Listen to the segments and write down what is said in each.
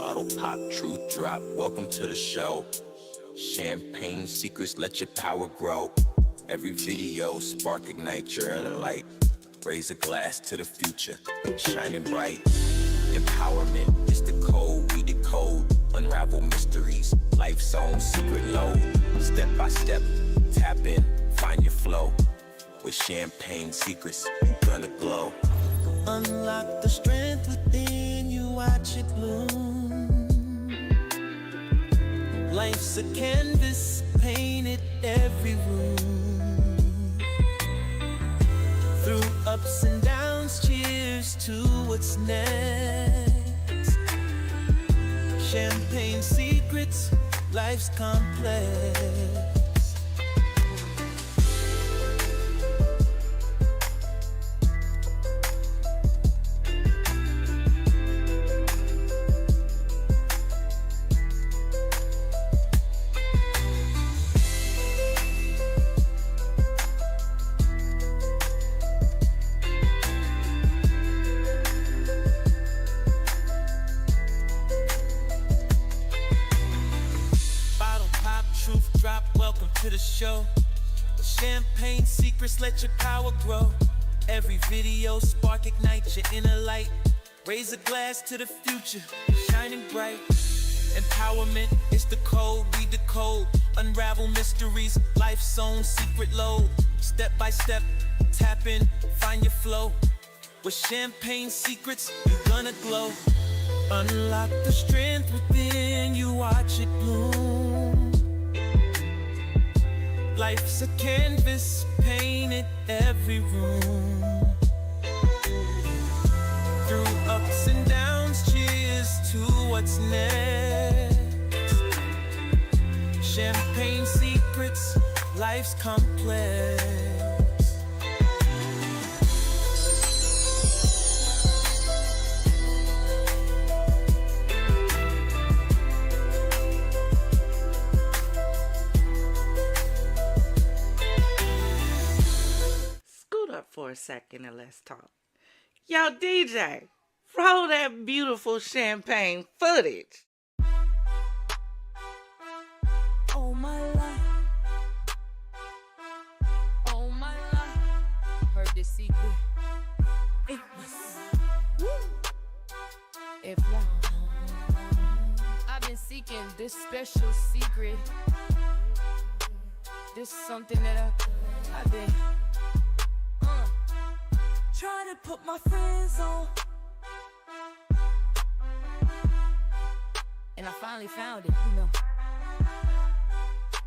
Bottle pop, truth drop, welcome to the show. Champagne secrets, let your power grow. Every video, spark, ignite your inner light. Raise a glass to the future, shining bright. Empowerment is the code we decode. Unravel mysteries, life's own secret load. Step by step, tap in, find your flow. With champagne secrets, you're gonna glow. Unlock the strength within you, watch it bloom. Life's a canvas, painted every room. Through ups and downs, cheers to what's next. Champagne secrets, life's complex. To the show, champagne secrets, let your power grow. Every video, spark, ignite your inner light. Raise a glass to the future, shining bright. Empowerment is the code we decode. Unravel mysteries, life's own secret load. Step by step, tap in, find your flow. With champagne secrets, you're gonna glow. Unlock the strength within you, watch it bloom. Life's a canvas, painted every room. Through ups and downs, cheers to what's next. Champagne secrets, life's complex. For a second and let's talk. Yo, DJ, roll that beautiful champagne footage. Oh my life, oh my life, heard the secret. It was, if not, I've been seeking this special secret. This is something that I've been trying to put my friends on, and I finally found it, you know.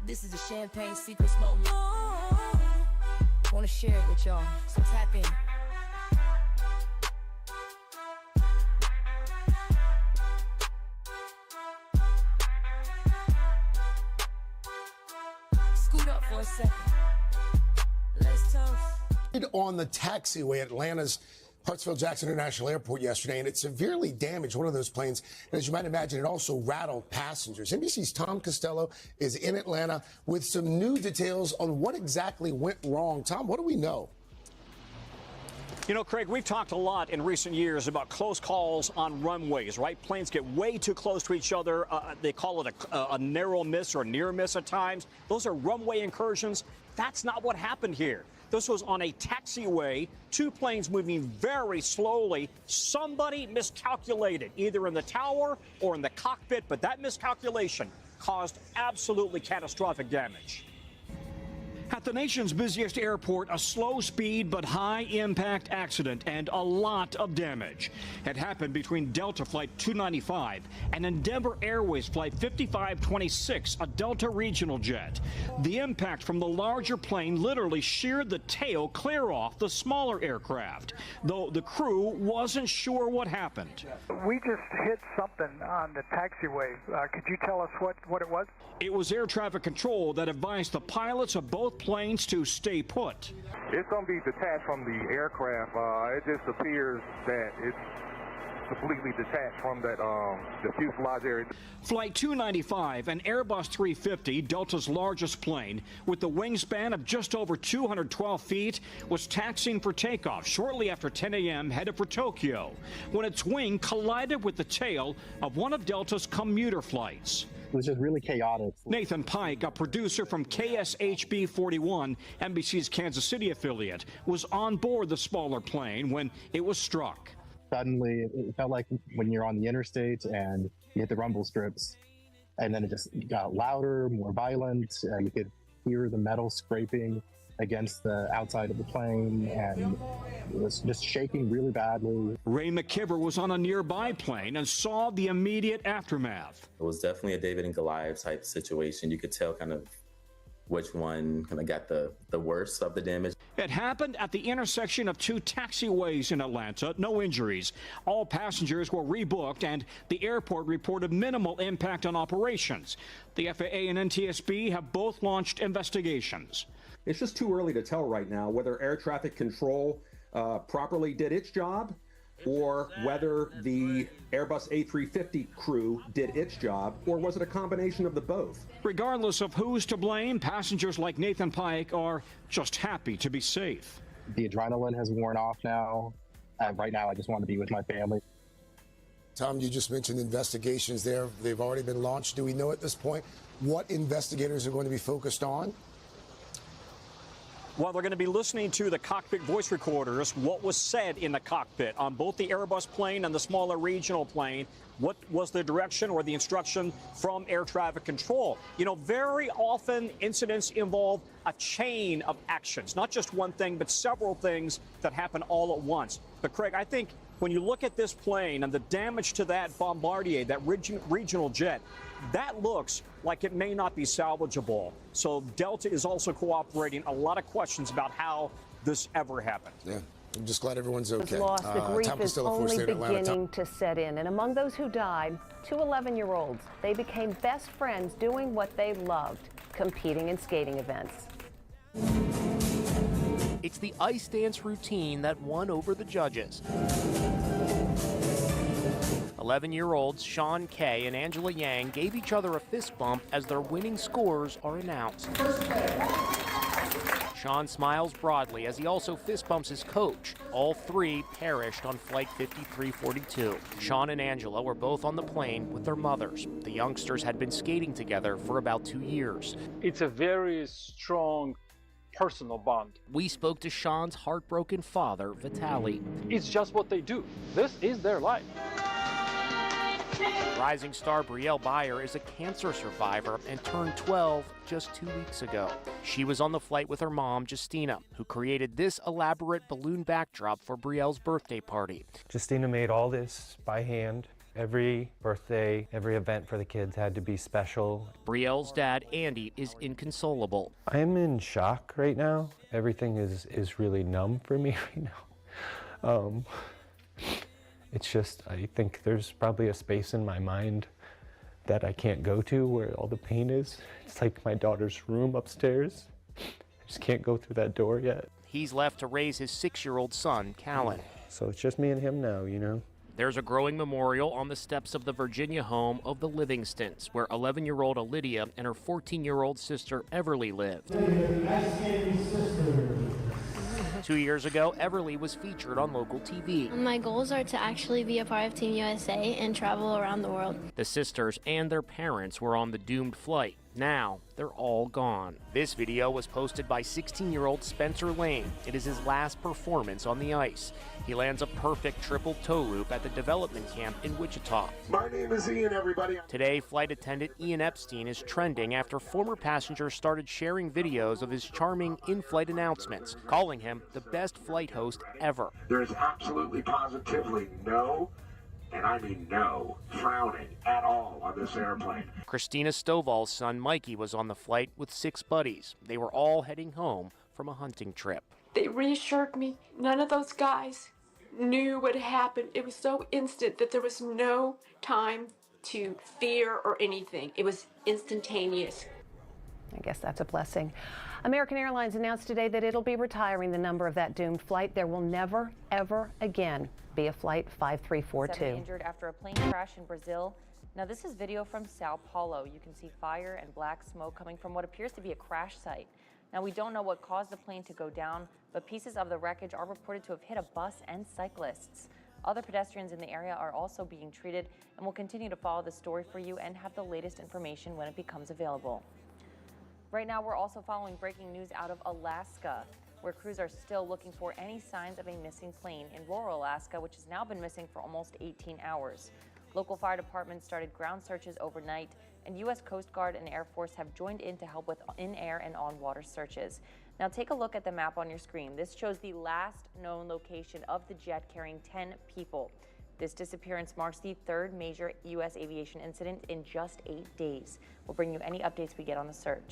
This is a champagne secrets moment. I want to share it with y'all, so tap in. Scoot up for a second. Let's toast. On the taxiway at Atlanta's Hartsfield-Jackson International Airport yesterday, and it severely damaged one of those planes. And as you might imagine, it also rattled passengers. NBC's Tom Costello is in Atlanta with some new details on what exactly went wrong. Tom, what do we know? You know, Craig, we've talked a lot in recent years about close calls on runways, right? Planes get way too close to each other. They call it a narrow miss or near miss at times. Those are runway incursions. That's not what happened here. This was on a taxiway, two planes moving very slowly. Somebody miscalculated, either in the tower or in the cockpit, but that miscalculation caused absolutely catastrophic damage. At the nation's busiest airport, a slow-speed but high-impact accident and a lot of damage. It happened between Delta Flight 295 and Endeavor Airways Flight 5526, a Delta regional jet. The impact from the larger plane literally sheared the tail clear off the smaller aircraft, though the crew wasn't sure what happened. We just hit something on the taxiway. Could you tell us what it was? It was air traffic control that advised the pilots of both planes to stay put. It's going to be detached from the aircraft. It just appears that completely detached from that the fuselage area. Flight 295, an Airbus 350, Delta's largest plane, with the wingspan of just over 212 feet, was taxiing for takeoff shortly after 10 a.m. headed for Tokyo, when its wing collided with the tail of one of Delta's commuter flights. It was just really chaotic. Nathan Pike, a producer from KSHB 41, NBC's Kansas City affiliate, was on board the smaller plane when it was struck. Suddenly, it felt like when you're on the interstate and you hit the rumble strips, and then it just got louder, more violent. You could hear the metal scraping against the outside of the plane, and it was just shaking really badly. Ray McKibber was on a nearby plane and saw the immediate aftermath. It was definitely a David and Goliath type situation. You could tell kind of which one kind of got the worst of the damage. It happened at the intersection of two taxiways in Atlanta. No injuries. All passengers were rebooked, and the airport reported minimal impact on operations. The FAA and NTSB have both launched investigations. It's just too early to tell right now whether air traffic control properly did its job, or whether the Airbus A350 crew did its job, or was it a combination of the both? Regardless of who's to blame, passengers like Nathan Pike are just happy to be safe. The adrenaline has worn off now. Right now, I just want to be with my family. Tom, you just mentioned investigations there. They've already been launched. Do we know at this point what investigators are going to be focused on? Well, they're going to be listening to the cockpit voice recorders, what was said in the cockpit on both the Airbus plane and the smaller regional plane. What was the direction or the instruction from air traffic control? You know, very often incidents involve a chain of actions, not just one thing, but several things that happen all at once. But Craig, I think when you look at this plane and the damage to that Bombardier, that regional jet, that looks like it may not be salvageable. So Delta is also cooperating. A lot of questions about how this ever happened. Yeah, I'm just glad everyone's okay. Lost, the grief Tom is Costello, only Atlanta. beginning to set in. And among those who died, two 11-year-olds. They became best friends doing what they loved, competing in skating events. It's the ice dance routine that won over the judges. 11-year-olds Sean Kay and Angela Yang gave each other a fist bump as their winning scores are announced. Sean smiles broadly as he also fist bumps his coach. All three perished on Flight 5342. Sean and Angela were both on the plane with their mothers. The youngsters had been skating together for about 2 years. It's a very strong personal bond. We spoke to Sean's heartbroken father, Vitaly. It's just what they do. This is their life. Rising star Brielle Byer is a cancer survivor and turned 12 just 2 weeks ago. She was on the flight with her mom, Justina, who created this elaborate balloon backdrop for Brielle's birthday party. Justina made all this by hand. Every birthday, every event for the kids had to be special. Brielle's dad, Andy, is inconsolable. I'm in shock right now. Everything is really numb for me right now. It's just, I think there's probably a space in my mind that I can't go to where all the pain is. It's like my daughter's room upstairs. I just can't go through that door yet. He's left to raise his 6-year-old son, Callan. So it's just me and him now, you know. There's a growing memorial on the steps of the Virginia home of the Livingstons, where 11-year-old Lydia and her 14-year-old sister Everly lived. 2 years ago, Everly was featured on local TV. My goals are to actually be a part of Team USA and travel around the world. The sisters and their parents were on the doomed flight. Now, they're all gone. This video was posted by 16-year-old Spencer Lane. It is his last performance on the ice. He lands a perfect triple toe loop at the development camp in Wichita. My name is Ian, everybody. Today, flight attendant Ian Epstein is trending after former passengers started sharing videos of his charming in-flight announcements, calling him the best flight host ever. There is absolutely positively no, and I mean no, frowning at all on this airplane. Christina Stovall's son Mikey was on the flight with 6 buddies. They were all heading home from a hunting trip. They reassured me none of those guys knew what happened. It was so instant that there was no time to fear or anything. It was instantaneous. I guess that's a blessing. American Airlines announced today that it'll be retiring the number of that doomed flight. There will never, ever again be a flight 5342. 7 injured after a plane crash in Brazil. Now, this is video from Sao Paulo. You can see fire and black smoke coming from what appears to be a crash site. Now, we don't know what caused the plane to go down, but pieces of the wreckage are reported to have hit a bus and cyclists. Other pedestrians in the area are also being treated, and we'll continue to follow the story for you and have the latest information when it becomes available. Right now, we're also following breaking news out of Alaska, where crews are still looking for any signs of a missing plane in rural Alaska, which has now been missing for almost 18 hours. Local fire departments started ground searches overnight, and U.S. Coast Guard and Air Force have joined in to help with in-air and on-water searches. Now take a look at the map on your screen. This shows the last known location of the jet carrying 10 people. This disappearance marks the third major U.S. aviation incident in just 8 days. We'll bring you any updates we get on the search.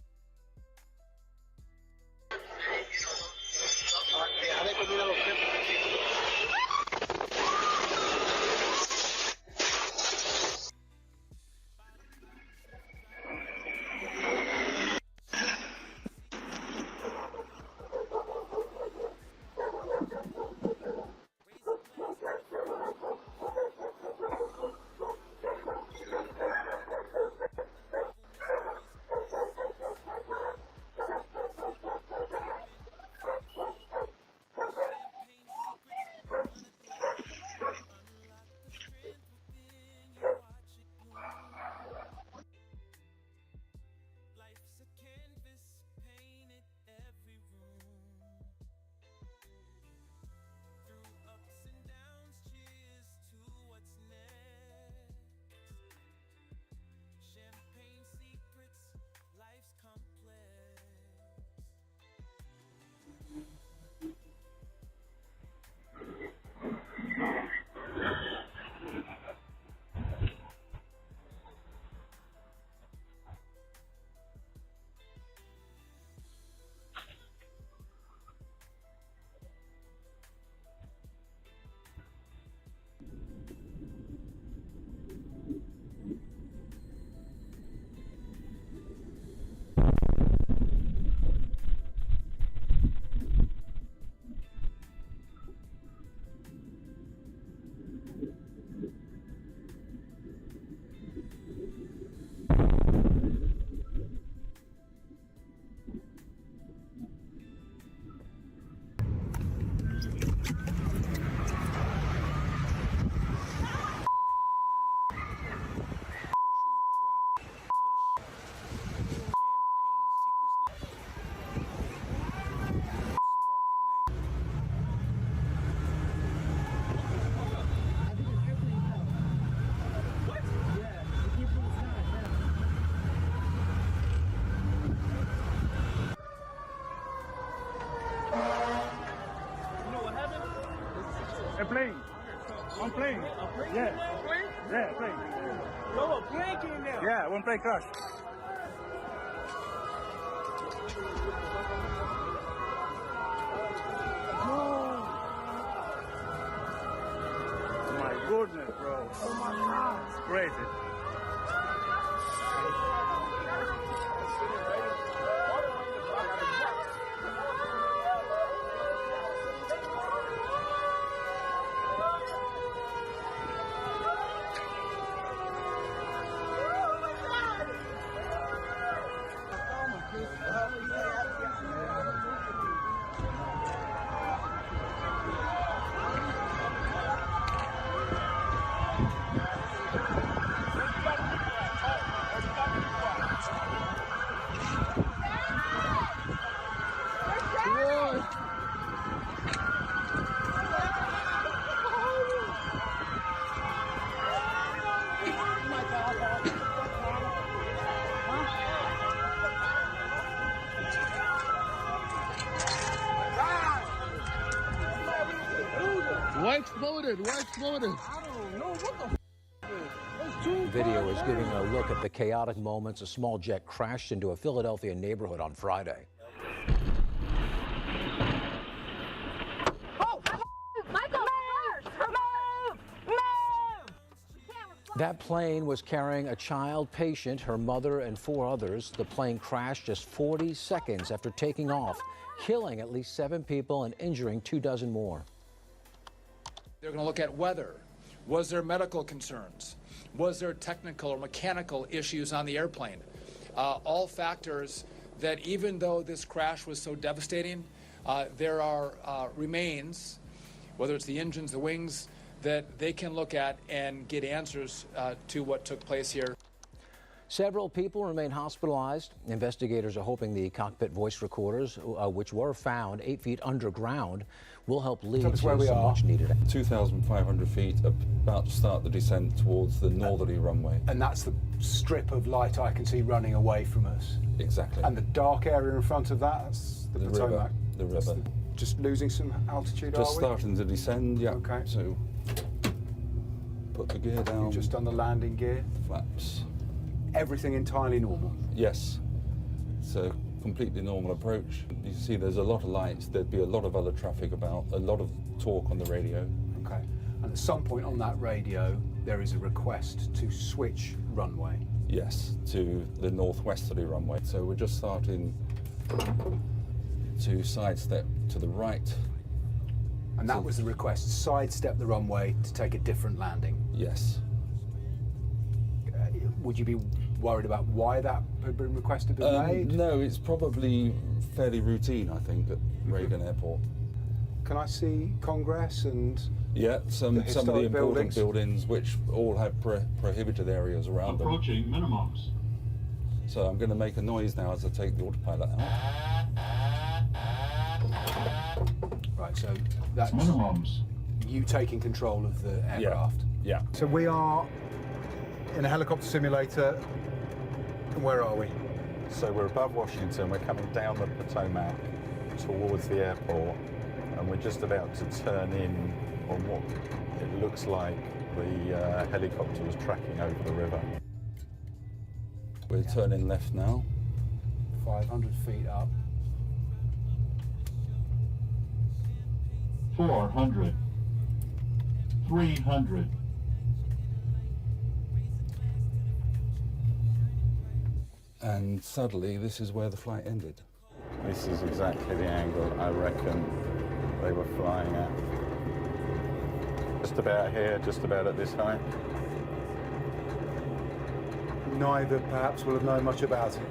A plane. One plane. Yeah. Yeah, plane. No, a plane came down. Yeah, one plane crashed. No. My goodness, bro. Oh my God. It's crazy. What exploded? What exploded? I don't know. What the Video is giving a look at the chaotic moments a small jet crashed into a Philadelphia neighborhood on Friday. That plane was carrying a child patient, her mother, and 4 others. The plane crashed just 40 seconds after taking off, killing at least 7 people and injuring 24 more. They're going to look at weather. Was there medical concerns? Was there technical or mechanical issues on the airplane? All factors that, even though this crash was so devastating, there are remains, whether it's the engines, the wings, that they can look at and get answers to what took place here. Several people remain hospitalized. Investigators are hoping the cockpit voice recorders, which were found 8 feet underground, will help lead to some much needed. 2,500 feet, about to start the descent towards the northerly runway. And that's the strip of light I can see running away from us. Exactly. And the dark area in front of that, that's the Potomac. The river. Just losing some altitude, Just starting to descend, yeah. Okay. So put the gear down. You've just done the landing gear. Flaps. Everything entirely normal? Yes. It's a completely normal approach. You see there's a lot of lights, there'd be a lot of other traffic about, a lot of talk on the radio. Okay. And at some point on that radio, there is a request to switch runway? Yes, to the northwesterly runway. So we're just starting to sidestep to the right. And that was the request, sidestep the runway to take a different landing? Yes. Would you be worried about why that had been requested to be made? No, it's probably fairly routine, I think, at Reagan Airport. Can I see Congress and yeah, some of the important buildings which all have prohibited areas around them. Approaching minimums. So I'm going to make a noise now as I take the autopilot out. Right, so that's minimums. You taking control of the aircraft? Yeah. So we are in a helicopter simulator. And where are we? So we're above Washington, we're coming down the Potomac towards the airport, and we're just about to turn in on what it looks like the helicopter was tracking over the river. We're turning left now. 500 feet up. 400. 300. And suddenly, this is where the flight ended. This is exactly the angle I reckon they were flying at. Just about here, just about at this height. Neither perhaps will have known much about it.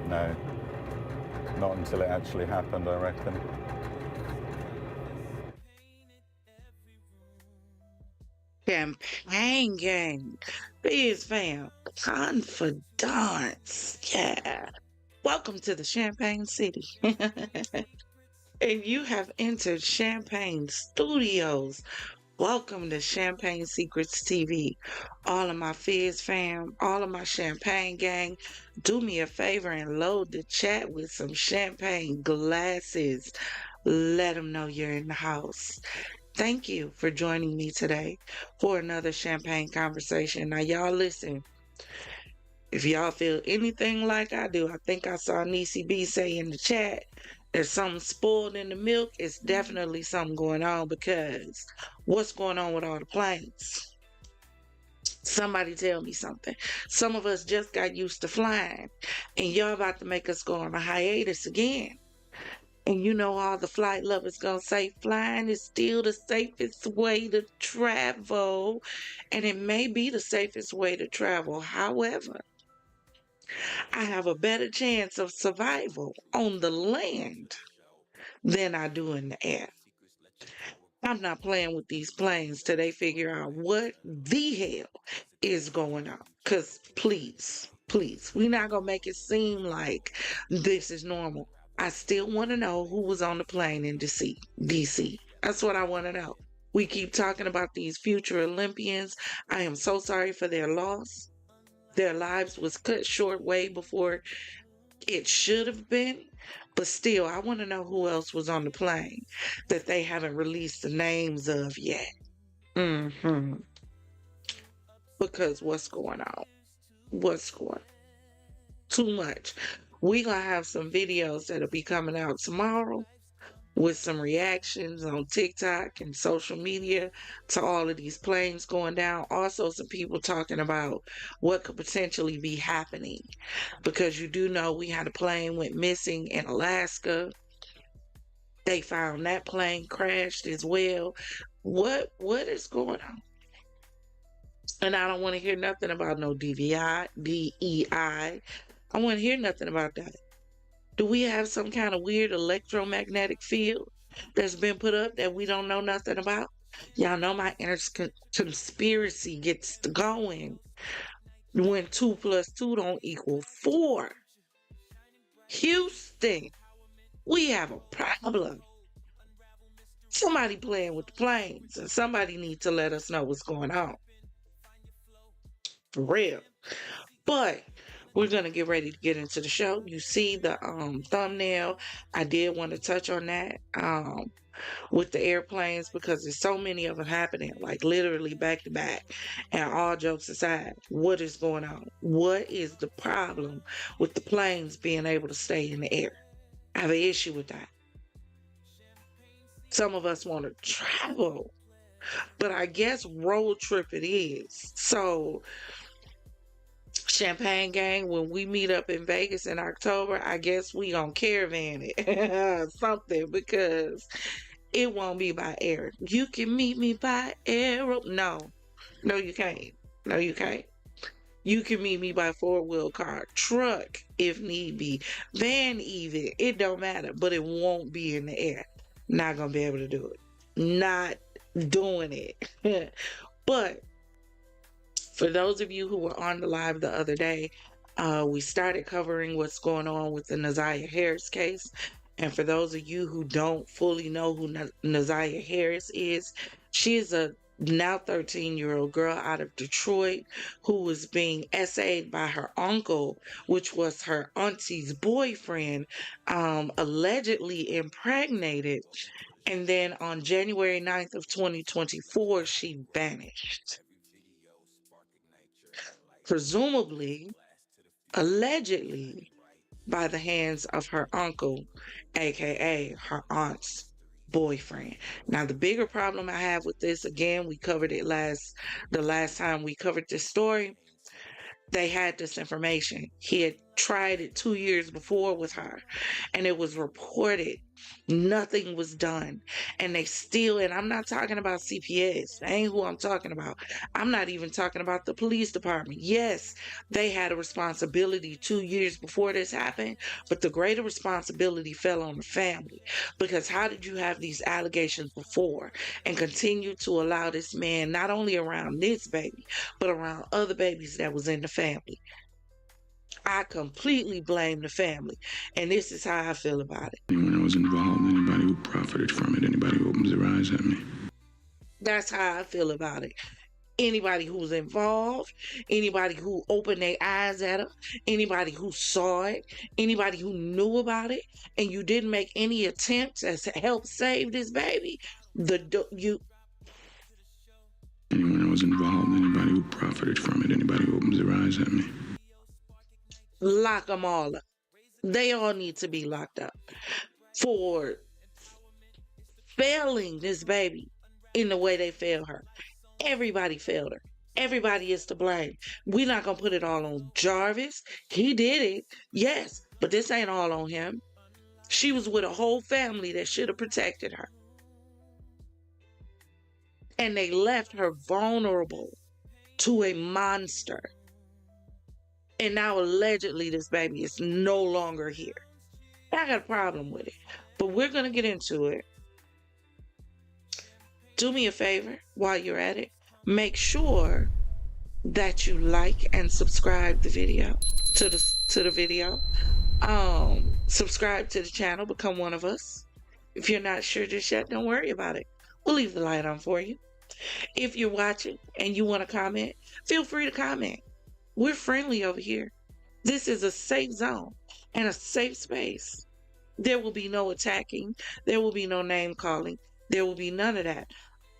No, not until it actually happened, I reckon. Champagne gang, FizzFam, Confidante, yeah. Welcome to the Champagne City. And you have entered Champagne Studios. Welcome to Champagne Secrets TV. All of my FizzFam, all of my Champagne gang, do me a favor and load the chat with some champagne glasses. Let them know you're in the house. Thank you for joining me today for another champagne conversation. Now, y'all listen. If y'all feel anything like I do, I think I saw Niecy B say in the chat, there's something spoiled in the milk. It's definitely something going on, because what's going on with all the planes? Somebody tell me something. Some of us just got used to flying, and y'all about to make us go on a hiatus again. And you know, all the flight lovers gonna say flying is still the safest way to travel. And it may be the safest way to travel. However, I have a better chance of survival on the land than I do in the air. I'm not playing with these planes till they figure out what the hell is going on. Because please, we're not gonna make it seem like this is normal. I still want to know who was on the plane in DC. That's what I want to know. We keep talking about these future Olympians. I am so sorry for their loss. Their lives was cut short way before it should have been. But still, I want to know who else was on the plane that they haven't released the names of yet. Because what's going on? Too much. We're going to have some videos that'll be coming out tomorrow with some reactions on TikTok and social media to all of these planes going down. Also, some people talking about what could potentially be happening, because you do know we had a plane went missing in Alaska. They found that plane crashed as well. What is going on? And I don't want to hear nothing about no DEI. I want to hear nothing about that. Do we have some kind of weird electromagnetic field that's been put up that we don't know nothing about? Y'all know my inner conspiracy gets going when 2 + 2 don't equal 4. Houston, we have a problem. Somebody playing with the planes, and somebody needs to let us know what's going on. For real. But we're going to get ready to get into the show. You see the thumbnail. I did want to touch on that with the airplanes, because there's so many of them happening, like literally back to back. And all jokes aside, what is going on? What is the problem with the planes being able to stay in the air? I have an issue with that. Some of us want to travel, but I guess road trip it is. So, Champagne Gang, when we meet up in Vegas in October, I guess we gonna caravan it something, because it won't be by air. You can meet me by air. No, you can't. No, you can't. You can meet me by 4-wheel car, truck if need be, van even. It don't matter, but it won't be in the air. Not gonna be able to do it. Not doing it. But for those of you who were on the live the other day, we started covering what's going on with the Naziah Harris case. And for those of you who don't fully know who Naziah Harris is, she is a now 13-year-old girl out of Detroit who was being essayed by her uncle, which was her auntie's boyfriend, allegedly impregnated. And then on January 9th of 2024, she vanished. Presumably, allegedly, by the hands of her uncle, aka her aunt's boyfriend. Now, the bigger problem I have with this, again, we covered it the last time we covered this story. They had this information. He had tried it 2 years before with her, and it was reported. Nothing was done. And they still, and I'm not talking about CPS. That ain't who I'm talking about. I'm not even talking about the police department. Yes, they had a responsibility 2 years before this happened, but the greater responsibility fell on the family. Because how did you have these allegations before and continue to allow this man not only around this baby, but around other babies that was in the family? I completely blame the family, and this is how I feel about it. Anyone who was involved, anybody who profited from it, anybody who opens their eyes at me. That's how I feel about it. Anybody who's involved, anybody who opened their eyes at her, anybody who saw it, anybody who knew about it, and you didn't make any attempts to help save this baby, Anyone who was involved, anybody who profited from it, anybody who opens their eyes at me. Lock them all up. They all need to be locked up for failing this baby in the way they failed her. Everybody failed her. Everybody is to blame. We're not going to put it all on Jarvis. He did it, yes, but this ain't all on him. She was with a whole family that should have protected her. And they left her vulnerable to a monster. And now allegedly this baby is no longer here. I got a problem with it. But we're going to get into it. Do me a favor while you're at it. Make sure that you like and subscribe the video to the video. Subscribe to the channel. Become one of us. If you're not sure just yet, don't worry about it. We'll leave the light on for you. If you're watching and you want to comment, feel free to comment. We're friendly over here. This is a safe zone and a safe space. There will be no attacking. There will be no name calling. There will be none of that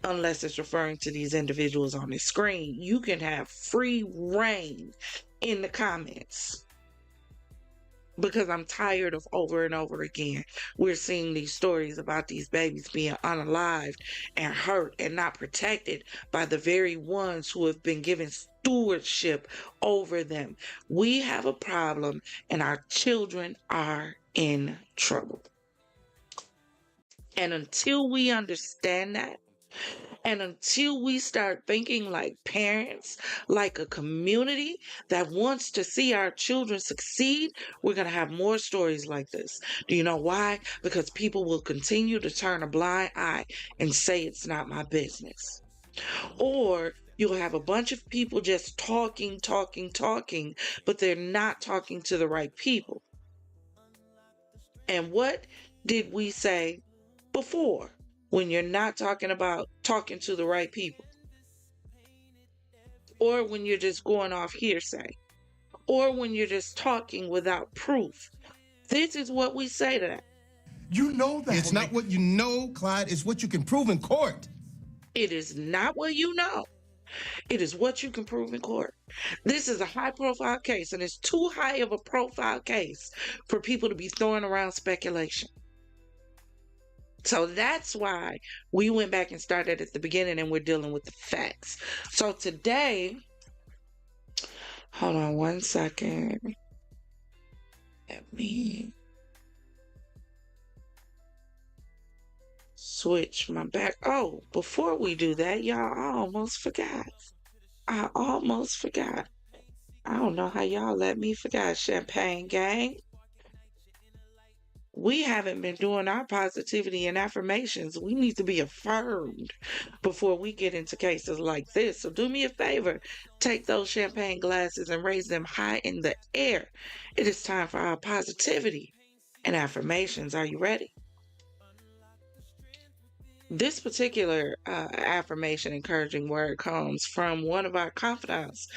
unless it's referring to these individuals on the screen. You can have free reign in the comments. because I'm tired of over and over again. We're seeing these stories about these babies being unalived and hurt and not protected by the very ones who have been given stewardship over them. We have a problem and our children are in trouble. And until we understand that, and until we start thinking like parents, like a community that wants to see our children succeed, we're going to have more stories like this. Do you know why? Because people will continue to turn a blind eye and say it's not my business. Or you'll have a bunch of people just talking, but they're not talking to the right people. And what did we say before? When you're not talking to the right people, or when you're just going off hearsay, or when you're just talking without proof. This is what we say to that. You know that. It's not what you know, Clyde. It's what you can prove in court. It is not what you know. It is what you can prove in court. This is a high-profile case, and it's too high of a profile case for people to be throwing around speculation. So that's why we went back and started at the beginning, and we're dealing with the facts. So today, hold on one second. Let me switch my back. Oh, before we do that, y'all, I almost forgot. I don't know how y'all let me forget, Champagne Gang. We haven't been doing our positivity and affirmations. We need to be affirmed before we get into cases like this. So do me a favor. Take those champagne glasses and raise them high in the air. It is time for our positivity and affirmations. Are you ready? This particular affirmation, encouraging word, comes from one of our confidants,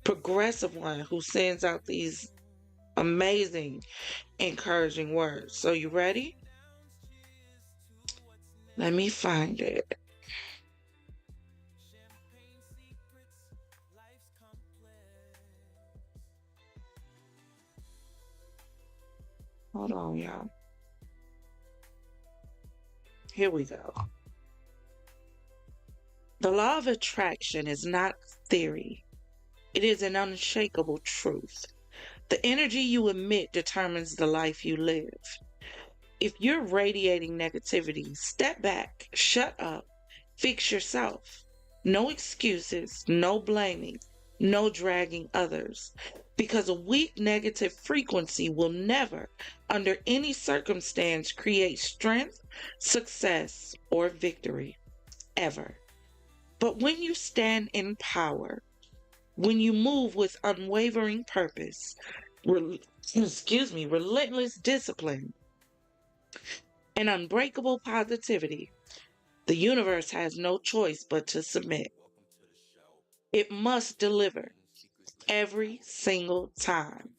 Progressive One, who sends out these amazing encouraging words. So you ready? Let me find it. Hold on, y'all. Here we go. The law of attraction is not theory. It is an unshakable truth. The energy you emit determines the life you live. If you're radiating negativity, step back, shut up, fix yourself. No excuses, no blaming, no dragging others. Because a weak negative frequency will never, under any circumstance, create strength, success, or victory. Ever. But when you stand in power, when you move with unwavering purpose, relentless discipline, and unbreakable positivity, the universe has no choice but to submit. It must deliver every single time.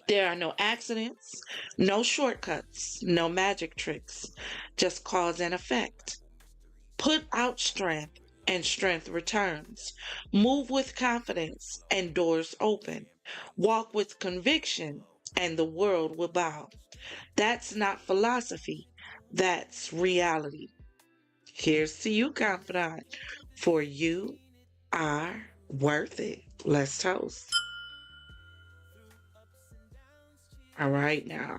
There are no accidents, no shortcuts, no magic tricks, just cause and effect. Put out strength and strength returns. Move with confidence and doors open. Walk with conviction and the world will bow. That's not philosophy, that's reality. Here's to you, Confidant, for you are worth it. Let's toast. All right, now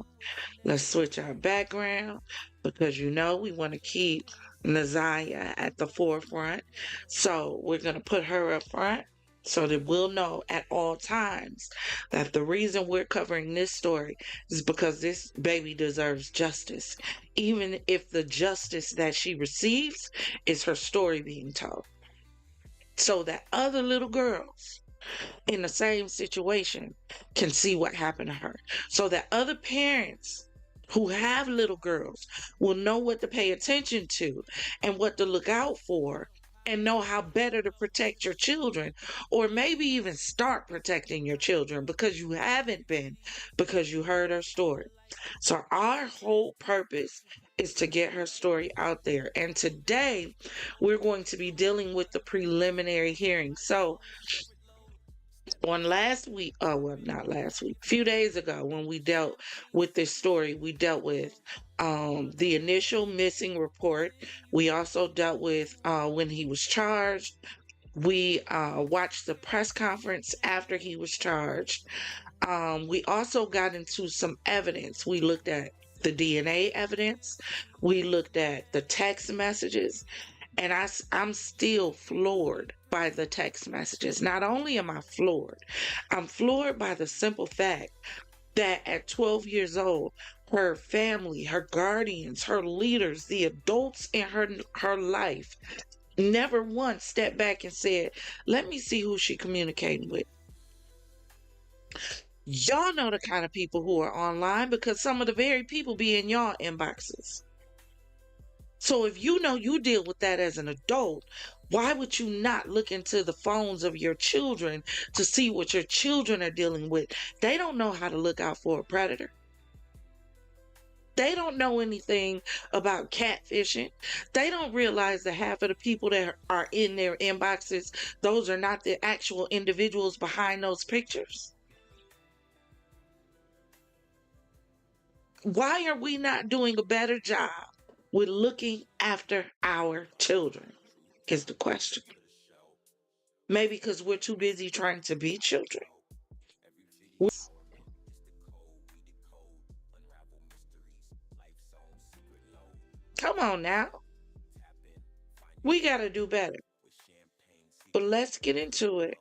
let's switch our background because we want to keep Nazaya at the forefront. So we're going to put her up front so that we'll know at all times that the reason we're covering this story is because this baby deserves justice, even if the justice that she receives is her story being told. So that other little girls in the same situation can see what happened to her. So that other parents who have little girls will know what to pay attention to and what to look out for and know how better to protect your children, or maybe even start protecting your children because you haven't been, because you heard her story. So our whole purpose is to get her story out there. And today we're going to be dealing with the preliminary hearing. So On last week, not last week, a few days ago, when we dealt with this story, we dealt with the initial missing report. We also dealt with when he was charged. We watched the press conference after he was charged. We also got into some evidence. We looked at the DNA evidence. We looked at the text messages. And I'm still floored by the text messages. Not only am I floored, I'm floored by the simple fact that at 12 years old, her family, her guardians, her leaders, the adults in her life never once stepped back and said, let me see who she communicating with. Y'all know the kind of people who are online because some of the very people be in y'all inboxes. So if you know you deal with that as an adult, why would you not look into the phones of your children to see what your children are dealing with? They don't know how to look out for a predator. They don't know anything about catfishing. They don't realize that half of the people that are in their inboxes, those are not the actual individuals behind those pictures. Why are we not doing a better job with looking after our children is the question. Maybe because we're too busy trying to be children. Come on now. We got to do better. But let's get into it.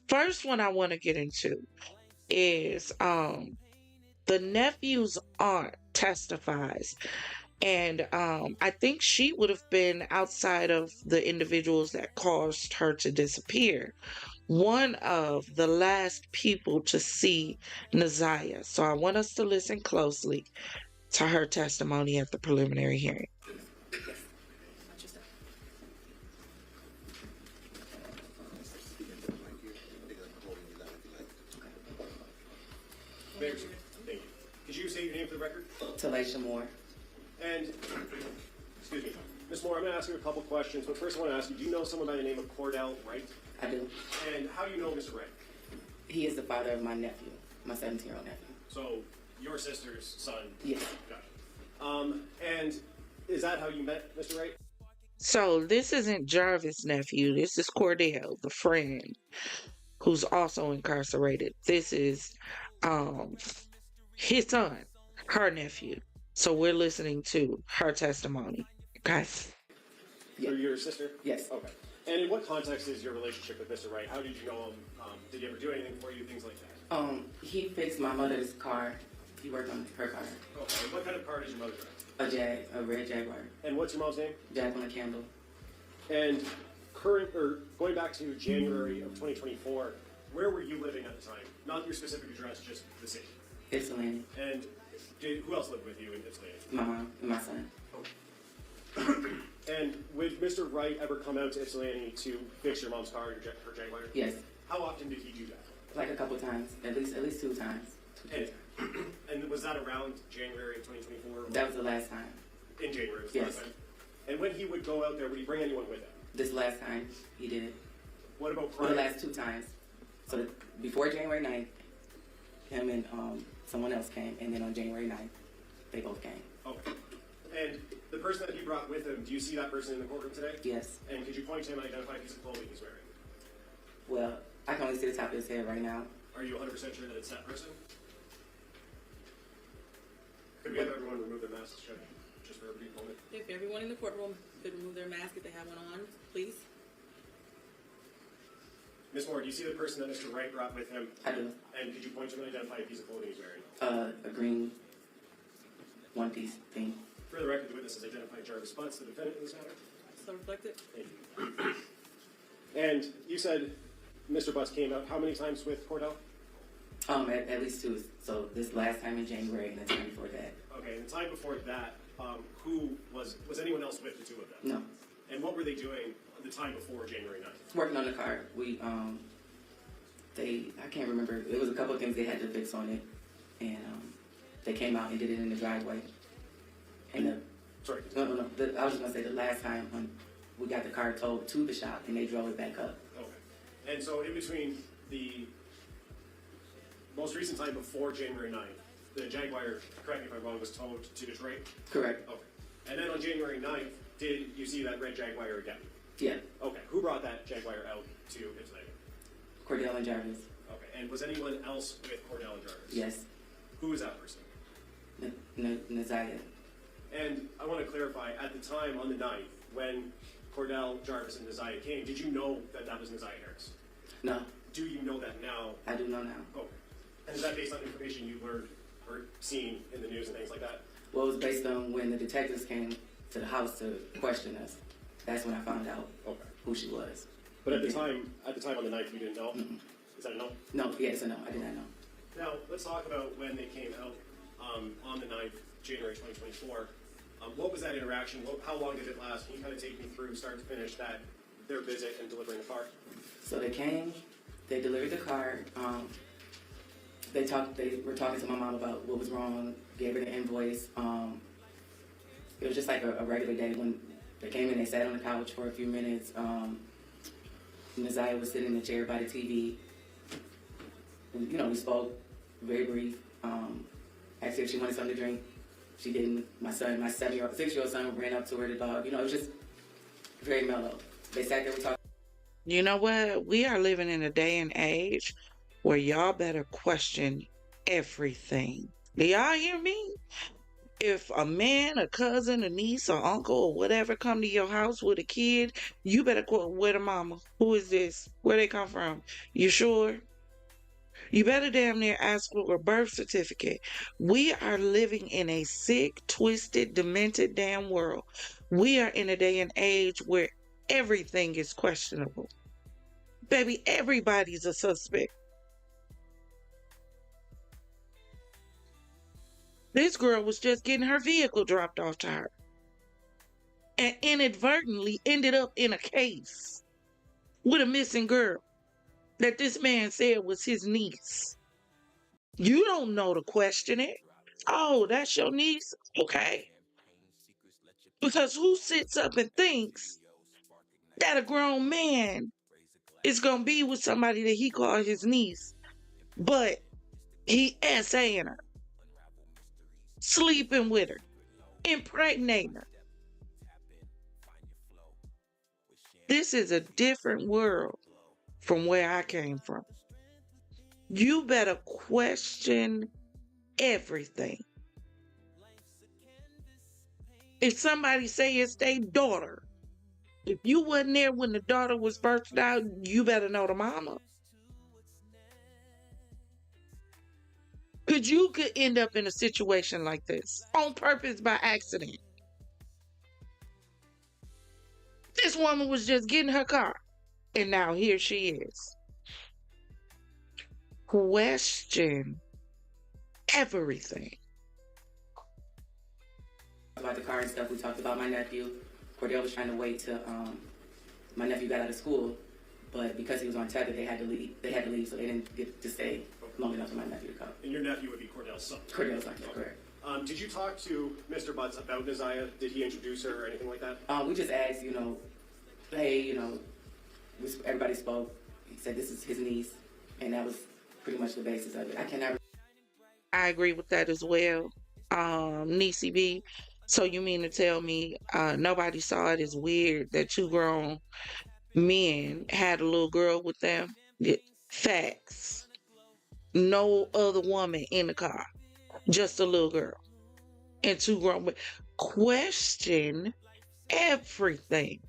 First one I want to get into is the nephew's aunt testifies. And I think she would have been, outside of the individuals that caused her to disappear, one of the last people to see Naziah. So I want us to listen closely to her testimony at the preliminary hearing. Thank you. Could you say your name for the record? Talasha Moore. And, excuse me, Ms. Moore, I'm going to ask you a couple questions, but first I want to ask you, do you know someone by the name of Cordell Wright? I do. And how do you know Mr. Wright? He is the father of my nephew, my 17-year-old nephew. So, your sister's son? Yes. Gotcha. And is that how you met Mr. Wright? So this isn't Jarvis' nephew. This is Cordell, the friend, who's also incarcerated. This is his son, her nephew. So we're listening to her testimony. Okay. So your sister? Yes. Okay. And in what context is your relationship with Mr. Wright? How did you know him? Did he ever do anything for you? Things like that? He fixed my mother's car. He worked on her car. Okay. And what kind of car does your mother drive? A red Jaguar. And what's your mom's name? Jacqueline Campbell. And going back to January of 2024, where were you living at the time? Not your specific address, just the city. Ypsilanti. And who else lived with you in Ypsilanti? My mom and my son. And would Mr. Wright ever come out to Ypsilanti to fix your mom's car, her Jaguar? Yes. How often did he do that? Like a couple times, at least 2 times. And was that around January of 2024? That was the last time. In January was the last time? And when he would go out there, would he bring anyone with him? This last time, he did. What about Well, prior? the last 2 times. So before January 9th, him and someone else came, and then on January 9th, they both came. Okay. And the person that he brought with him, do you see that person in the courtroom today? Yes. And could you point to him and identify a piece of clothing he's wearing? Well, I can only see the top of his head right now. Are you 100% sure that it's that person? Could we have everyone remove their masks, Judge, just for a brief moment? If everyone in the courtroom could remove their mask if they have one on, please. Ms. Moore, do you see the person that Mr. Wright brought with him? I do. And could you point to him and identify a piece of clothing he's wearing? A green one-piece thing. For the record, the witness has identified Jarvis Butts, the defendant in this matter. So reflected. Thank you. And you said Mr. Butts came out how many times with Cordell? At least 2. So this last time in January and the time before that. Okay, and the time before that, who was anyone else with the two of them? No. And what were they doing the time before January 9th? Working on the car. We I can't remember. It was a couple of things they had to fix on it, and they came out and did it in the driveway. And sorry. No. I was just gonna say the last time we got the car towed to the shop and they drove it back up. Okay. And so in between the most recent time before January 9th, the Jaguar, correct me if I'm wrong, was towed to Detroit? Correct. Okay. And then on January 9th, did you see that red Jaguar again? Yeah. Okay. Who brought that Jaguar out to Ypsilanti? Cordell and Jarvis. Okay. And was anyone else with Cordell and Jarvis? Yes. Who was that person? Naziah. And I want to clarify, at the time on the 9th, when Cordell, Jarvis, and Naziah came, did you know that that was Naziah Harris? No. Do you know that now? I do know now. Okay. And is that based on information you learned or seen in the news and things like that? Well, it was based on when the detectives came to the house to question us. That's when I found out who she was. But at the time on the 9th, you didn't know? Mm-mm. Is that a no? No, yeah, it's a no. I did not know. Now, let's talk about when they came out on the 9th, January 2024. What was that interaction? How long did it last? Can you kind of take me through, start to finish, their visit and delivering the car? So they came, they delivered the car. They were talking to my mom about what was wrong, gave her the invoice. It was just like a regular day. When they came in, they sat on the couch for a few minutes. Naziah was sitting in the chair by the TV. We spoke, very brief. Asked her if she wanted something to drink. She didn't. My 6-year-old son ran up to her, the dog. It was just very mellow. They sat there, we talked. You know what? We are living in a day and age where y'all better question everything. Do y'all hear me? If a man, a cousin, a niece, or uncle, or whatever come to your house with a kid, you better quote, where the mama? Who is this? Where they come from? You sure? You better damn near ask for a birth certificate. We are living in a sick, twisted, demented damn world. We are in a day and age where everything is questionable. Baby, everybody's a suspect. This girl was just getting her vehicle dropped off to her and inadvertently ended up in a case with a missing girl that this man said was his niece. You don't know to question it. Oh, that's your niece? Okay. Because who sits up and thinks that a grown man is going to be with somebody that he called his niece, but he essaying her, sleeping with her, impregnating her? This is a different world from where I came from. You better question everything. If somebody say it's their daughter, if you wasn't there when the daughter was birthed out, you better know the mama. Because you could end up in a situation like this on purpose by accident. This woman was just getting her car, and now here she is. Question everything. About the car and stuff, we talked about my nephew. Cordell was trying to wait till my nephew got out of school, but because he was on tether, they had to leave. So they didn't get to stay long enough for my nephew to come. And your nephew would be Cordell's son? Cordell's son, correct. Did you talk to Mr. Butts about Naziah? Did he introduce her or anything like that? We just asked, hey, everybody spoke. He said this is his niece, and that was pretty much the basis of it. I agree with that as well. Niecy B. So you mean to tell me nobody saw it as weird that two grown men had a little girl with them? Facts. No other woman in the car. Just a little girl. And two grown men. Question everything.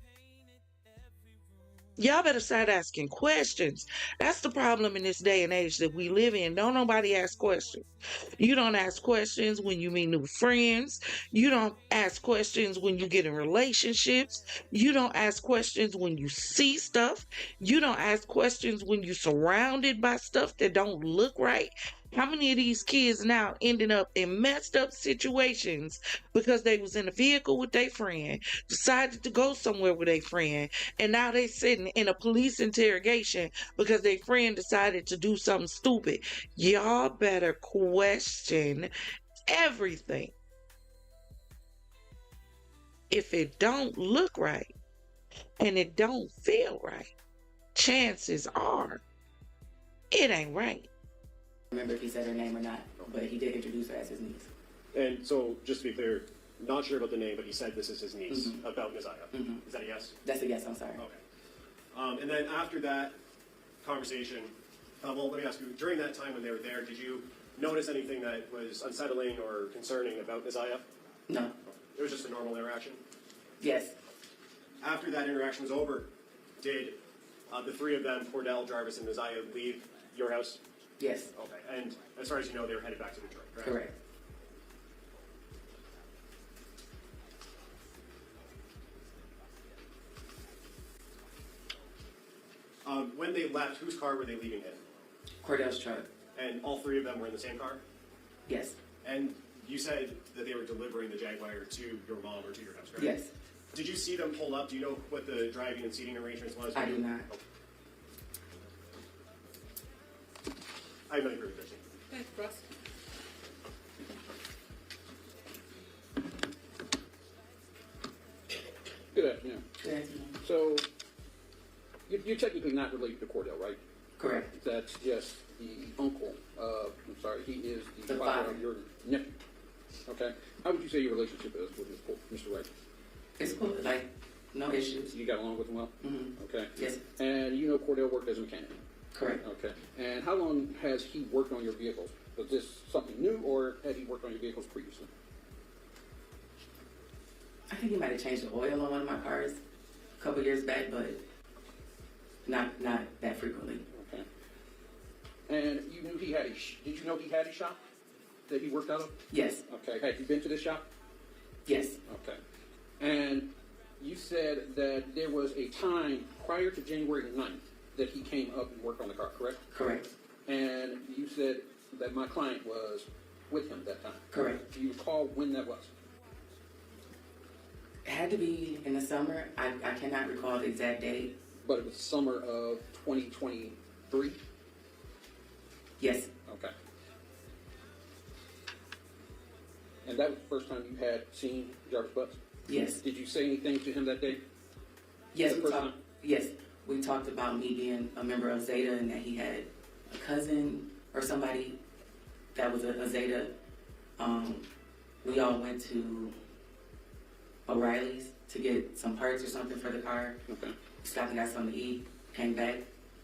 Y'all better start asking questions. That's the problem in this day and age that we live in. Don't nobody ask questions. You don't ask questions when you meet new friends. You don't ask questions when you get in relationships. You don't ask questions when you see stuff. You don't ask questions when you're surrounded by stuff that don't look right. How many of these kids now ending up in messed up situations because they was in a vehicle with their friend, decided to go somewhere with their friend, and now they sitting in a police interrogation because their friend decided to do something stupid? Y'all better question everything. If it don't look right, and it don't feel right, chances are it ain't right. Remember if he said her name or not, but he did introduce her as his niece. And so, just to be clear, not sure about the name, but he said this is his niece about Ms. Aya. Is that a yes? That's a yes, I'm sorry. Okay. And then after that conversation, well, let me ask you, during that time when they were there, did you notice anything that was unsettling or concerning about Ms. Aya? No. It was just a normal interaction? Yes. After that interaction was over, did the three of them, Cordell, Jarvis, and Ms. Aya, leave your house? Yes. Okay. And as far as you know, they were headed back to Detroit, correct? Correct. When they left, whose car were they leaving in? Cordell's truck. And all three of them were in the same car? Yes. And you said that they were delivering the Jaguar to your mom or to your house, correct? Yes. Did you see them pull up? Do you know what the driving and seating arrangements was? I do not. I have nothing further to say. Thanks, Russ. Good afternoon. Good afternoon. So, you're technically not related to Cordell, right? Correct. That's just the uncle. I'm sorry, he is the The father father. of your nephew. Okay. How would you say your relationship is with Mr. Wright? It's cool, like, no issues. You got along with him well? Mm-hmm. Okay. Yes. And you know Cordell worked as a mechanic? Correct. Okay. And how long has he worked on your vehicles? Was this something new, or had he worked on your vehicles previously? I think he might have changed the oil on one of my cars a couple years back, but not that frequently. Okay. And you knew he had did you know he had a shop that he worked out of? Yes. Okay. Had you been to the shop? Yes. Okay. And you said that there was a time prior to January 9th that he came up and worked on the car, correct? Correct. And you said that my client was with him that time. Correct. Do you recall when that was? It had to be in the summer. I cannot recall the exact date. But it was summer of 2023? Yes. Okay. And that was the first time you had seen Jarvis Butts? Yes. Did you say anything to him that day? Yes, The first time? yes. We talked about me being a member of Zeta and that he had a cousin or somebody that was a Zeta. We all went to O'Reilly's to get some parts or something for the car. Okay. Stopped and got something to eat, came back,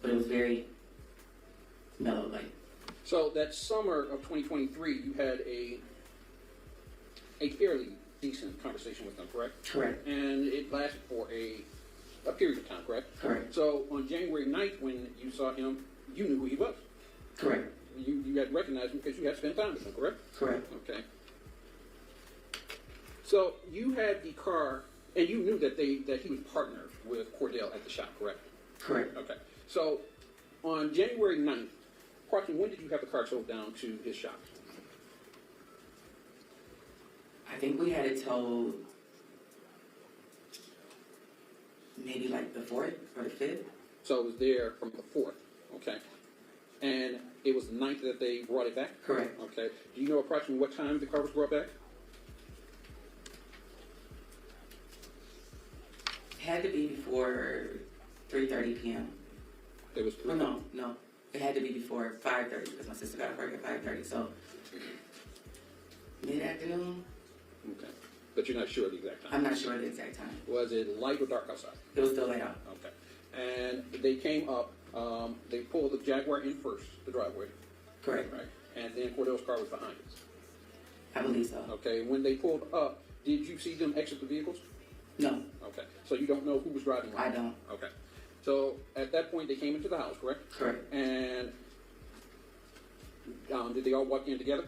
but it was very mellow, like. So that summer of 2023, you had a fairly decent conversation with them, correct? Correct. And it lasted for a period of time, correct? Correct. So on January 9th, when you saw him, you knew who he was. Correct. You had recognized him because you had spent time with him, correct? Correct. Okay. So you had the car, and you knew that he was partnered with Cordell at the shop, correct? Correct. Okay. So on January 9th, approximately when did you have the car towed down to his shop? I think we had it towed maybe like the 4th or the 5th. So it was there from the 4th, okay. And it was the 9th that they brought it back? Correct. Okay. Do you know approximately what time the car was brought back? It had to be before 3:30 p.m. It was 3:30? No. It had to be before 5:30 because my sister got off work at 5:30. So mid-afternoon. Okay. But you're not sure the exact time? I'm not sure the exact time. Was it light or dark outside? It was still light out. Okay. And they came up, they pulled the Jaguar in first, the driveway. Correct. Right. And then Cordell's car was behind it. I believe so. Okay. When they pulled up, did you see them exit the vehicles? No. Okay. So you don't know who was driving? I don't. Okay. So at that point, they came into the house, correct? Correct. And did they all walk in together?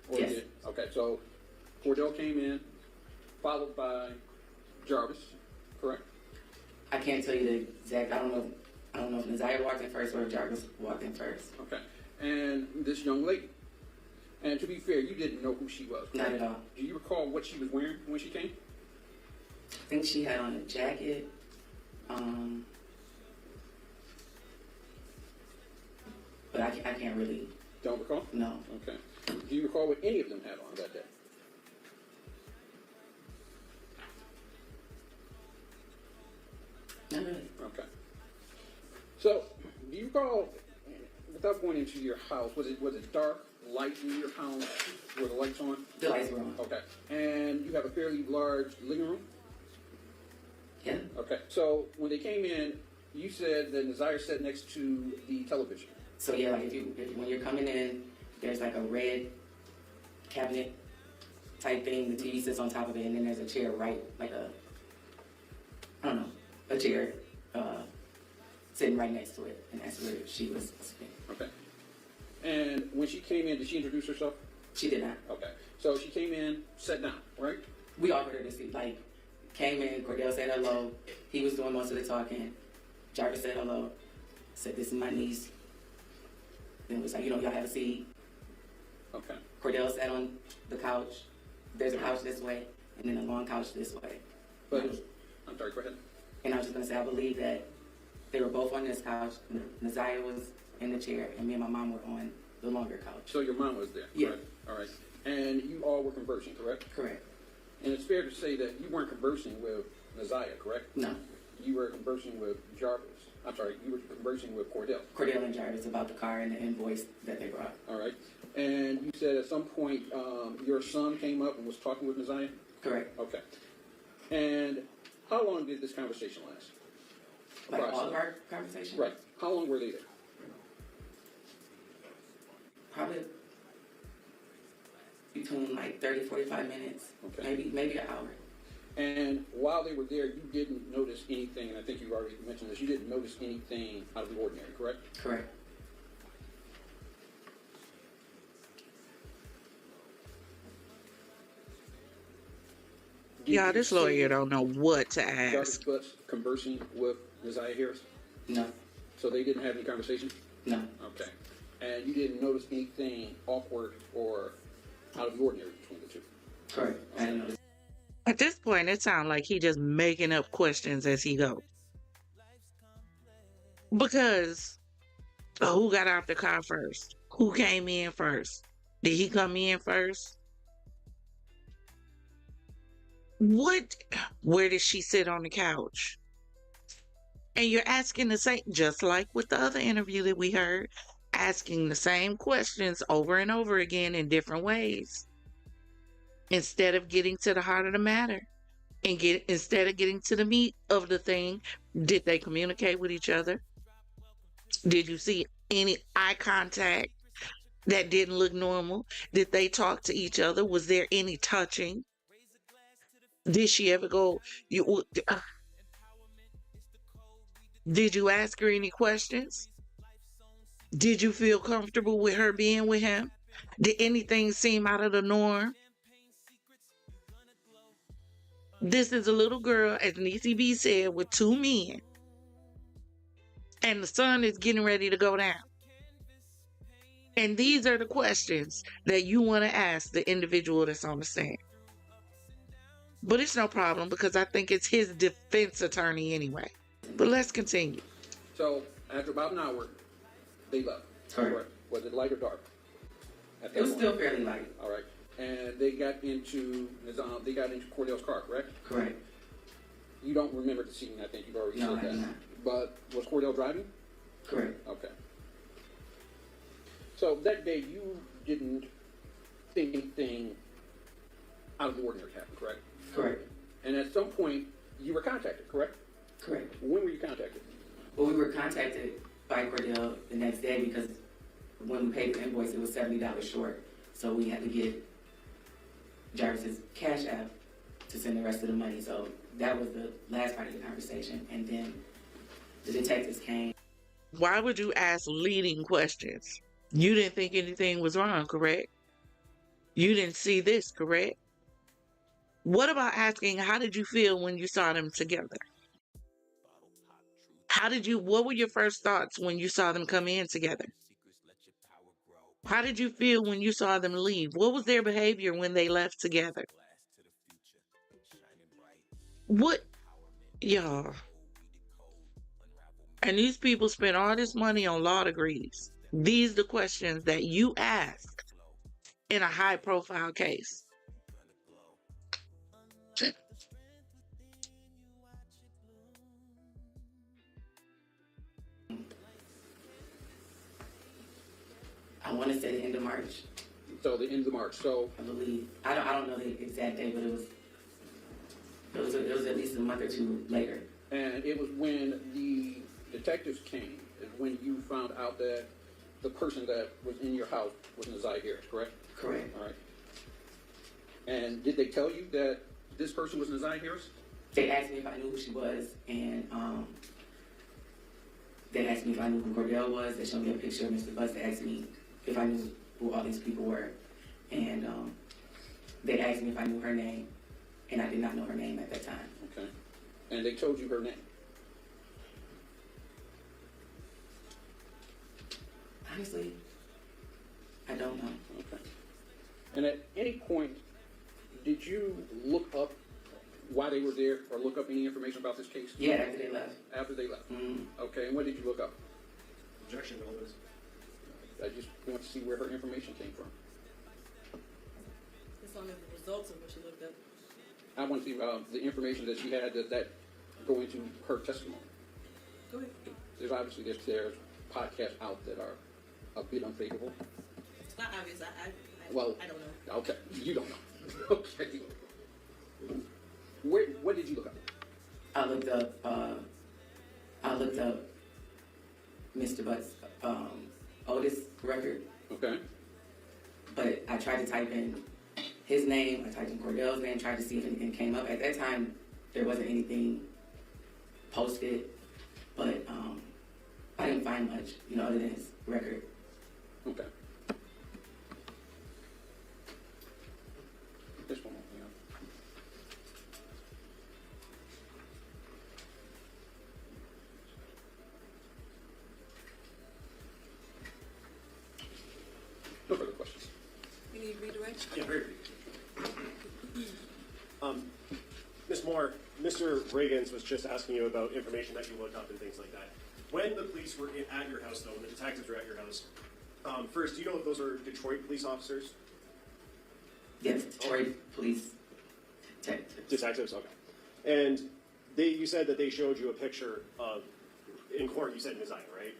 Or Yes. Okay. So Cordell came in, followed by Jarvis, correct? I can't tell you the exact. I don't know if Naziah walked in first or if Jarvis walked in first. Okay. And this young lady. And to be fair, you didn't know who she was, correct? Not at all. Do you recall what she was wearing when she came? I think she had on a jacket. But I can't really. Don't recall? No. Okay. Do you recall what any of them had on that day? Not really. Okay. So, do you recall, without going into your house, was it dark, light in your house? Were the lights on? The lights were on. Okay. And you have a fairly large living room? Yeah. Okay. So, when they came in, you said that Nazir sat next to the television. So yeah, like when you're coming in, there's like a red cabinet type thing. The TV sits on top of it, and then there's a chair like a chair sitting right next to it, and that's where she was sitting. Okay. And when she came in, did she introduce herself? She did not. Okay. So she came in, sat down, right? We offered her to see, like, came in, Cordell said hello. He was doing most of the talking. Jarvis said hello. Said, this is my niece. Then it was like, y'all have a seat. Okay. Cordell sat on the couch. There's a couch this way, and then a long couch this way. But, I'm sorry, go ahead. And I was just going to say, I believe that they were both on this couch. Nazir was in the chair, and me and my mom were on the longer couch. So your mom was there? Yeah. Correct. All right. And you all were conversing, correct? Correct. And it's fair to say that you weren't conversing with Nazir, correct? No. You were conversing with Jarvis. I'm sorry, you were conversing with Cordell. Cordell and Jarvis about the car and the invoice that they brought. All right. And you said at some point your son came up and was talking with Nazir? Correct. Okay. And how long did this conversation last? Like all of our conversations? Right. How long were they there? Probably between like 30, 45 minutes. Okay. Maybe an hour. And while they were there, you didn't notice anything, and I think you already mentioned this, you didn't notice anything out of the ordinary, correct? Correct. Y'all, this lawyer don't know what to ask. Jarvis Butts conversing with Nazir Harris? No. So they didn't have any conversation? No. Okay. And you didn't notice anything awkward or out of the ordinary between the two? Correct. I didn't notice. At this point, it sounds like he just making up questions as he go. Because who got out the car first? Who came in first? Did he come in first? What? Where did she sit on the couch? And you're asking the same, just like with the other interview that we heard, asking the same questions over and over again in different ways. Instead of getting to the heart of the matter. And instead of getting to the meat of the thing, did they communicate with each other? Did you see any eye contact that didn't look normal? Did they talk to each other? Was there any touching? Did she ever go? Did you ask her any questions? Did you feel comfortable with her being with him? Did anything seem out of the norm? This is a little girl, as Niecy B said, with two men. And the sun is getting ready to go down. And these are the questions that you want to ask the individual that's on the stand. But it's no problem because I think it's his defense attorney anyway. But let's continue. So, after about an hour, they left. Correct. Was it light or dark? It was still fairly light. All right. And they got into Cordell's car, correct? Correct. You don't remember the scene, I think you've already No, said I that. do not. But was Cordell driving? Correct. Okay. So that day you didn't think anything out of the ordinary happened, correct? Correct. And at some point you were contacted, correct? Correct. When were you contacted? Well, we were contacted by Cordell the next day because when we paid the invoice, it was $70 short. So we had to get Jarvis's Cash App to send the rest of the money. So that was the last part of the conversation. And then the detectives came. Why would you ask leading questions? You didn't think anything was wrong, correct? You didn't see this, correct? What about asking, how did you feel when you saw them together? What were your first thoughts when you saw them come in together? How did you feel when you saw them leave? What was their behavior when they left together? What? Y'all. And these people spend all this money on law degrees. These are the questions that you ask in a high-profile case. want to say the end of March. So the end of March. So I believe. I don't know the exact date, but it was at least a month or two later. And it was when the detectives came, and when you found out that the person that was in your house was Neziah Harris, correct? Correct. All right. And did they tell you that this person was Neziah Harris? They asked me if I knew who she was, and they asked me if I knew who Cordell was. They showed me a picture of Mr. Butts. They asked me if I knew who all these people were, and they asked me if I knew her name, and I did not know her name at that time. Okay. And they told you her name? Honestly, I don't know. Okay. And at any point, did you look up why they were there or look up any information about this case? Yeah, after they left. After they left? Mm-hmm. Okay, and what did you look up? Objection, Elvis. I just want to see where her information came from. It's on the results of what she looked up. I want to see the information that she had that go into her testimony. Go ahead. There's obviously there's podcasts out that are a bit unfavorable. It's not obvious. I Well, don't know. Okay, you don't know. Okay. What did you look up? I looked up Mr. Butt's oldest record. Okay. But I tried to type in his name, I typed in Cordell's name, tried to see if anything came up. At that time, there wasn't anything posted, but I didn't find much, other than his record. Okay. This one, yeah. No further questions. You need redirect? Yeah, very brief. Ms. Moore, Mr. Riggins was just asking you about information that you looked up and things like that. When the police were at your house, though, when the detectives were at your house, first, do you know if those were Detroit police officers? Yes, Detroit police detectives. Detectives, okay. And you said that they showed you a picture of, in court, you said Neziah, right?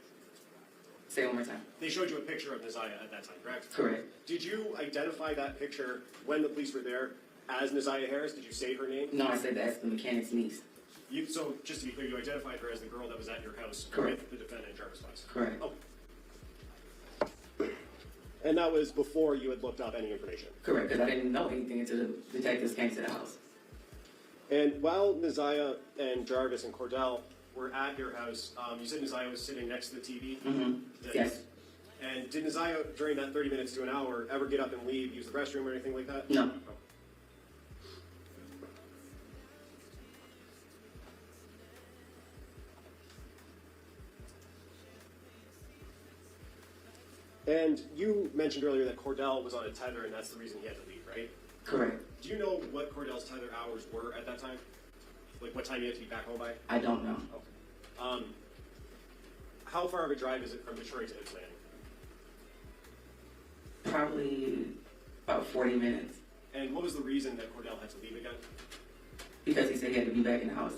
Say it one more time. They showed you a picture of Neziah at that time, correct? Correct. Did you identify that picture when the police were there as Neziah Harris? Did you say her name? No, I said that's the mechanic's niece. So, just to be clear, you identified her as the girl that was at your house Correct. with the defendant, Jarvis Butts? Correct. Oh. And that was before you had looked up any information? Correct, because I didn't know anything until the detectives came to the house. And while Neziah and Jarvis and Cordell were at your house, you said Neziah was sitting next to the TV? Mm-hmm. Yes. And did Neziah, during that 30 minutes to an hour, ever get up and leave, use the restroom or anything like that? No. Oh. And you mentioned earlier that Cordell was on a tether and that's the reason he had to leave, right? Correct. Do you know what Cordell's tether hours were at that time? Like what time he had to be back home by? I don't know. Okay. How far of a drive is it from Detroit to Ypsilanti? Probably about 40 minutes. And what was the reason that Cordell had to leave again? Because he said he had to be back in the house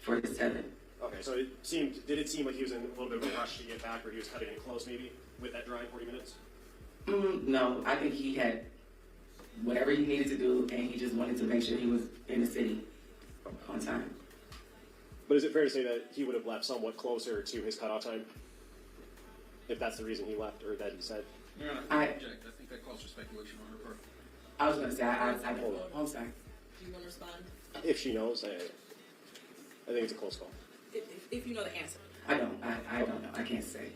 for his tether. Okay, so did it seem like he was in a little bit of a rush to get back, or he was cutting it close maybe with that drive, 40 minutes? No, I think he had whatever he needed to do, and he just wanted to make sure he was in the city on time. But is it fair to say that he would have left somewhat closer to his cutoff time? If that's the reason he left, or that he said? Yeah, I object. I think that calls for speculation on her part. I was going to say, I'm sorry. Do you want to respond? If she knows, I think it's a close call. If you know the answer. I don't. I don't know. I can't say.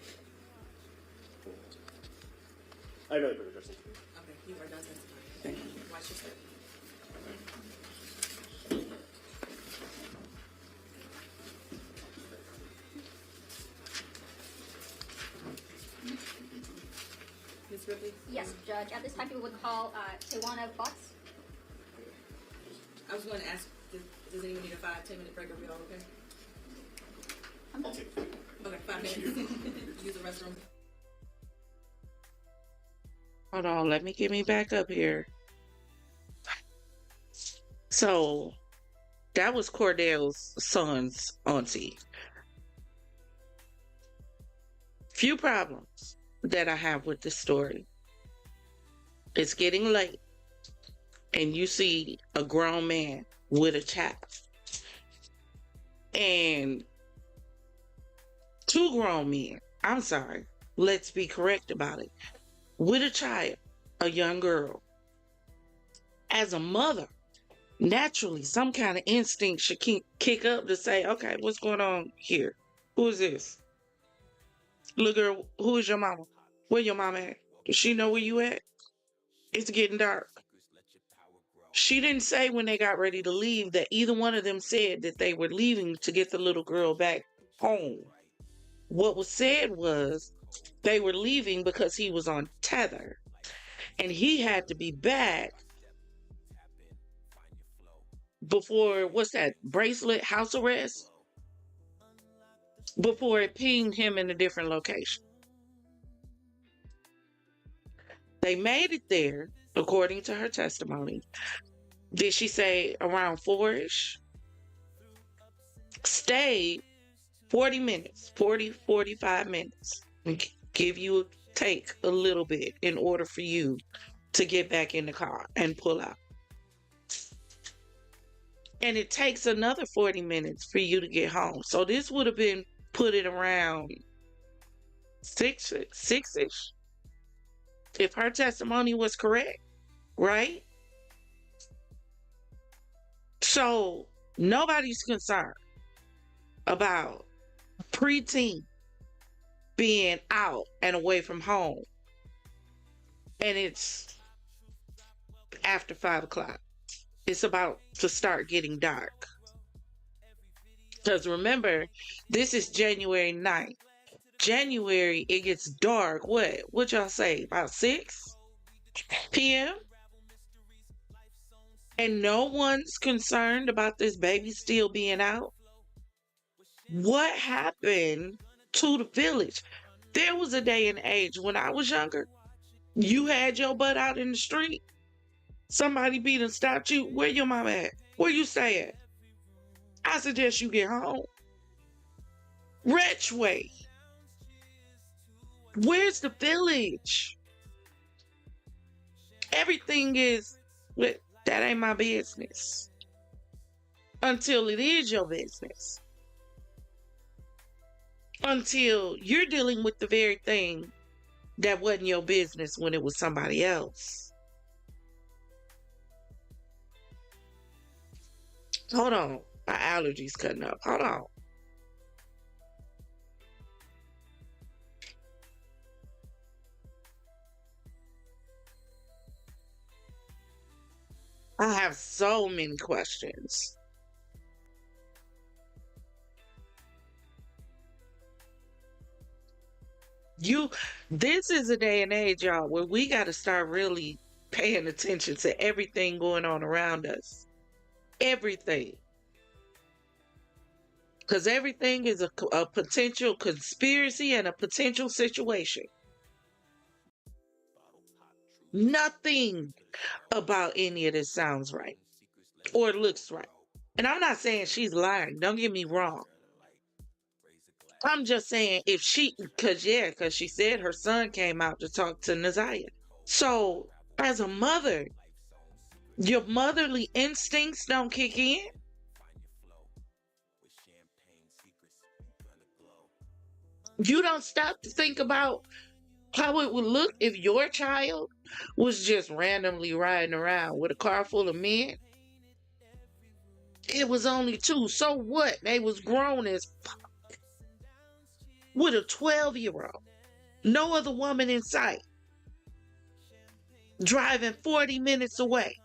I really pretty interesting. Okay, you are done testifying. Thank you. Watch your step. Ms. Ripley? Yes, Judge. At this time, people would call Tawana Butts. I was going to ask, does anyone need a 5-10 minute break? Are we all okay? I'll take it. Okay, 5 minutes. Use the restroom. Hold on, let me get me back up here. So, that was Cordell's son's auntie. Few problems that I have with this story. It's getting late, and you see a grown man with a child. And two grown men, I'm sorry, let's be correct about it, with a child, a young girl. As a mother, naturally, some kind of instinct should kick up to say, okay, what's going on here? Who is this? Little girl, who is your mama? Where your mama at? Does she know where you at? It's getting dark. She didn't say when they got ready to leave that either one of them said that they were leaving to get the little girl back home. What was said was they were leaving because he was on tether and he had to be back before, what's that, bracelet, house arrest? Before it pinged him in a different location. They made it there, according to her testimony. Did she say around 4-ish? Stayed 40 minutes, 45 minutes. Give you take a little bit in order for you to get back in the car and pull out. And it takes another 40 minutes for you to get home. So this would have been put it around 6-ish. If her testimony was correct, right? So nobody's concerned about preteen being out and away from home. And it's after 5 o'clock. It's about to start getting dark. Because remember, this is January 9th. January, it gets dark. What y'all say? About 6 p.m.? And no one's concerned about this baby still being out? What happened to the village? There was a day and age when I was younger. You had your butt out in the street. Somebody beat and stopped you. Where your mama at? Where you stay at? I suggest you get home. Retchway. Where's the village? Everything is, that ain't my business. Until it is your business. Until you're dealing with the very thing that wasn't your business when it was somebody else. Hold on. My allergies cutting up. Hold on. I have so many questions. This is a day and age, y'all, where we got to start really paying attention to everything going on around us. Everything. Because everything is a potential conspiracy and a potential situation. Nothing about any of this sounds right or looks right. And I'm not saying she's lying. Don't get me wrong. I'm just saying if because she said her son came out to talk to Naziah. So as a mother, your motherly instincts don't kick in. You don't stop to think about how it would look if your child was just randomly riding around with a car full of men. It was only 2. So what? They was grown as fuck. With a 12-year-old. No other woman in sight. Driving 40 minutes away.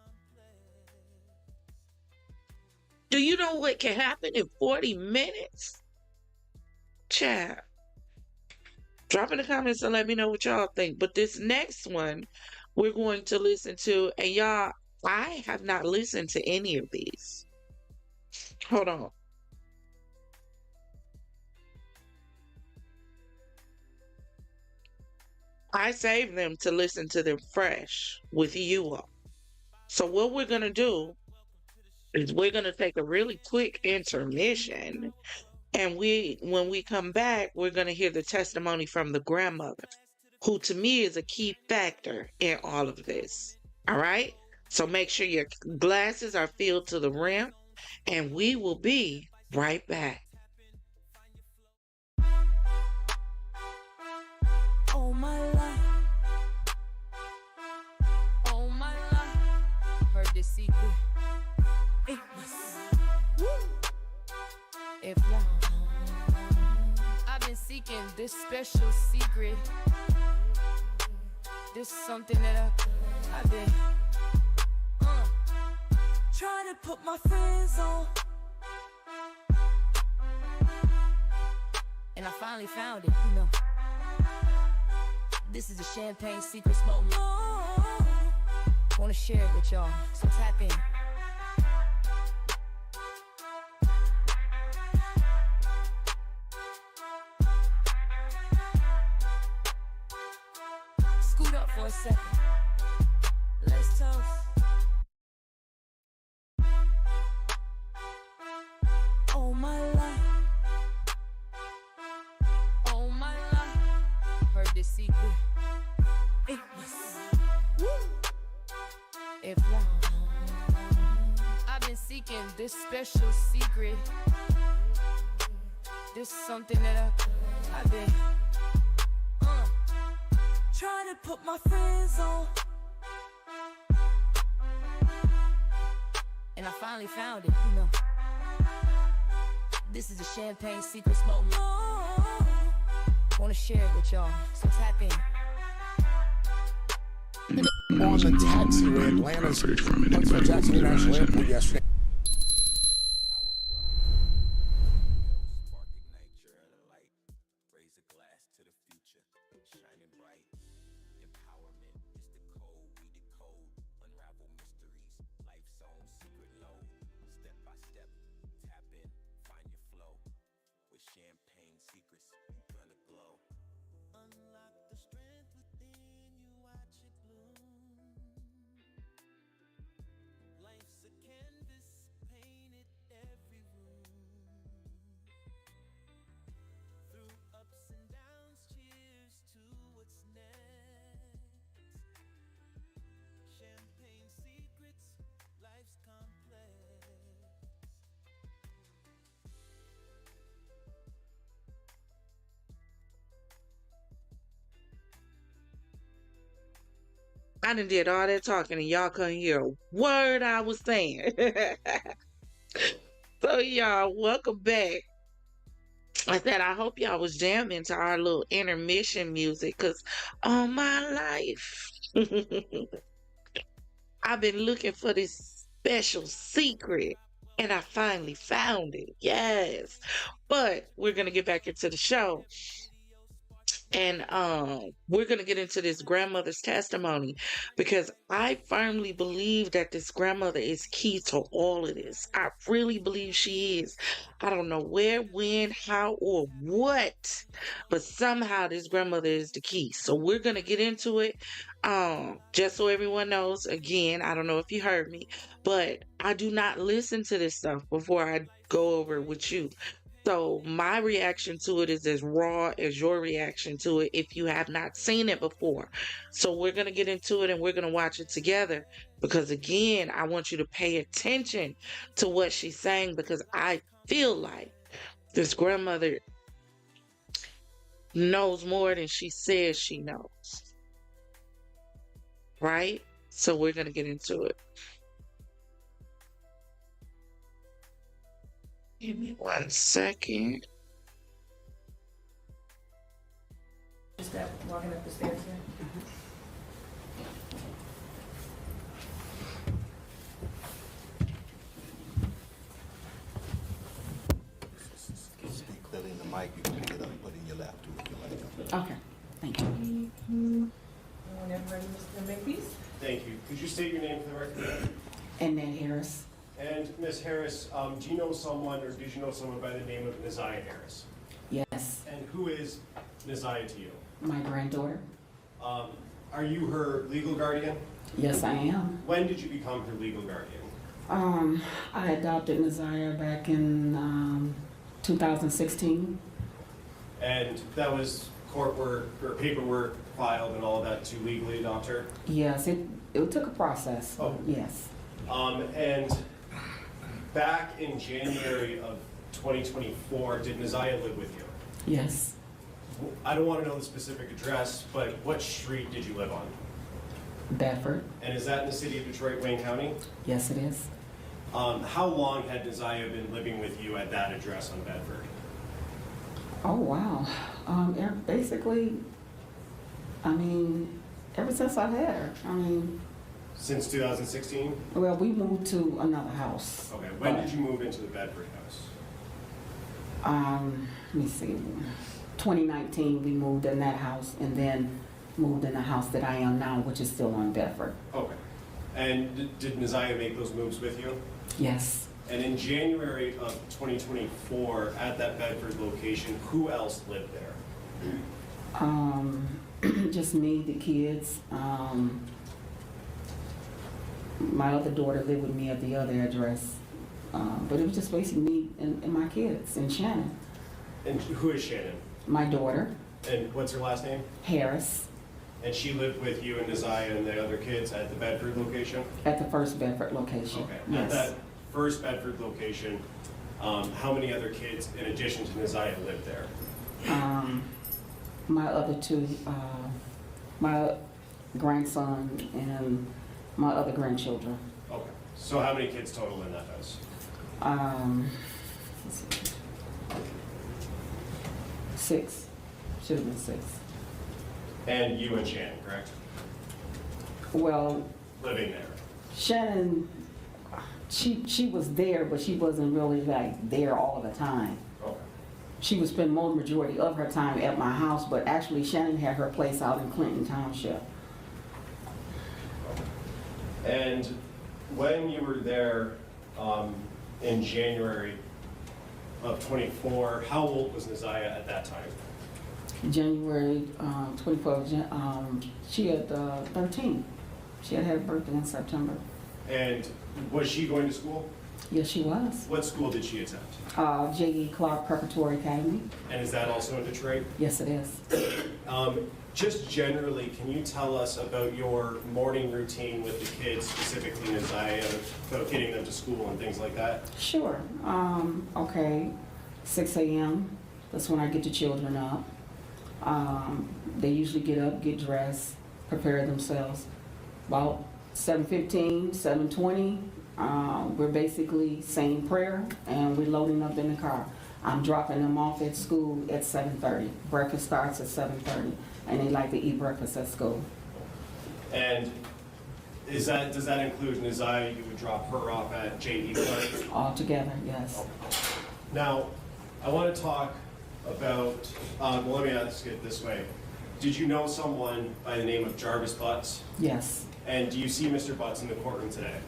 Do you know what can happen in 40 minutes? Child. Drop in the comments and let me know what y'all think. But this next one, we're going to listen to. And y'all, I have not listened to any of these. Hold on. I saved them to listen to them fresh with you all. So what we're going to do is we're going to take a really quick intermission. And when we come back, we're going to hear the testimony from the grandmother who to me is a key factor in all of this. All right? So make sure your glasses are filled to the rim, and we will be right back. All my life, all my life, heard this secret. It was, if I've been seeking this special secret. This is something that I've been trying to put my friends on, and I finally found it, you know. This is a champagne secret smoke. Wanna share it with y'all, so tap in. Scoot up for a second. Let's toast. All my life, all my life, heard this secret. It was, if I've been seeking this special secret. This is something that I've been trying to put my friends on, and I finally found it, you know. This is a champagne secret smoke. Wanna share it with y'all, so tap in. On the taxiway, Atlanta's Jackson International Airport yesterday. I done did all that talking and y'all couldn't hear a word I was saying. So y'all, welcome back. I said I hope y'all was jamming to our little intermission music, because all my life I've been looking for this special secret, and I finally found it. Yes. But we're gonna get back into the show. And we're going to get into this grandmother's testimony, because I firmly believe that this grandmother is key to all of this. I really believe she is. I don't know where, when, how, or what, but somehow this grandmother is the key. So we're going to get into it. Just so everyone knows, again, I don't know if you heard me, but I do not listen to this stuff before I go over it with you. So my reaction to it is as raw as your reaction to it if you have not seen it before. So we're going to get into it and we're going to watch it together, because again, I want you to pay attention to what she's saying, because I feel like this grandmother knows more than she says she knows. Right? So we're going to get into it. Give me 1 second. Just that walking up the stairs here. Speak clearly in the mic. You can pick it up and put it in your lap too if you like. Okay, thank you. Whenever ready, Mr. Makepeace. Thank you. Could you state your name for the record? Annette Harris. And Ms. Harris, do you know someone, or did you know someone by the name of Neziah Harris? Yes. And who is Neziah to you? My granddaughter. Are you her legal guardian? Yes, I am. When did you become her legal guardian? I adopted Neziah back in 2016. And that was court work or paperwork filed and all of that to legally adopt her? Yes, it took a process. Oh. Yes. And back in January of 2024, did Naziah live with you? Yes. I don't want to know the specific address, but what street did you live on? Bedford. And is that in the city of Detroit, Wayne County? Yes, it is. How long had Naziah been living with you at that address on Bedford? Oh, wow. Basically, I mean, ever since I had her. I mean. Since 2016? Well, we moved to another house. Okay, when did you move into the Bedford house? Let me see. 2019, we moved in that house and then moved in the house that I am now, which is still on Bedford. Okay. And did Naziah make those moves with you? Yes. And in January of 2024, at that Bedford location, who else lived there? Just me, the kids. My other daughter lived with me at the other address. But it was just basically me and my kids and Shannon. And who is Shannon? My daughter. And what's her last name? Harris. And she lived with you and Naziah and the other kids at the Bedford location? At the first Bedford location. Okay. Yes. At that first Bedford location, how many other kids in addition to Naziah lived there? My other two, my grandson and my other grandchildren. Okay. So how many kids total in that house? Let's see. 6. Should have been 6. And you and Shannon, correct? Well, Living there. Shannon, she was there, but she wasn't really like there all the time. Okay. She would spend more majority of her time at my house, but actually Shannon had her place out in Clinton Township. And when you were there in January of 24, how old was Naziah at that time? January 24th, she had 13. She had her birthday in September. And was she going to school? Yes, she was. What school did she attend? J.E. Clark Preparatory Academy. And is that also in Detroit? Yes, it is. Just generally, can you tell us about your morning routine with the kids, specifically Naziah, about getting them to school and things like that? Sure. Okay, 6 a.m. That's when I get the children up. They usually get up, get dressed, prepare themselves. About 7:15, 7:20, we're basically saying prayer and we're loading up in the car. I'm dropping them off at school at 7:30. Breakfast starts at 7:30, and they like to eat breakfast at school. And does that include Naziah? You would drop her off at J.E. Clark? All together, yes. Now, I want to talk about, well, let me ask it this way. Did you know someone by the name of Jarvis Butts? Yes. And do you see Mr. Butts in the courtroom today?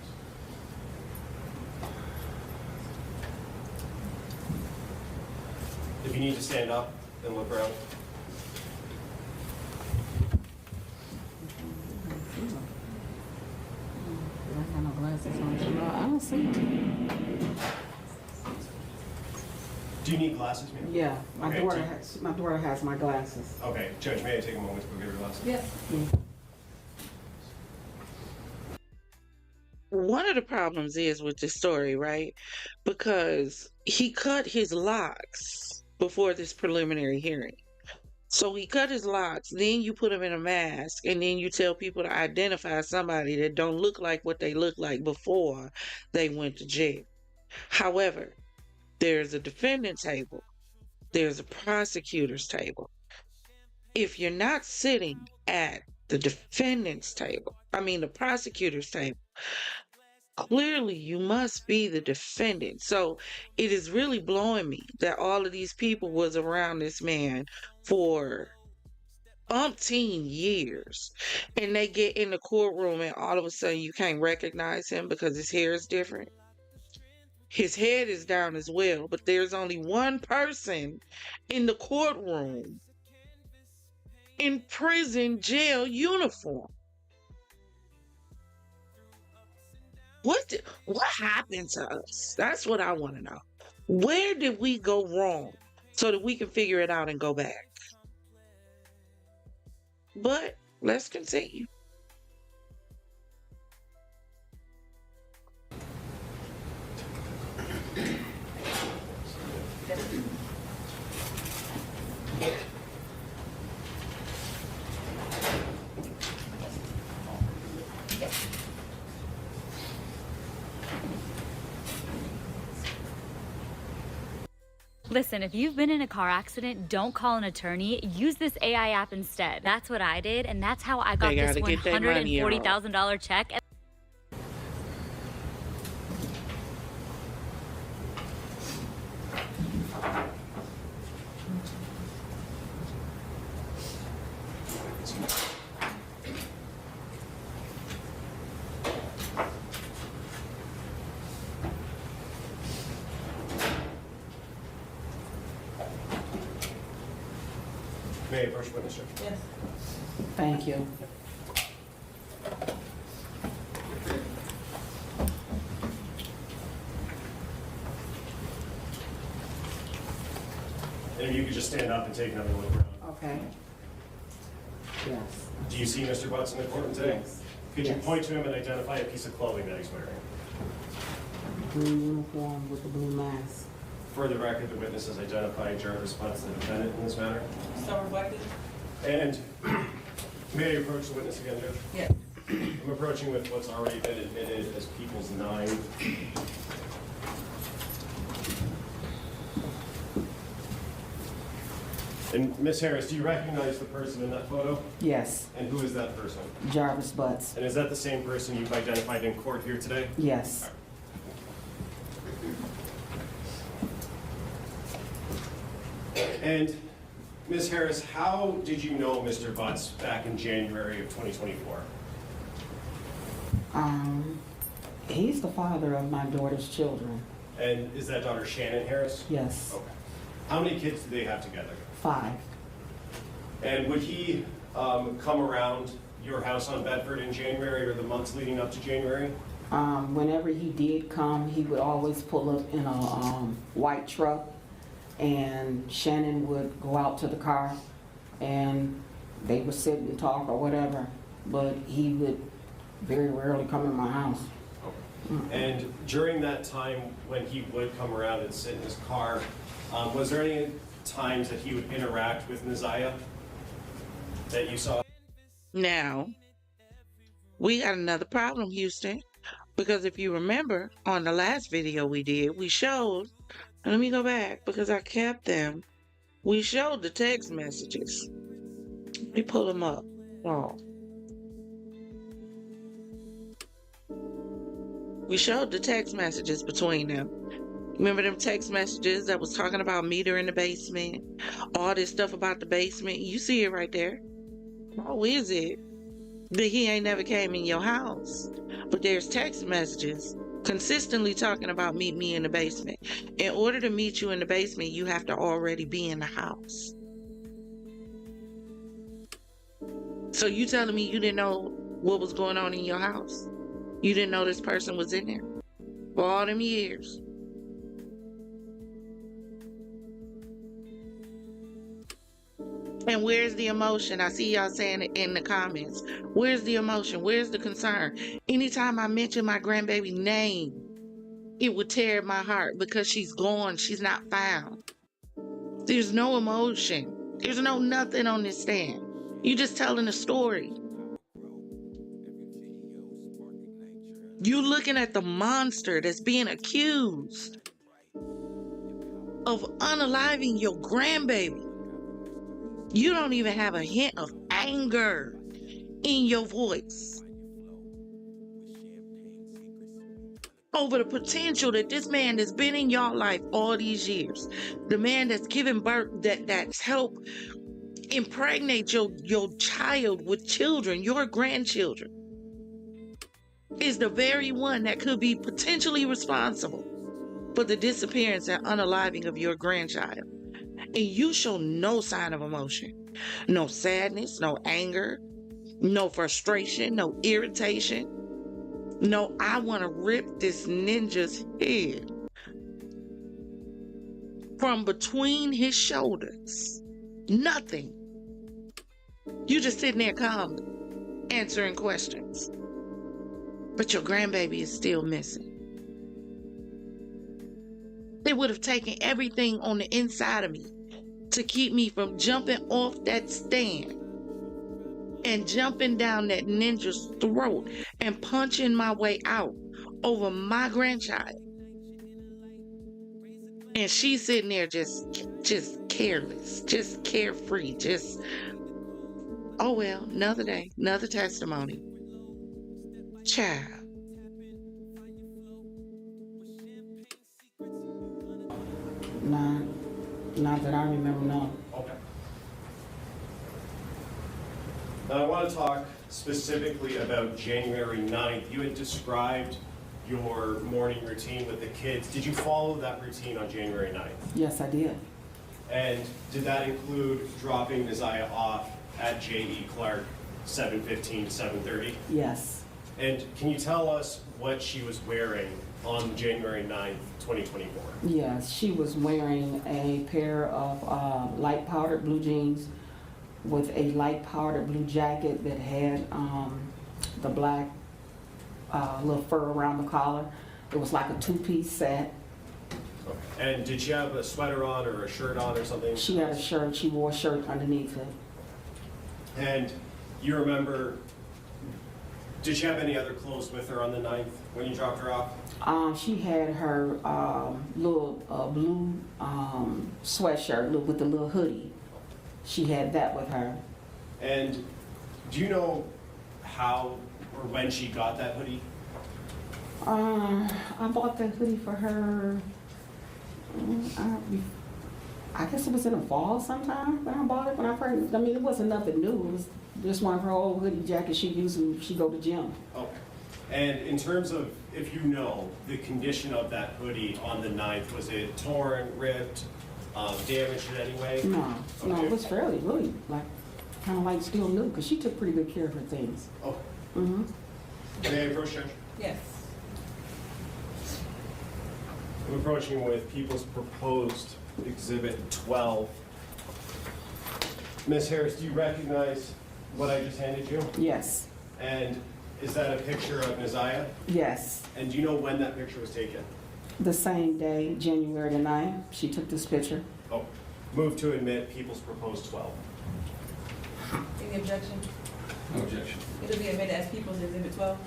If you need to stand up and look around. I got no glasses on. I don't see them. Do you need glasses, ma'am? Yeah, my Okay, daughter has my glasses. Okay, Judge, may I take a moment to go get her glasses? Yes. One of the problems is with this story, right? Because he cut his locks before this preliminary hearing. So he cut his locks, then you put him in a mask, and then you tell people to identify somebody that don't look like what they looked like before they went to jail. However, there's a defendant's table. There's a prosecutor's table. If you're not sitting at the defendant's table, the prosecutor's table, clearly you must be the defendant. So it is really blowing me that all of these people was around this man for umpteen years, and they get in the courtroom and all of a sudden you can't recognize him because his hair is different. His head is down as well, but there's only one person in the courtroom in prison jail uniform. What happened to us? That's what I want to know. Where did we go wrong so that we can figure it out and go back? But let's continue. Listen, if you've been in a car accident, don't call an attorney. Use this AI app instead. That's what I did, and that's how I got this $140,000 check. May I approach witness, sir? Yes. Thank you. And if you could just stand up and take another look around. Okay. Yes. Do you see Mr. Butts in the courtroom today? Yes. Could you Yes. point to him and identify a piece of clothing that he's wearing? Blue uniform with the blue mask. For the record, the witness has identified Jarvis Butts, the defendant, in this matter. So reflected? And may I approach the witness again, Judge? Yeah. I'm approaching with what's already been admitted as People's 9. And Ms. Harris, do you recognize the person in that photo? Yes. And who is that person? Jarvis Butts. And is that the same person you've identified in court here today? Yes. And Ms. Harris, how did you know Mr. Butts back in January of 2024? He's the father of my daughter's children. And is that daughter Shannon Harris? Yes. Okay. How many kids do they have together? 5. And would he come around your house on Bedford in January or the months leading up to January? Whenever he did come, he would always pull up in a white truck, and Shannon would go out to the car, and they would sit and talk or whatever, but he would very rarely come in my house. And during that time when he would come around and sit in his car, was there any times that he would interact with Nizaya that you saw? Now, we got another problem, Houston, because if you remember on the last video we did, we showed, and let me go back because I kept them. We showed the text messages. Let me pull them up. Oh. We showed the text messages between them. Remember them text messages that was talking about meter in the basement? All this stuff about the basement. You see it right there. How is it that he ain't never came in your house? But there's text messages consistently talking about meet me in the basement. In order to meet you in the basement, you have to already be in the house. So you telling me you didn't know what was going on in your house? You didn't know this person was in there for all them years? And where's the emotion? I see y'all saying it in the comments. Where's the emotion? Where's the concern? Anytime I mention my grandbaby name, it would tear my heart because she's gone. She's not found. There's no emotion. There's no nothing on this stand. You just telling a story. You looking at the monster that's being accused of unaliving your grandbaby. You don't even have a hint of anger in your voice over the potential that this man that's been in your life all these years, the man that's given birth, that's helped impregnate your child with children, your grandchildren, is the very one that could be potentially responsible for the disappearance and unaliving of your grandchild. And you show no sign of emotion, no sadness, no anger, no frustration, no irritation. No, I want to rip this ninja's head from between his shoulders. Nothing. You just sitting there calmly, answering questions. But your grandbaby is still missing. They would have taken everything on the inside of me to keep me from jumping off that stand and jumping down that ninja's throat and punching my way out over my grandchild. And she's sitting there just careless, just carefree, just, oh well, another day, another testimony. Child. Not that I remember, no. Okay. Now I want to talk specifically about January 9th. You had described your morning routine with the kids. Did you follow that routine on January 9th? Yes, I did. And did that include dropping Neziah off at J.E. Clark 7:15 to 7:30? Yes. And can you tell us what she was wearing on January 9th, 2024? Yes, she was wearing a pair of light powdered blue jeans with a light powdered blue jacket that had the black little fur around the collar. It was like a two-piece set. Okay. And did she have a sweater on or a shirt on or something? She had a shirt. She wore a shirt underneath it. And you remember, did she have any other clothes with her on the 9th when you dropped her off? She had her little blue sweatshirt with the little hoodie. She had that with her. And do you know how or when she got that hoodie? I bought that hoodie for her, I guess it was in the fall sometime when I bought it. When I first, I mean, it wasn't nothing new. It was just one of her old hoodie jackets she used when she go to gym. Okay. And in terms of, if you know, the condition of that hoodie on the 9th, was it torn, ripped, damaged in any way? No, okay. No, it was fairly, really, like, kind of like still new, because she took pretty good care of her things. Oh. Mm-hmm. May I approach, Judge? Yes. I'm approaching with People's Proposed Exhibit 12. Ms. Harris, do you recognize what I just handed you? Yes. And is that a picture of Neziah? Yes. And do you know when that picture was taken? The same day, January the 9th, she took this picture. Oh, move to admit People's Proposed 12. Any objection? No objection. It'll be admitted as People's Exhibit 12.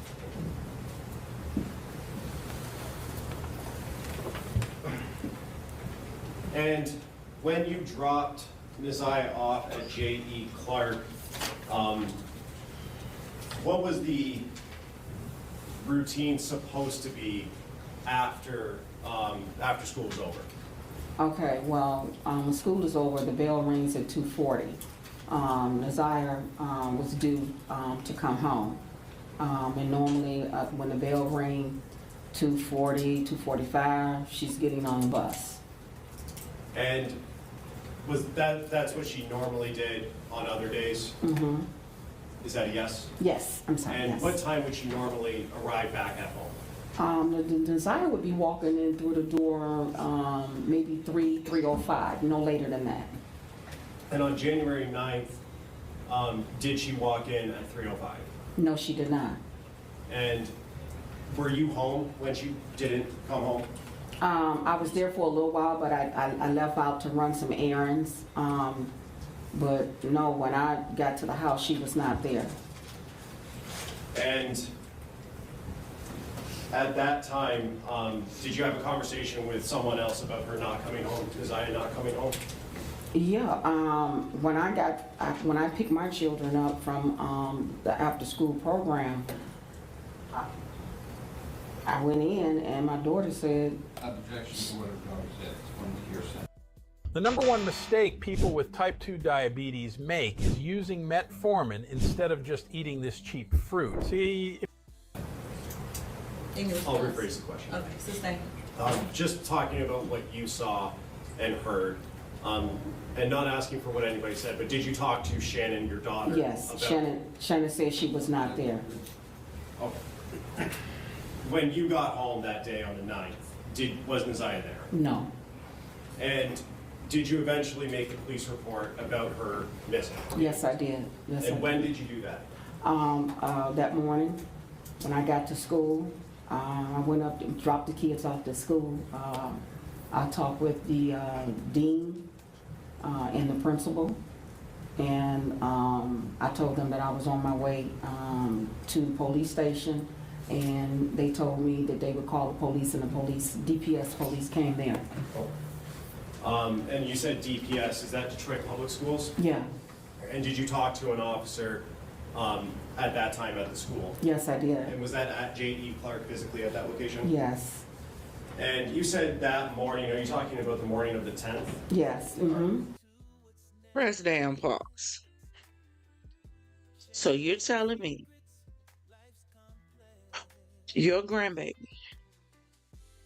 And when you dropped Neziah off at J.E. Clark, what was the routine supposed to be after school was over? Okay, well, when school is over, the bell rings at 2:40. Neziah was due to come home. And normally when the bell rings, 2:40, 2:45, she's getting on the bus. And was that's what she normally did on other days? Mm-hmm. Is that a yes? Yes, I'm sorry, And yes. what time would she normally arrive back at home? The Neziah would be walking in through the door maybe 3:05, no later than that. And on January 9th, did she walk in at 3:05? No, she did not. And were you home when she didn't come home? I was there for a little while, but I left out to run some errands. But no, when I got to the house, she was not there. And at that time, did you have a conversation with someone else about her not coming home, Neziah not coming home? Yeah, when I picked my children up from the after-school program, I went in and my daughter said, Objection to what her daughter said. It's one hearsay. The number one mistake people with type 2 diabetes make is using metformin instead of just eating this cheap fruit. See, I'll rephrase the question. Okay, sustain. Just talking about what you saw and heard, and not asking for what anybody said, but did you talk to Shannon, your daughter? yes, about Shannon said she was not there. Okay. When you got home that day on the 9th, was Neziah there? No. And Did you eventually make a police report about her missing? Yes, I did. Yes, And when did you do that? That morning when I got to school, I went up and dropped the kids off to school. I talked with the dean and the principal, and I told them that I was on my way to the police station, and they told me that they would call the police, and the police, DPS police, came there. And you said DPS, is that Detroit Public Schools? Yeah. And did you talk to an officer at that time at the school? Yes, I did. And was that at J.E. Clark physically at that location? Yes. And you said that morning, are you talking about the morning of the 10th? Yes. Mm-hmm. Press down, pause. So you're telling me your grandbaby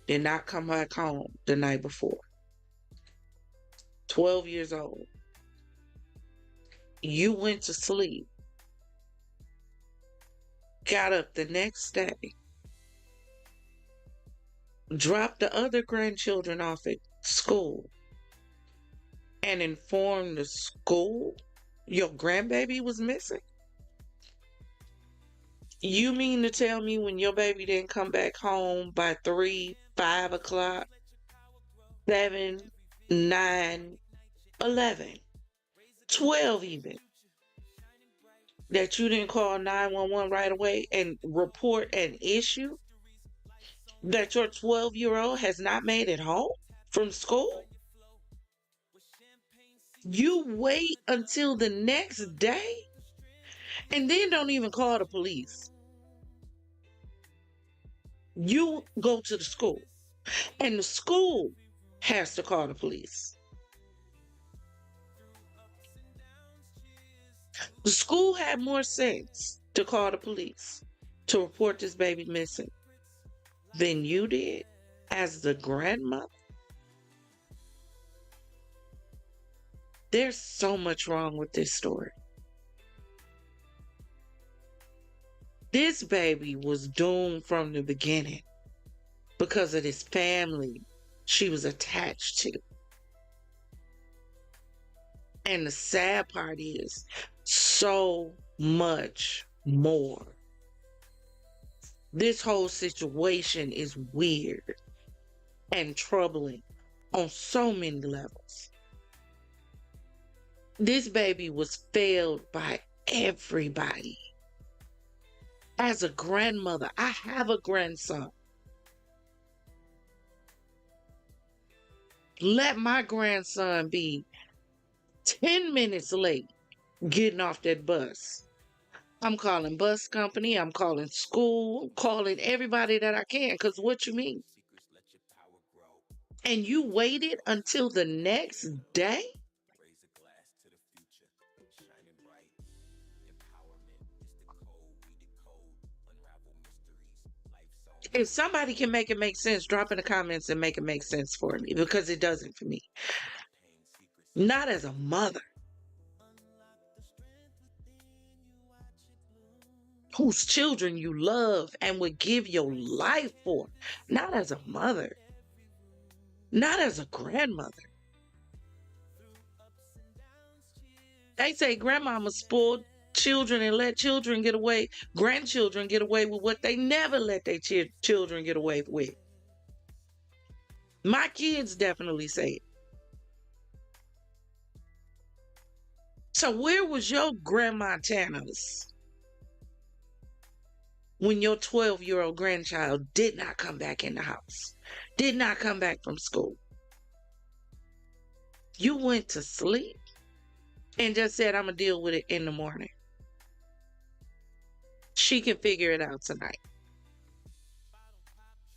did not come back home the night before? 12 years old. You went to sleep. Got up the next day. Dropped the other grandchildren off at school. And informed the school your grandbaby was missing? You mean to tell me when your baby didn't come back home by 3, 5 o'clock, 7, 9, 11, 12 even, that you didn't call 911 right away and report an issue that your 12-year-old has not made it home from school? You wait until the next day and then don't even call the police. You go to the school and the school has to call the police. The school had more sense to call the police to report this baby missing than you did as the grandmother. There's so much wrong with this story. This baby was doomed from the beginning because of this family she was attached to. And the sad part is, so much more. This whole situation is weird and troubling on so many levels. This baby was failed by everybody. As a grandmother, I have a grandson. Let my grandson be 10 minutes late getting off that bus. I'm calling bus company, I'm calling school, I'm calling everybody that I can, because what you mean? And you waited until the next day? If somebody can make it make sense, drop in the comments and make it make sense for me, because it doesn't for me. Not as a mother whose children you love and would give your life for. Not as a mother. Not as a grandmother. They say grandmama spoiled children and let children get away, grandchildren get away with what they never let their children get away with. My kids definitely say it. So where was your grandma Tana's when your 12-year-old grandchild did not come back in the house, did not come back from school? You went to sleep and just said, I'm going to deal with it in the morning. She can figure it out tonight.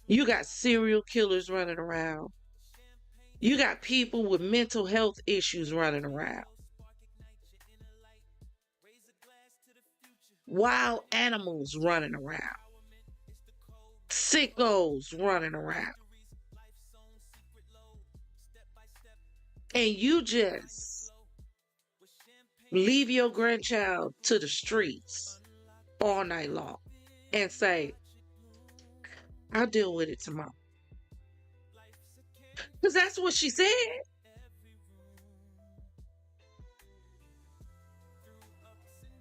You got serial killers running around. You got people with mental health issues running around. Wild animals running around. Sickos running around. And you just leave your grandchild to the streets all night long and say, I'll deal with it tomorrow. Because that's what she said.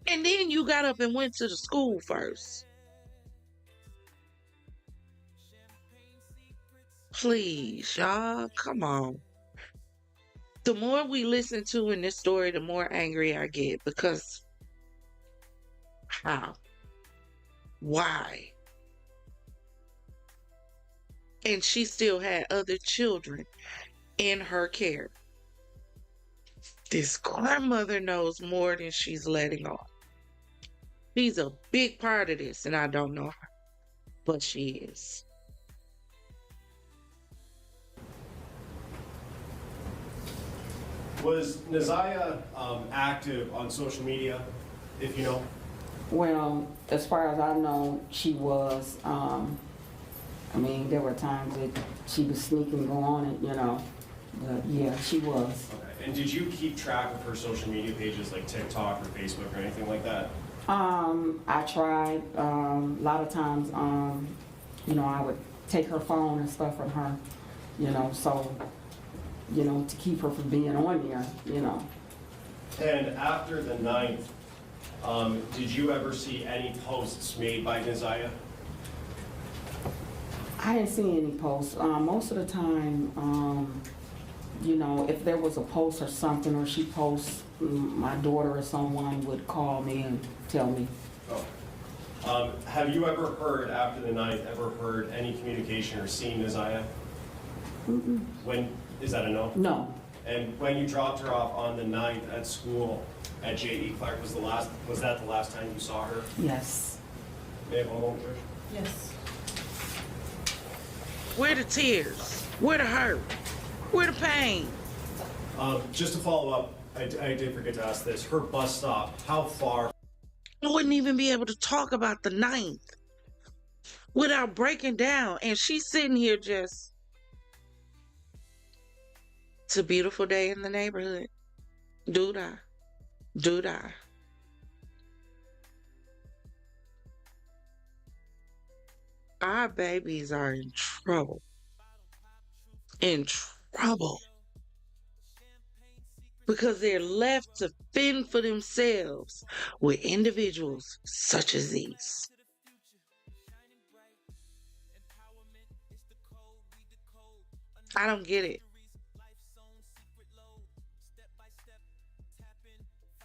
And then you got up and went to the school first. Please, y'all, come on. The more we listen to in this story, the more angry I get, because how? Why? And she still had other children in her care. This grandmother knows more than she's letting on. She's a big part of this, and I don't know her, but she is. Was Neziah active on social media, if you know? Well, as far as I know, she was. I mean, there were times that she was sneaking, go on it, you know. But yeah, she was. Okay. And did you keep track of her social media pages like TikTok or Facebook or anything like that? I tried. A lot of times, you know, I would take her phone and stuff from her, you know, so, you know, to keep her from being on there, you know. And after the 9th, did you ever see any posts made by Neziah? I didn't see any posts. Most of the time, you know, if there was a post or something, or she posts, my daughter or someone would call me and tell me. Oh. Have you ever heard, after the 9th, heard any communication or seen Neziah? Mm-mm. When, is that a no? No. And when you dropped her off on the 9th at school at J.E. Clark, was that the last time you saw her? Yes. May I have one moment, Trish? Yes. Where the tears? Where the hurt? Where the pain? Just to follow up, I did forget to ask this. Her bus stop, how far? I wouldn't even be able to talk about the 9th without breaking down. And she's sitting here just, it's a beautiful day in the neighborhood. Do-da. Do-da. Our babies are in trouble. In trouble. Because they're left to fend for themselves with individuals such as these. I don't get it.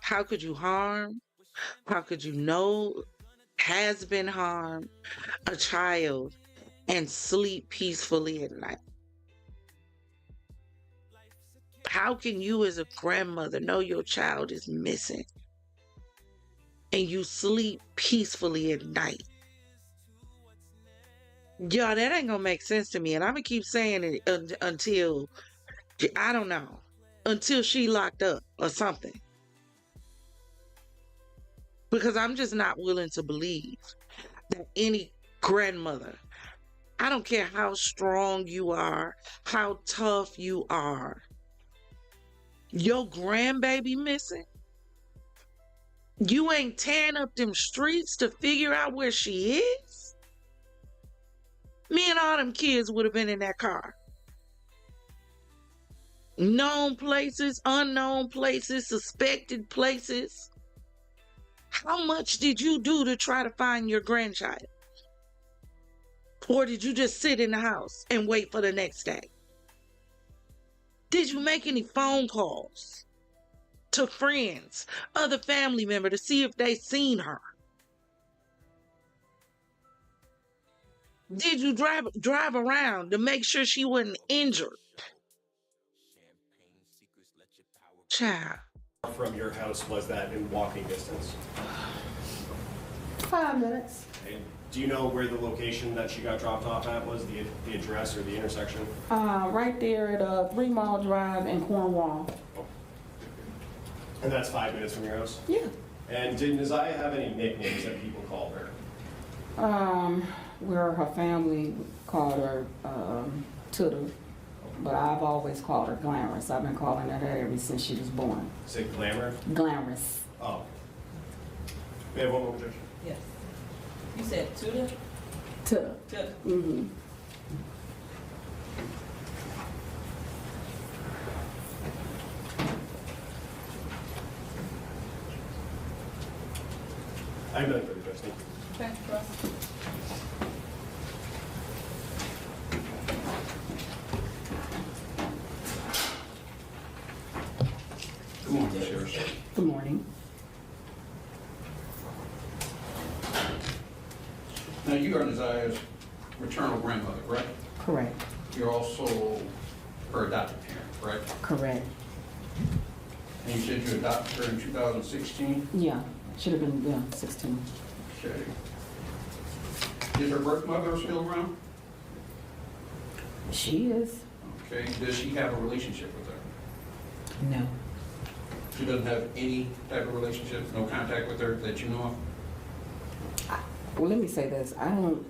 How could you harm? How could you know has been harmed a child and sleep peacefully at night? How can you as a grandmother know your child is missing and you sleep peacefully at night? Y'all, that ain't gonna make sense to me, and I'm gonna keep saying it until, I don't know, until she locked up or something. Because I'm just not willing to believe that any grandmother, I don't care how strong you are, how tough you are, your grandbaby missing, you ain't tearing up them streets to figure out where she is? Me and all them kids would have been in that car. Known places, unknown places, suspected places. How much did you do to try to find your grandchild? Or did you just sit in the house and wait for the next day? Did you make any phone calls to friends, other family members to see if they seen her? Did you drive around to make sure she wasn't injured? Child. From your house was that in walking distance? 5 minutes. And do you know where the location that she got dropped off at was, the address or the intersection? Right there at 3 Mile Drive in Cornwall. Oh. And that's 5 minutes from your house? Yeah. And did Neziah have any nicknames that people called her? Where her family called her Tuda, but I've always called her Glamorous. I've been calling her that ever since she was born. Say Glamour? Glamorous. Oh. We have one more, Judge. Yes. You said Tuda? Tuda. Tuda. Mm-hmm. have nothing further, Judge. Thank you. Thanks, Russ. Good morning, Sheriff. Good morning. Now, you are Nazia's maternal grandmother, correct? Correct. You're also her adopted parent, correct? Correct. And you said you adopted her in 2016? Yeah, should have been 16. Okay. Is her birth mother still around? She is. Okay. Does she have a relationship with her? No. She doesn't have any type of relationship, no contact with her that you know of? Well, let me say this. I don't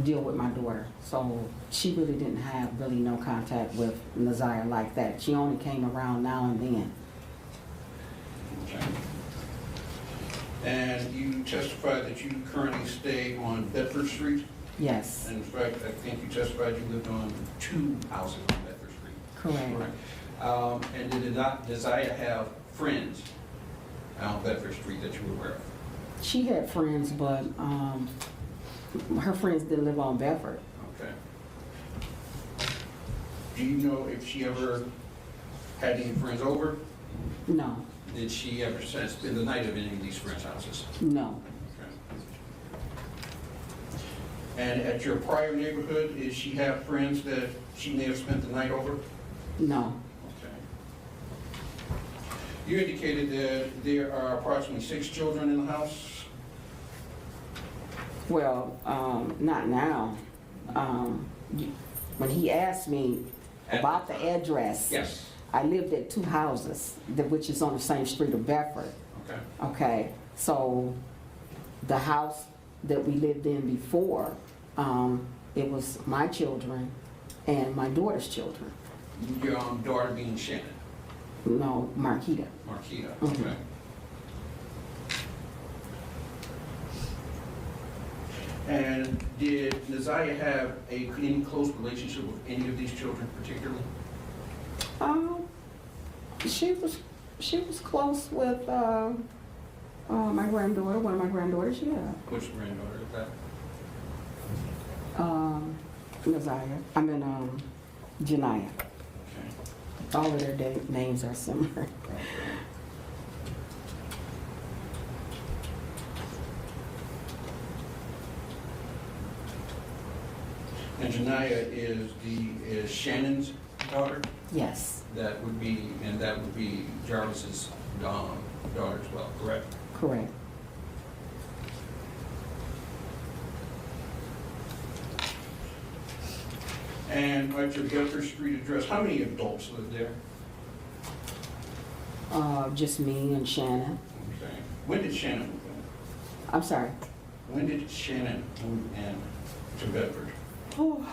deal with my daughter, so she really didn't have really no contact with Nazia like that. She only came around now and then. Okay. And you testified that you currently stay on Bedford Street? Yes. And in fact, I think you testified you lived on 2 houses on Bedford Street. Correct. And did Nazia have friends on Bedford Street that you were aware of? She had friends, but her friends didn't live on Bedford. Okay. Do you know if she ever had any friends over? No. Did she ever spend the night at any of these friends' houses? No. And at your prior neighborhood, did she have friends that she may have spent the night over? No. Okay. You indicated that there are approximately 6 children in the house? Well, not now. When he asked me about the address, yes, I lived at 2 houses, which is on the same street of Bedford. Okay. Okay, so the house that we lived in before, it was my children and my daughter's children. Your daughter being Shannon? No, Marquita. Marquita, Mhm. okay. And did Nazia have any close relationship with any of these children particularly? She was close with my granddaughter, one of my granddaughters, yeah. Which granddaughter is that? Nazia. I mean, Janiyah. Okay. All of their names are similar. And Janiyah is Shannon's daughter? Yes. That would be Jarvis's daughter as well, correct? Correct. And at your Bedford Street address, how many adults live there? Just me and Shannon. Okay. When did Shannon move in? I'm sorry. When did Shannon move in to Bedford? Oh,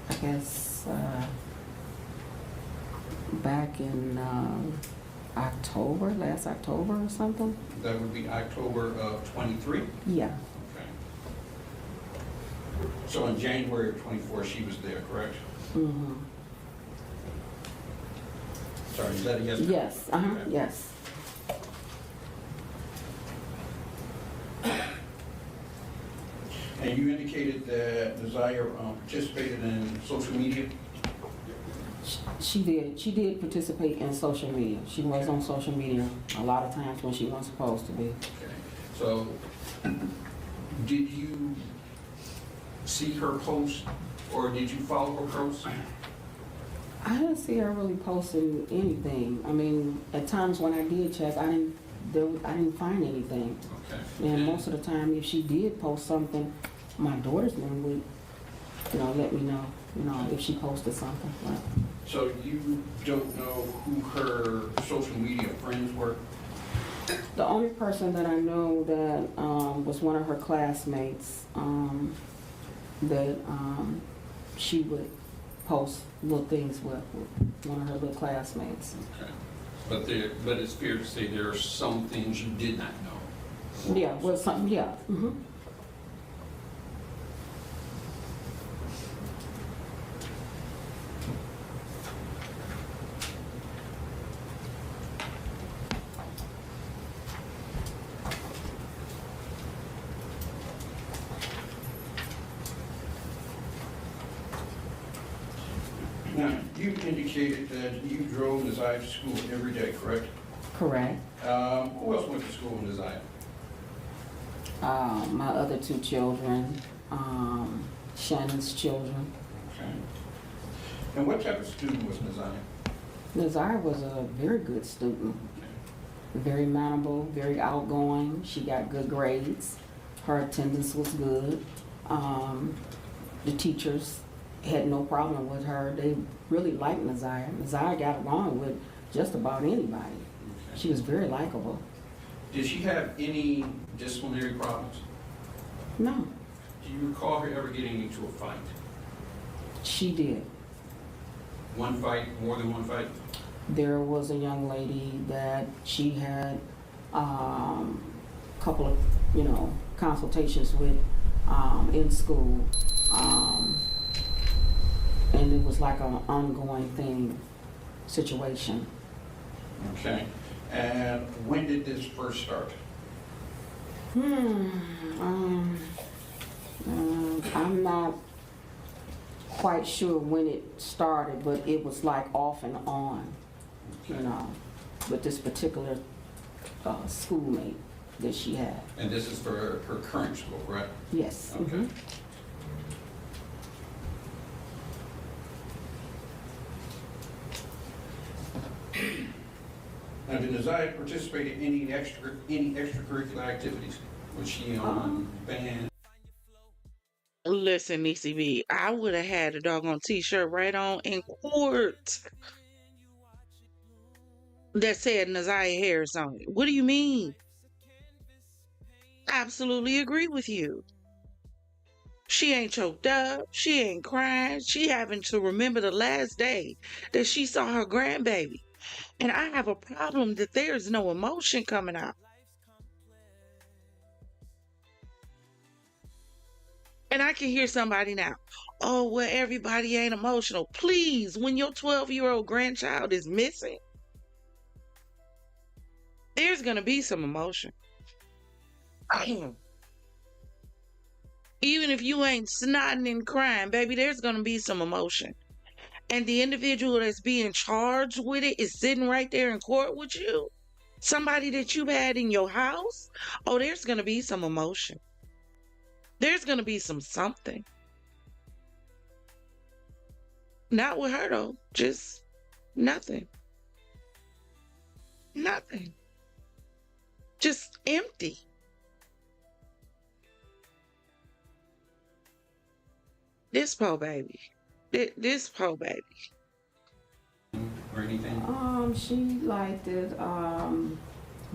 I guess back in October, last October or something. That would be October of 23? Yeah. Okay. So in January of 24, she was there, correct? Mm-hmm. Sorry, is that a yes? Yes. Uh-huh. Okay. Yes. And you indicated that Nazia participated in social media? She did. She did participate in social media. She was on social media a lot of times when she wasn't supposed to be. Okay. So, did you see her post, or did you follow her post? I didn't see her really posting anything. I mean, at times when I did check, I didn't find anything. Okay. And most of the time, if she did post something, my daughter's name would, let me know, if she posted something. But So you don't know who her social media friends were? the only person that I know that was one of her classmates that she would post little things with one of her little classmates. Okay. But it's fair to say there are some things you did not know. Yeah, well, something, yeah. Mm-hmm. You indicated that you drove Neziah to school every day, correct? Correct. Who else went to school in Neziah? My other two children, Shannon's children. Okay. And what type of student was Neziah? Neziah was a very good student. Very mannerable, very outgoing. She got good grades. Her attendance was good. The teachers had no problem with her. They really liked Neziah. Neziah got along with just about anybody. She was very likable. Did she have any disciplinary problems? No. Do you recall her ever getting into a fight? She did. One fight, more than one fight? There was a young lady that she had a couple of, consultations with in school. And it was like an ongoing situation. Okay. And when did this first start? I'm not quite sure when it started, but it was like off and on, with this particular schoolmate that she had. And this is for her current school, right? Yes. Okay. Mm-hmm. Now, did Neziah participate in any extracurricular activities? Was she on band? Listen, Niecy B, I would have had a doggone t-shirt right on in court that said Neziah Harris on it. What do you mean? I absolutely agree with you. She ain't choked up. She ain't crying. She having to remember the last day that she saw her grandbaby. And I have a problem that there's no emotion coming out. And I can hear somebody now, oh, well, everybody ain't emotional. Please, when your 12-year-old grandchild is missing, there's going to be some emotion. Even if you ain't snotting and crying, baby, there's going to be some emotion. And the individual that's being charged with it is sitting right there in court with you. Somebody that you've had in your house. Oh, there's going to be some emotion. There's going to be some something. Not with her, though. Just nothing. Nothing. Just empty. This poor baby. This poor baby. Or anything? She liked it.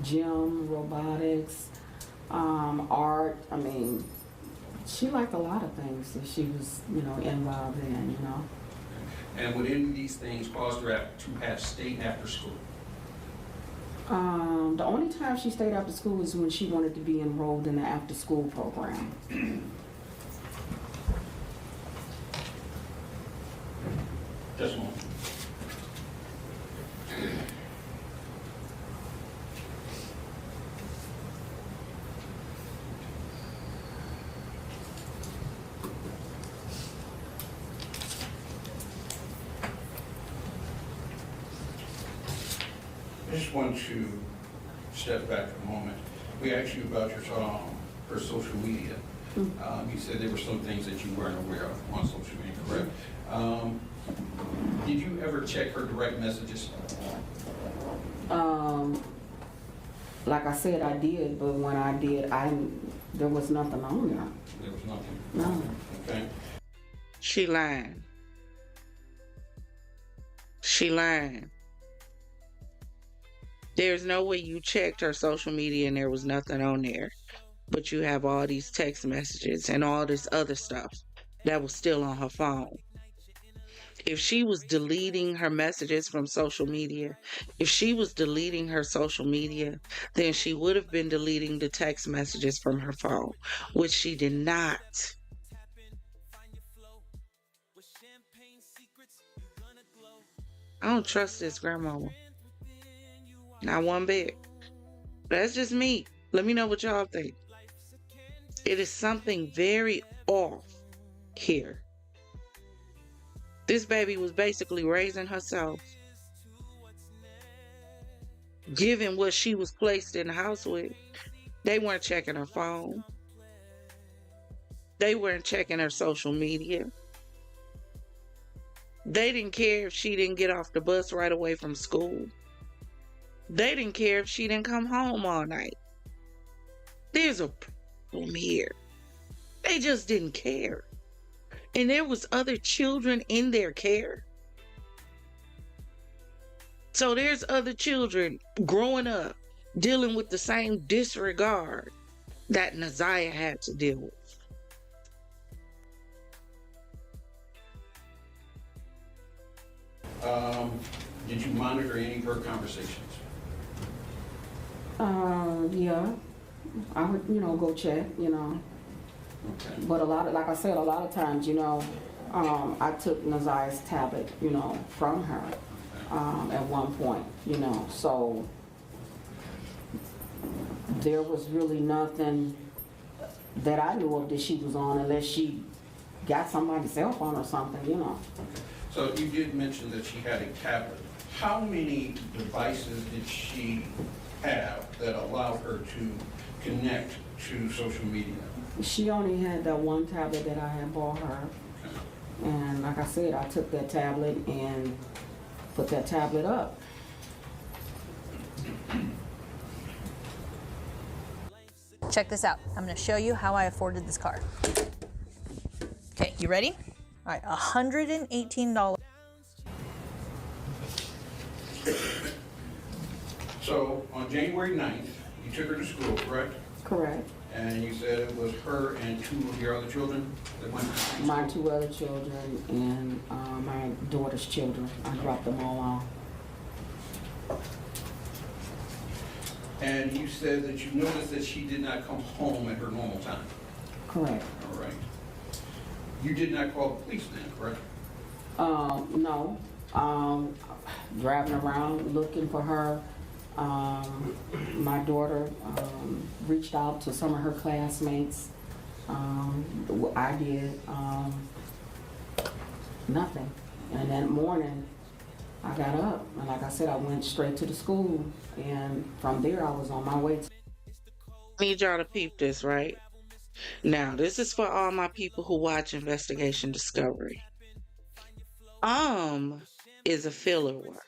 Gym, robotics, art. I mean, she liked a lot of things that she was, involved in, And would any of these things cause her to have stayed after school? The only time she stayed after school was when she wanted to be enrolled in the after-school program. Just a moment. I just want to step back a moment. We asked you about her social media. You said there were some things that you weren't aware of on social media, correct? Did you ever check her direct messages? Like I said, I did, but when I did, there was nothing on there. There was nothing? No. Okay. She lying. She lying. There's no way you checked her social media and there was nothing on there. But you have all these text messages and all this other stuff that was still on her phone. If she was deleting her messages from social media, then she would have been deleting the text messages from her phone, which she did not. I don't trust this grandmama. Not one bit. That's just me. Let me know what y'all think. It is something very off here. This baby was basically raising herself, given what she was placed in the house with. They weren't checking her phone. They weren't checking her social media. They didn't care if she didn't get off the bus right away from school. They didn't care if she didn't come home all night. There's a problem here. They just didn't care. And there was other children in their care. So there's other children growing up dealing with the same disregard that Naziah had to deal with. Did you monitor any of her conversations? Yeah. I would, go check, Okay. But like I said, a lot of times, I took Naziah's tablet, from her at one point, so there was really nothing that I knew of that she was on unless she got somebody's cell phone or something, Okay. So you did mention that she had a tablet. How many devices did she have that allowed her to connect to social media? She only had that one tablet that I had bought her. Okay. And like I said, I took that tablet and put that tablet up. Check this out. I'm going to show you how I afforded this car. Okay, you ready? All right, $118. So on January 9th, you took her to school, correct? Correct. And you said it was her and two of your other children that went to school? My two other children and my daughter's children. I dropped them all off. And you said that you noticed that she did not come home at her normal time? Correct. All right. You did not call the police then, correct? No. Driving around looking for her. My daughter reached out to some of her classmates. I did nothing. And that morning, I got up, and like I said, I went straight to the school, and from there, I was on my way. I need y'all to peep this, right? Now, this is for all my people who watch Investigation Discovery. Is a filler word.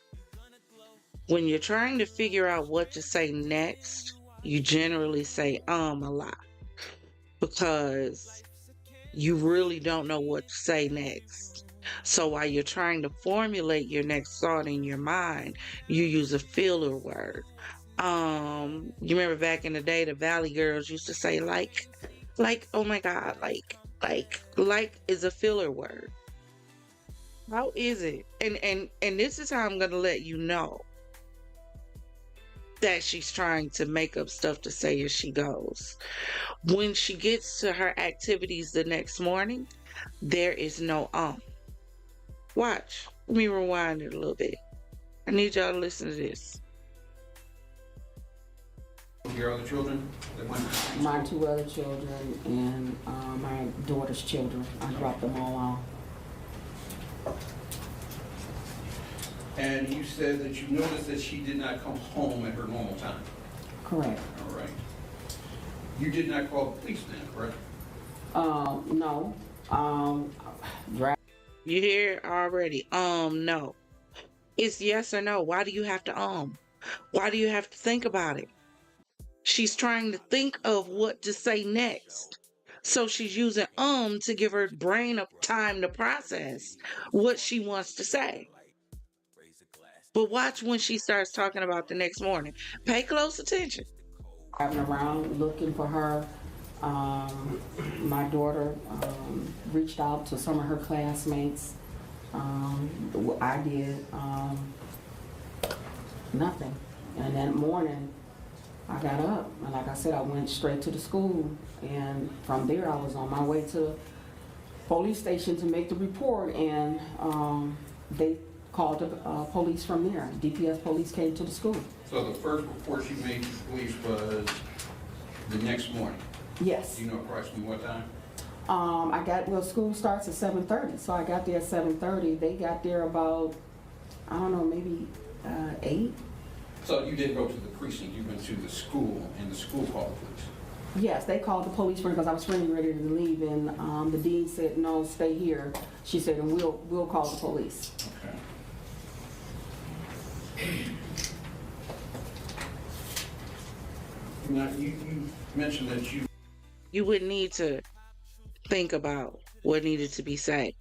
When you're trying to figure out what to say next, you generally say a lot because you really don't know what to say next. So while you're trying to formulate your next thought in your mind, you use a filler word. You remember back in the day, the Valley Girls used to say like, oh my God, like is a filler word. How is it? And this is how I'm gonna let you know that she's trying to make up stuff to say as she goes. When she gets to her activities the next morning, there is no Watch. Let me rewind it a little bit. I need y'all to listen to this. Your other children that went to school? My two other children and my daughter's children. I dropped them all off. And you said that you noticed that she did not come home at her normal time? Correct. All right. You did not call the police then, correct? No. You hear it already. No. It's yes or no. Why do you have to Why do you have to think about it? She's trying to think of what to say next. So she's using to give her brain time to process what she wants to say. But watch when she starts talking about the next morning. Pay close attention. Driving around looking for her. My daughter reached out to some of her classmates. I did nothing. And that morning, I got up, and like I said, I went straight to the school, and from there, I was on my way to the police station to make the report, and they called the police from there. DPS police came to the school. So the first report you made to the police was the next morning? Yes. Do you know approximately what time? School starts at 7:30, so I got there at 7:30. They got there about, I don't know, maybe 8. So you didn't go to the precinct, you went to the school, and the school called the police? Yes, they called the police because I was getting ready to leave, and the dean said, no, stay here. She said, and we'll call the police. Okay. Now, you mentioned that You wouldn't need to think about what needed to be said,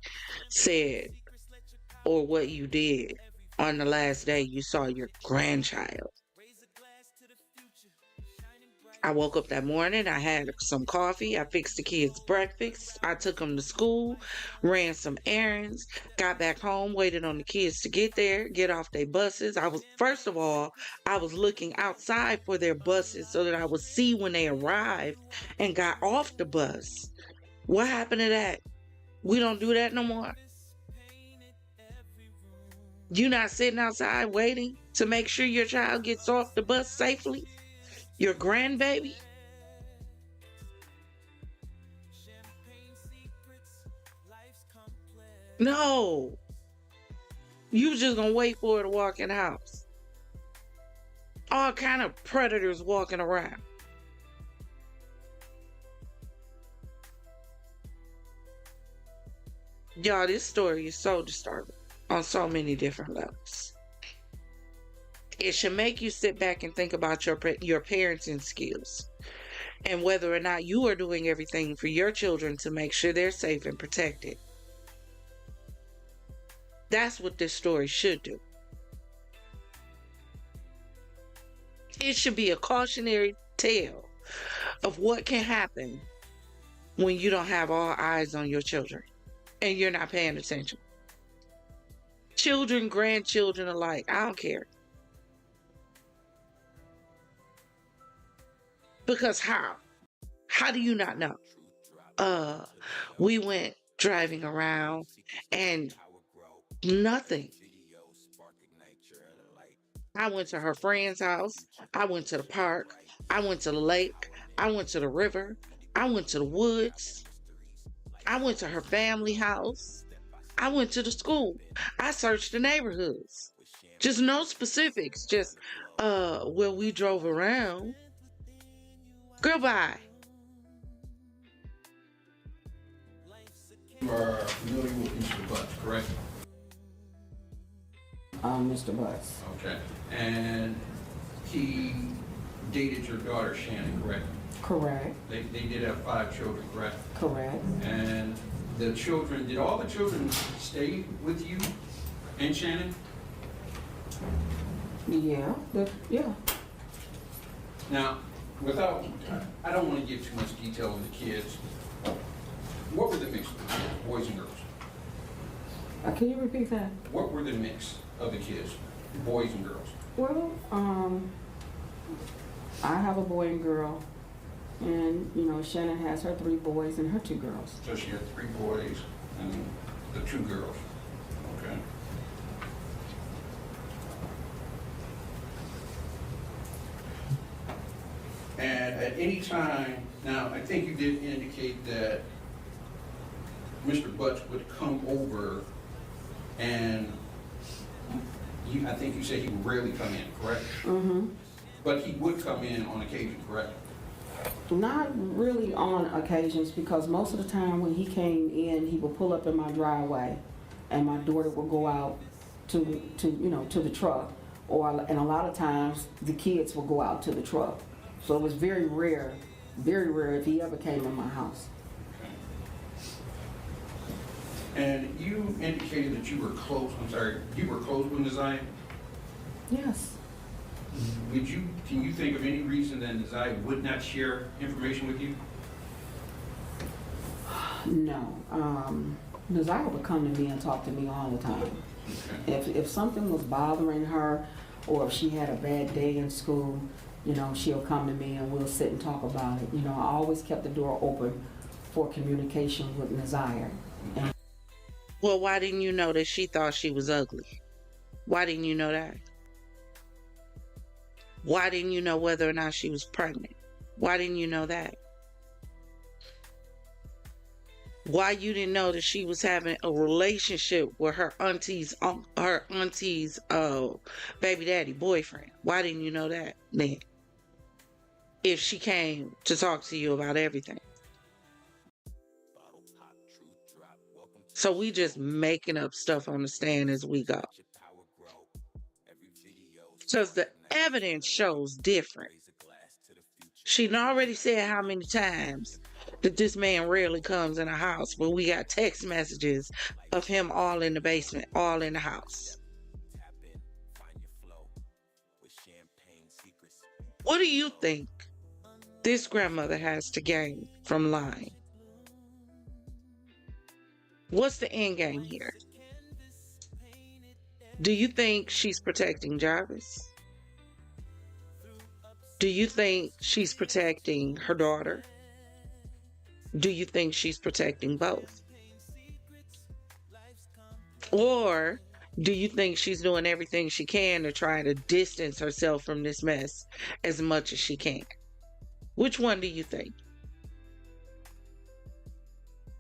or what you did on the last day you saw your grandchild. I woke up that morning, I had some coffee, I fixed the kids' breakfast, I took them to school, ran some errands, got back home, waited on the kids to get there, get off their buses. First of all, I was looking outside for their buses so that I would see when they arrived and got off the bus. What happened to that? We don't do that no more. You not sitting outside waiting to make sure your child gets off the bus safely? Your grandbaby? No. You just gonna wait for her to walk in the house. All kind of predators walking around. Y'all, this story is so disturbing on so many different levels. It should make you sit back and think about your parenting skills and whether or not you are doing everything for your children to make sure they're safe and protected. That's what this story should do. It should be a cautionary tale of what can happen when you don't have all eyes on your children and you're not paying attention. Children, grandchildren alike, I don't care. Because how? How do you not know? We went driving around and nothing. I went to her friend's house. I went to the park. I went to the lake. I went to the river. I went to the woods. I went to her family house. I went to the school. I searched the neighborhoods. Just no specifics. Just, we drove around. Girl, bye. You are familiar with Mr. Butts, correct? Mr. Butts. Okay. And he dated your daughter, Shannon, correct? Correct. They did have 5 children, correct? Correct. And did all the children stay with you and Shannon? Yeah. Yeah. Now, I don't want to give too much detail on the kids. What were the mix of the kids, boys and girls? Can you repeat that? What were the mix of the kids, boys and girls? Well, I have a boy and girl, and Shannon has her 3 boys and her 2 girls. So she had 3 boys and the 2 girls. Okay. And at any time, now I think you did indicate that Mr. Butts would come over and I think you said he would rarely come in, correct? Mm-hmm. But he would come in on occasion, correct? Not really on occasions, because most of the time when he came in, he would pull up in my driveway and my daughter would go out to the truck, and a lot of times the kids would go out to the truck. So it was very rare if he ever came in my house. And you indicated that you were close with Neziah? Yes. Can you think of any reason that Neziah would not share information with you? No. Neziah would come to me and talk to me all the time. Okay. If something was bothering her, or if she had a bad day in school, she'll come to me and we'll sit and talk about it. I always kept the door open for communication with Neziah. Well, why didn't you know that she thought she was ugly? Why didn't you know that? Why didn't you know whether or not she was pregnant? Why didn't you know that? why you didn't know that she was having a relationship with her auntie's baby daddy boyfriend? Why didn't you know that then? If she came to talk to you about everything. So we just making up stuff on the stand as we go. Because the evidence shows different. She already said how many times that this man rarely comes in the house, but we got text messages of him all in the basement, all in the house. What do you think this grandmother has to gain from lying? What's the end game here? Do you think she's protecting Jarvis? Do you think she's protecting her daughter? Do you think she's protecting both? Or do you think she's doing everything she can to try to distance herself from this mess as much as she can? Which one do you think?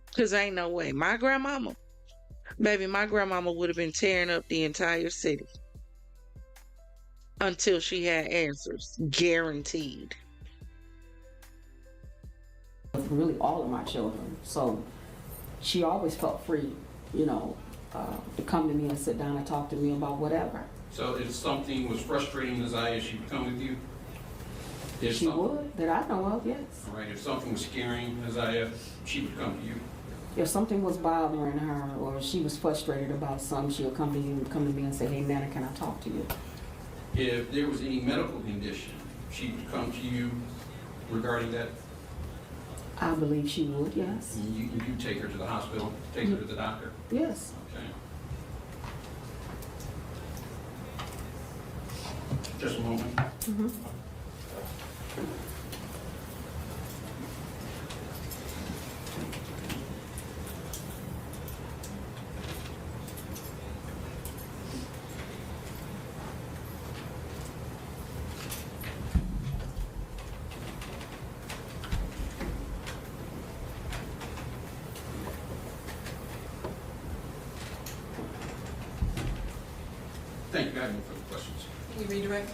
Because ain't no way. My grandmama would have been tearing up the entire city until she had answers, guaranteed. Really all of my children. So she always felt free, to come to me and sit down and talk to me about whatever. So if something was frustrating Isaiah, she would come with you? She would, that I know of, yes. All right, if something was scaring Isaiah, she would come to you? If something was bothering her or she was frustrated about something, she would come to me and say, hey, Nana, can I talk to you? If there was any medical condition, she would come to you regarding that? I believe she would, yes. And you take her to the hospital, take her to the doctor? Yes. Okay. Just a moment. Mm-hmm. Thank you. I have no further questions. Can you redirect?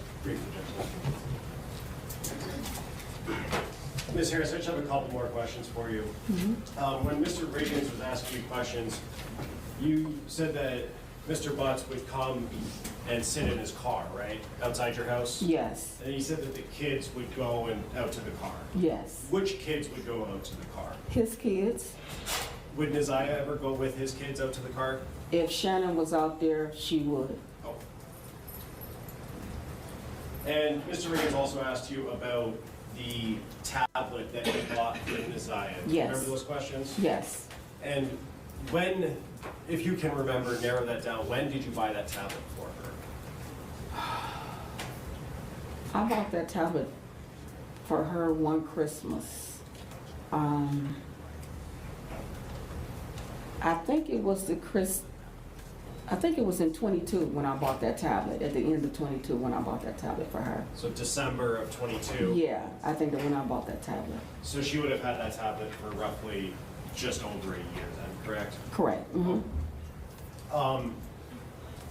Ms. Harris, I just have a couple more questions for you. Mm-hmm. When Mr. Riggins was asking you questions, you said that Mr. Butts would come and sit in his car, right? Outside your house? Yes. And he said that the kids would go out to the car. Yes. Which kids would go out to the car? His kids. Would Neziah ever go with his kids out to the car? If Shannon was out there, she would. Oh. And Mr. Riggins also asked you about the tablet that you bought for Neziah. Do you Yes. remember those questions? Yes. And when, if you can remember, narrow that down, when did you buy that tablet for her? I bought that tablet for her one Christmas. I think it was I think it was in 22 when I bought that tablet, at the end of 22 when I bought that tablet for her. So December of 22? Yeah, I think that when I bought that tablet. So she would have had that tablet for roughly just over a year then, correct? Correct. Mm-hmm.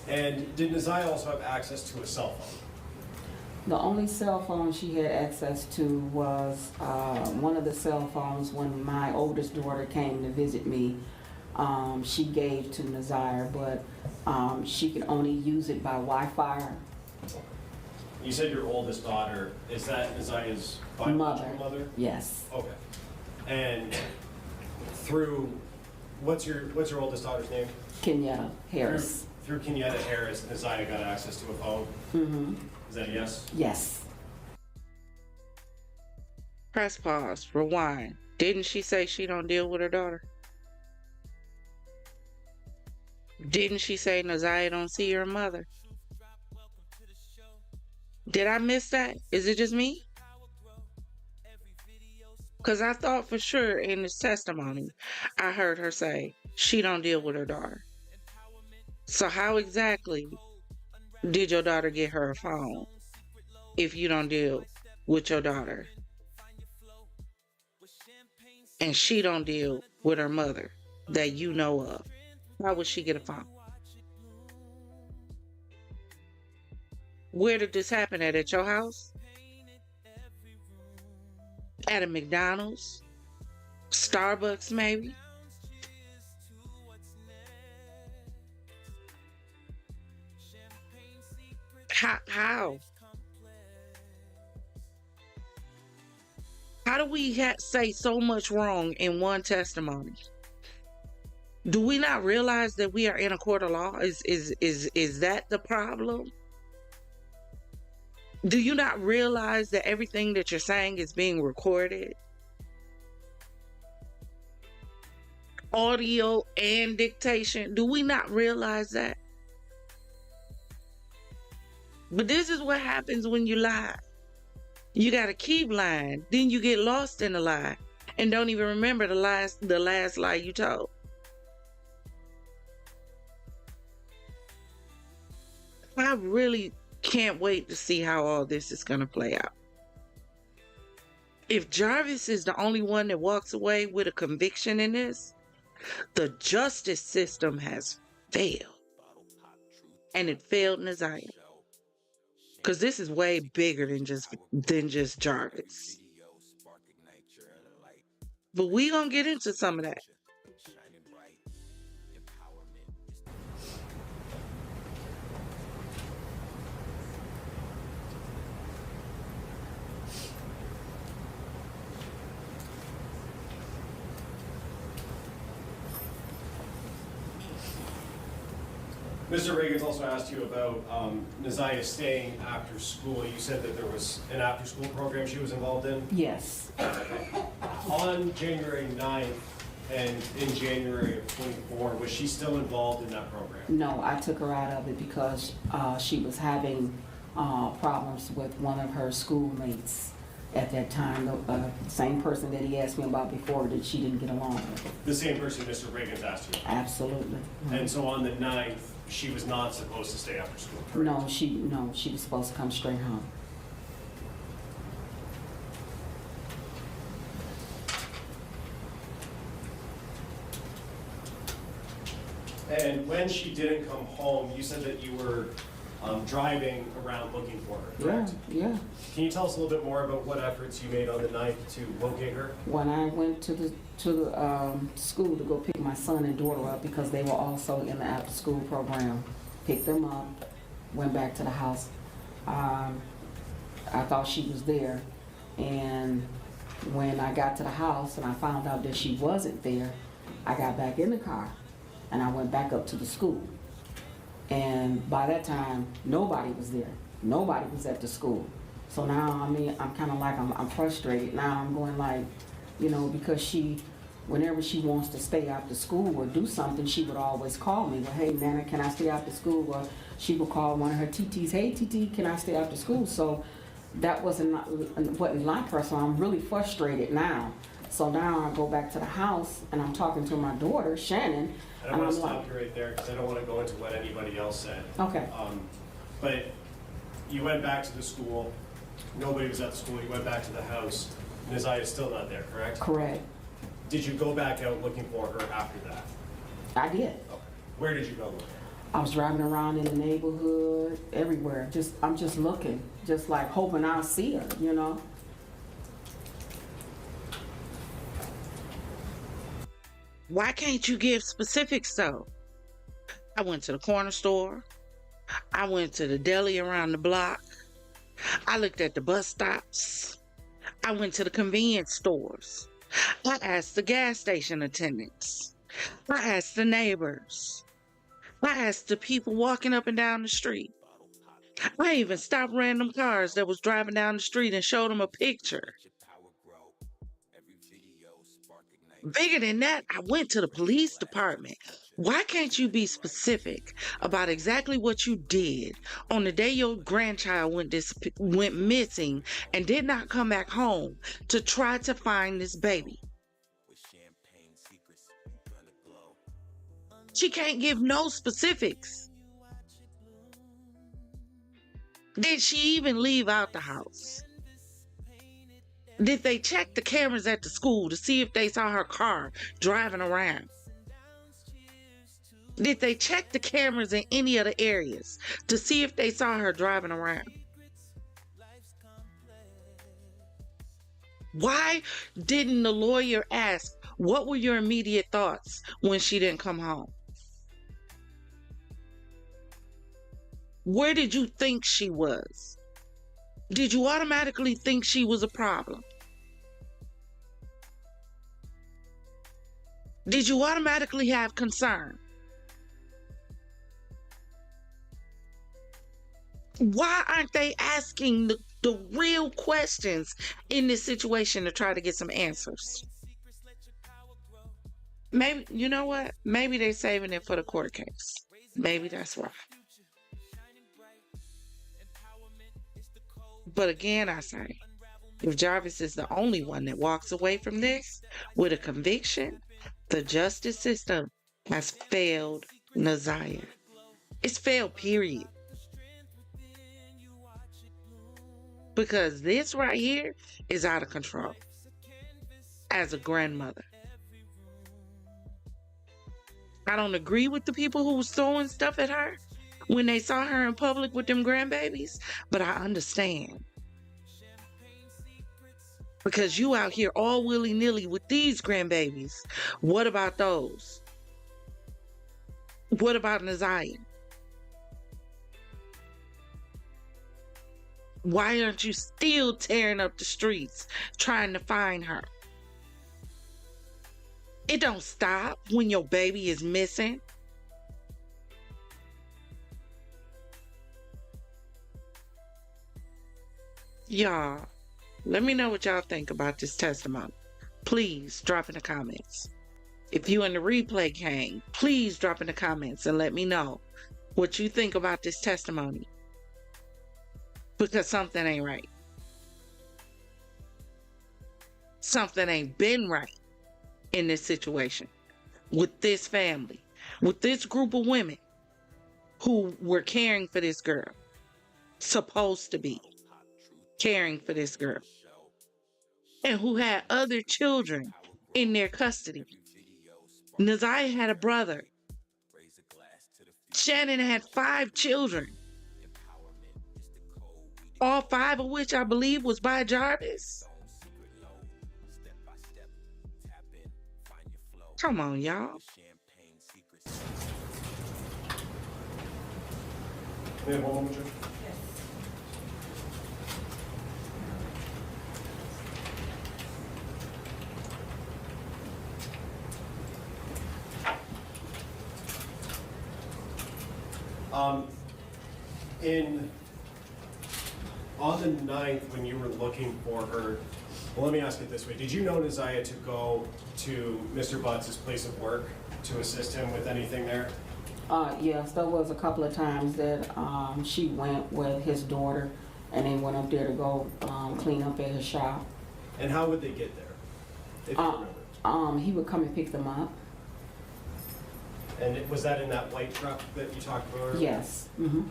And did Neziah also have access to a cell phone? The only cell phone she had access to was one of the cell phones when my oldest daughter came to visit me. She gave to Neziah, but she could only use it by Wi-Fi. You said your oldest daughter, is that Neziah's biological mother? Yes. Okay. And through, what's your oldest daughter's name? Kenyatta Harris. Through Kenyatta Harris, Neziah got access to a phone? Mm-hmm. Is that a yes? Yes. Press pause. Rewind. Didn't she say she don't deal with her daughter? Didn't she say Neziah don't see her mother? Did I miss that? Is it just me? Because I thought for sure in this testimony, I heard her say she don't deal with her daughter. So how exactly did your daughter get her a phone if you don't deal with your daughter? and she don't deal with her mother that you know of, how would she get a phone? Where did this happen at your house? At a McDonald's? Starbucks, maybe? How? How do we say so much wrong in one testimony? Do we not realize that we are in a court of law? Is that the problem? Do you not realize that everything that you're saying is being recorded? Audio and dictation. Do we not realize that? But this is what happens when you lie. You got to keep lying. Then you get lost in the lie and don't even remember the last lie you told. I really can't wait to see how all this is going to play out. If Jarvis is the only one that walks away with a conviction in this, the justice system has failed. And it failed Neziah. Because this is way bigger than just Jarvis. But we gonna get into some of that. Mr. Reagan's also asked you about Neziah staying after school. You said that there was an after-school program she was involved in? Yes. On January 9th and in January of 24, was she still involved in that program? No, I took her out of it because she was having problems with one of her schoolmates at that time. The same person that he asked me about before that she didn't get along with. The same person Mr. Reagan's asked you about? Absolutely. And so on the 9th, she was not supposed to stay after school, correct? No, she was supposed to come straight home. And when she didn't come home, you said that you were driving around looking for her, correct? Yeah. Can you tell us a little bit more about what efforts you made on the 9th to locate her? When I went to the school to go pick my son and daughter up because they were also in the after school program, picked them up, went back to the house. I thought she was there, and when I got to the house and I found out that she wasn't there, I got back in the car and I went back up to the school. And by that time, nobody was there. Nobody was at the school. So now, I'm kind of like, I'm frustrated. Now I'm going like, because whenever she wants to stay after school or do something, she would always call me. Well, hey, Nana, can I stay after school? Or she would call one of her TTs, hey, TT, can I stay after school? So that wasn't like her, so I'm really frustrated now. So now I go back to the house and I'm talking to my daughter, Shannon. I want to stop you right there because I don't want to go into what anybody else said. Okay. But you went back to the school. Nobody was at the school. You went back to the house. Neziah is still not there, correct? Correct. Did you go back out looking for her after that? I did. Okay. Where did you go looking? I was driving around in the neighborhood, everywhere. I'm just looking, just like hoping I'll see her, Why can't you give specifics though? I went to the corner store. I went to the deli around the block. I looked at the bus stops. I went to the convenience stores. I asked the gas station attendants. I asked the neighbors. I asked the people walking up and down the street. I even stopped random cars that was driving down the street and showed them a picture. Bigger than that, I went to the police department. Why can't you be specific about exactly what you did on the day your grandchild went missing and did not come back home to try to find this baby? She can't give no specifics. Did she even leave out the house? Did they check the cameras at the school to see if they saw her car driving around? Did they check the cameras in any of the areas to see if they saw her driving around? Why didn't the lawyer ask, what were your immediate thoughts when she didn't come home? Where did you think she was? Did you automatically think she was a problem? Did you automatically have concern? Why aren't they asking the real questions in this situation to try to get some answers? Maybe, you know what? Maybe they're saving it for the court case. Maybe that's right. But again, I say, if Jarvis is the only one that walks away from this with a conviction, the justice system has failed Naziah. It's failed, period. Because this right here is out of control. As a grandmother, I don't agree with the people who was throwing stuff at her when they saw her in public with them grandbabies, but I understand. Because you out here all willy-nilly with these grandbabies. What about those? What about Naziah? Why aren't you still tearing up the streets trying to find her? It don't stop when your baby is missing. Y'all, let me know what y'all think about this testimony. Please drop in the comments. If you in the replay gang, please drop in the comments and let me know what you think about this testimony. Because something ain't right. Something ain't been right in this situation. With this family. With this group of women who were caring for this girl. Supposed to be caring for this girl. And who had other children in their custody. Naziah had a brother. Shannon had 5 children. All 5 of which I believe was by Jarvis. Come on, y'all. We have one more, Judge? On the 9th, when you were looking for her, well, let me ask it this way. Did you know Naziah to go to Mr. Butts' place of work to assist him with anything there? Yes, there was a couple of times that she went with his daughter and they went up there to go clean up at his shop. And how would they get there, if you remember? He would come and pick them up. And was that in that white truck that you talked about earlier? Yes. Mm-hmm.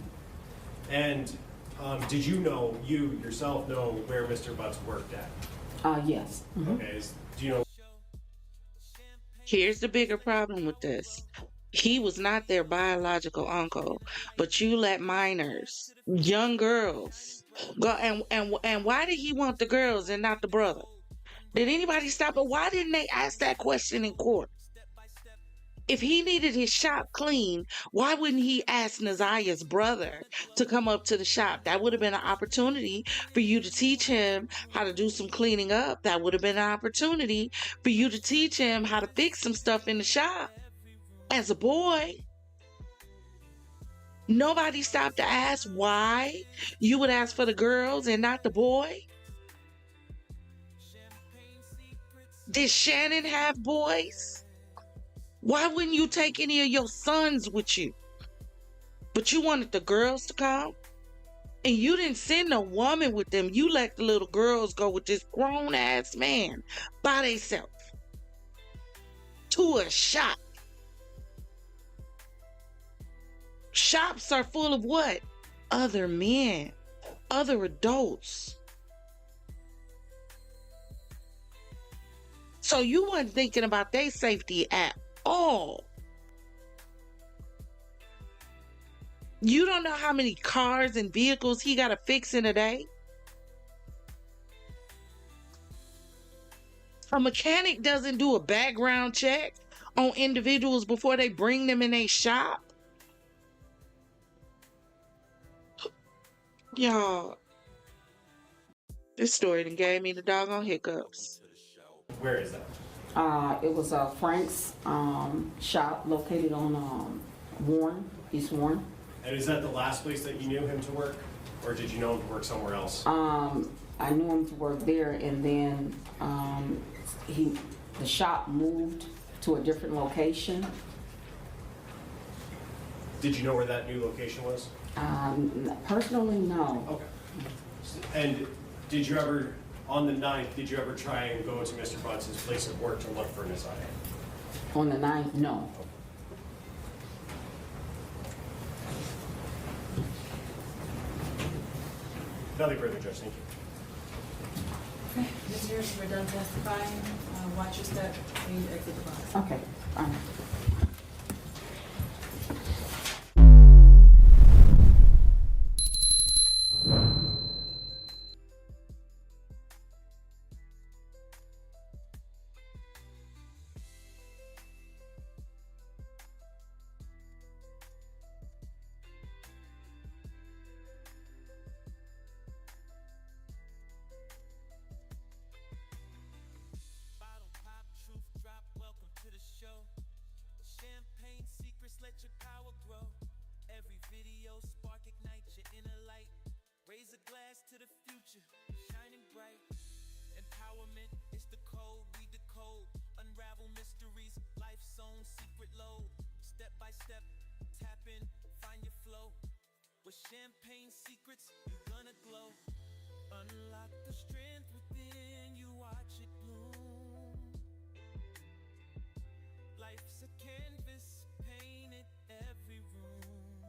And did you yourself know where Mr. Butts worked at? Yes. Mm-hmm. Okay, do you know? Here's the bigger problem with this. He was not their biological uncle, but you let minors, young girls, go. And why did he want the girls and not the brother? Did anybody stop it? Why didn't they ask that question in court? If he needed his shop clean, why wouldn't he ask Naziah's brother to come up to the shop? That would have been an opportunity for you to teach him how to do some cleaning up. That would have been an opportunity for you to teach him how to fix some stuff in the shop. As a boy, nobody stopped to ask why you would ask for the girls and not the boy. Did Shannon have boys? Why wouldn't you take any of your sons with you? But you wanted the girls to come? And you didn't send a woman with them. You let the little girls go with this grown-ass man by themselves to a shop. Shops are full of what? Other men, other adults. So you wasn't thinking about their safety at all. You don't know how many cars and vehicles he got to fix in a day? A mechanic doesn't do a background check on individuals before they bring them in a shop. Y'all, this story done gave me the doggone hiccups. Where is that? It was Frank's shop located on Warren, East Warren. And is that the last place that you knew him to work? Or did you know him to work somewhere else? I knew him to work there, and then the shop moved to a different location. Did you know where that new location was? Personally, no. Okay. And did you ever, on the 9th, did you ever try and go to Mr. Butz's place of work to look for an SIA? On the 9th, no. Nothing further, Judge. Thank you. Okay, Ms. Harris, we're done testifying. Watch your step. Please exit the box. Okay. Champagne secrets, let your power grow. Every video spark ignite your inner light. Raise a glass to the future, shining bright. Empowerment is the code, we decode. Unravel mysteries, life's own secret load. Step by step, tap in, find your flow. With champagne secrets, you're gonna glow. Unlock the strength within you, watch it bloom. Life's a canvas, painted every room.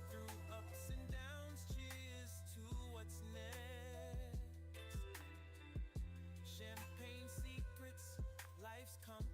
Through ups and downs, cheers to what's next. Champagne secrets, life's complex.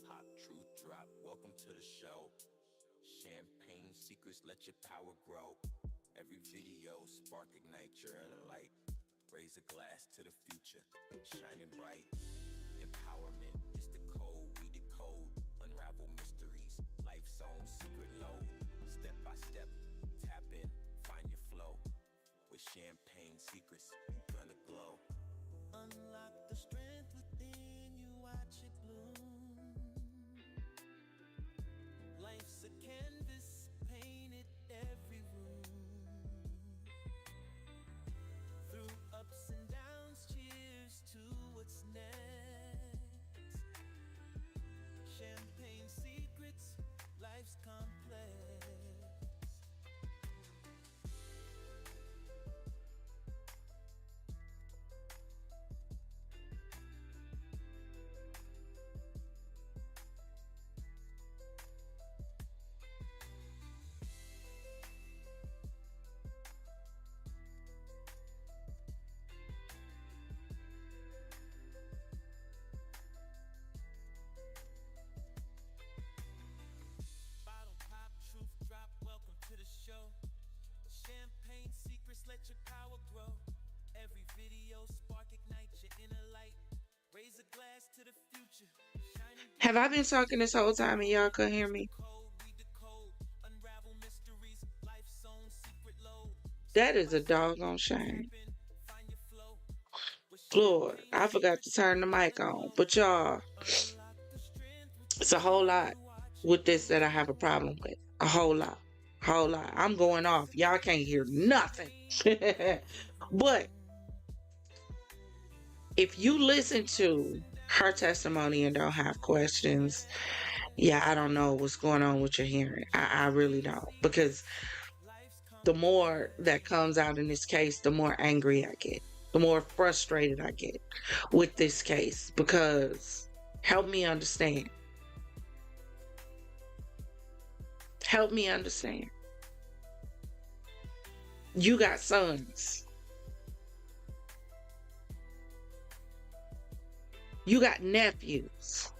Pop, truth drop, welcome to the show. Champagne secrets, let your power grow. Every video spark ignite your inner light. Raise a glass to the future, shining bright. Empowerment is the code, we decode. Unravel mysteries, life's own secret load. Step by step, tap in, find your flow. With champagne secrets, you're gonna glow. Unlock the strength within you, watch it bloom. Life's a canvas, painted every room. Through ups and downs, cheers to what's next. Champagne secrets, life's complex. Champagne secrets, let your power grow. Every video spark ignite your inner light. Raise a glass to the future, shining Have I been talking this whole time and y'all couldn't hear me? That is a doggone shame. Lord, I forgot to turn the mic on. But y'all, it's a whole lot with this that I have a problem with. A whole lot. Whole lot. I'm going off. Y'all can't hear nothing. But if you listen to her testimony and don't have questions, yeah, I don't know what's going on with your hearing. I really don't. Because the more that comes out in this case, the more angry I get. The more frustrated I get with this case. Because help me understand. Help me understand. You got sons. You got nephews.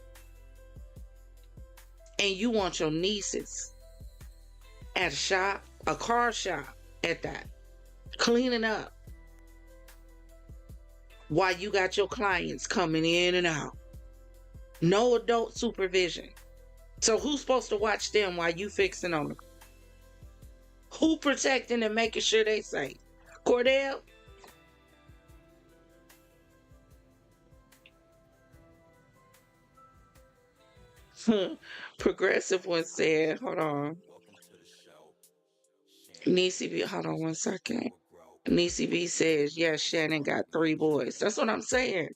And you want your nieces at a shop, a car shop at that, cleaning up while you got your clients coming in and out. No adult supervision. So who's supposed to watch them while you fixing on them? Who protecting and making sure they safe? Cordell? Progressive one said, hold on. Niecy B, hold on one second. Niecy B says, yes, Shannon got 3 boys. That's what I'm saying.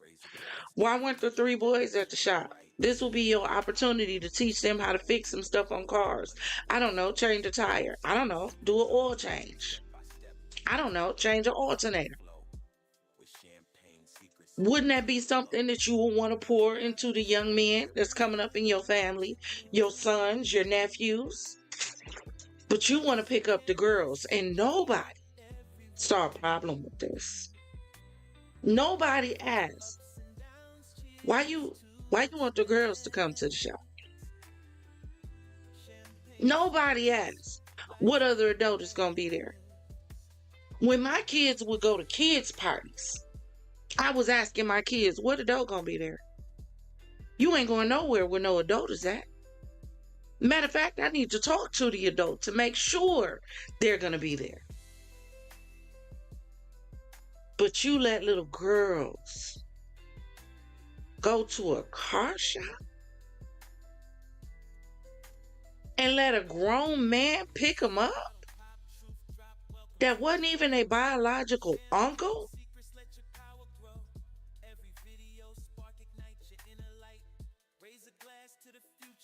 Why weren't the 3 boys at the shop? This will be your opportunity to teach them how to fix some stuff on cars. I don't know, change a tire. I don't know, do an oil change. I don't know, change an alternator. Wouldn't that be something that you would want to pour into the young men that's coming up in your family, your sons, your nephews? But you want to pick up the girls, and nobody saw a problem with this. Nobody asked, why you want the girls to come to the shop? Nobody asked, what other adult is going to be there? When my kids would go to kids' parties, I was asking my kids, what adult going to be there? You ain't going nowhere where no adult is at. Matter of fact, I need to talk to the adult to make sure they're going to be there. But you let little girls go to a car shop and let a grown man pick them up that wasn't even a biological uncle?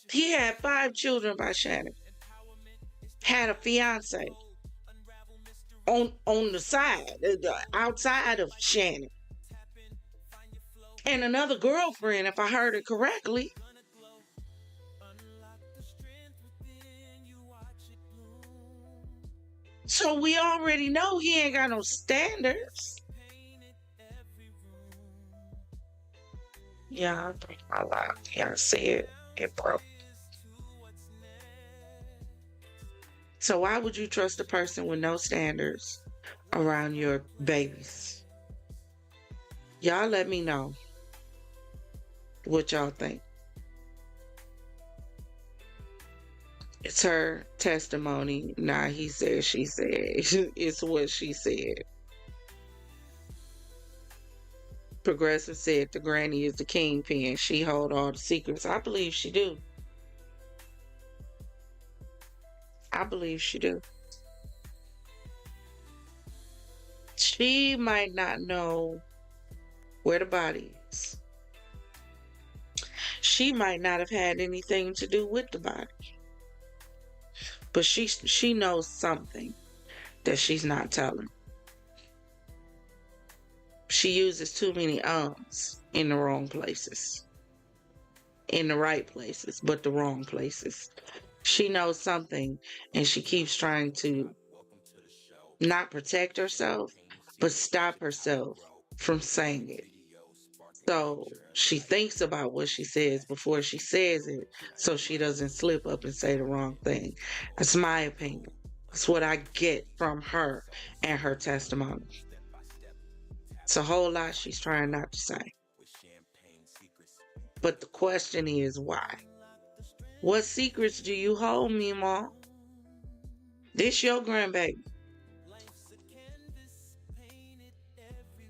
He had 5 children by Shannon. Had a fiance on the side, outside of Shannon. And another girlfriend, if I heard it correctly. So we already know he ain't got no standards. Yeah, I think I lied. Yeah, I see it. It broke. So why would you trust a person with no standards around your babies? Y'all let me know what y'all think. It's her testimony. Nah, he said, she said. It's what she said. Progressive said the granny is the kingpin. She hold all the secrets. I believe she do. I believe she do. She might not know where the body is. She might not have had anything to do with the body. But she knows something that she's not telling. She uses too many ums in the wrong places. In the right places, but the wrong places. She knows something, and she keeps trying to not protect herself, but stop herself from saying it. So she thinks about what she says before she says it, so she doesn't slip up and say the wrong thing. That's my opinion. That's what I get from her and her testimony. It's a whole lot she's trying not to say. But the question is why? What secrets do you hold, Mima? This your grandbaby.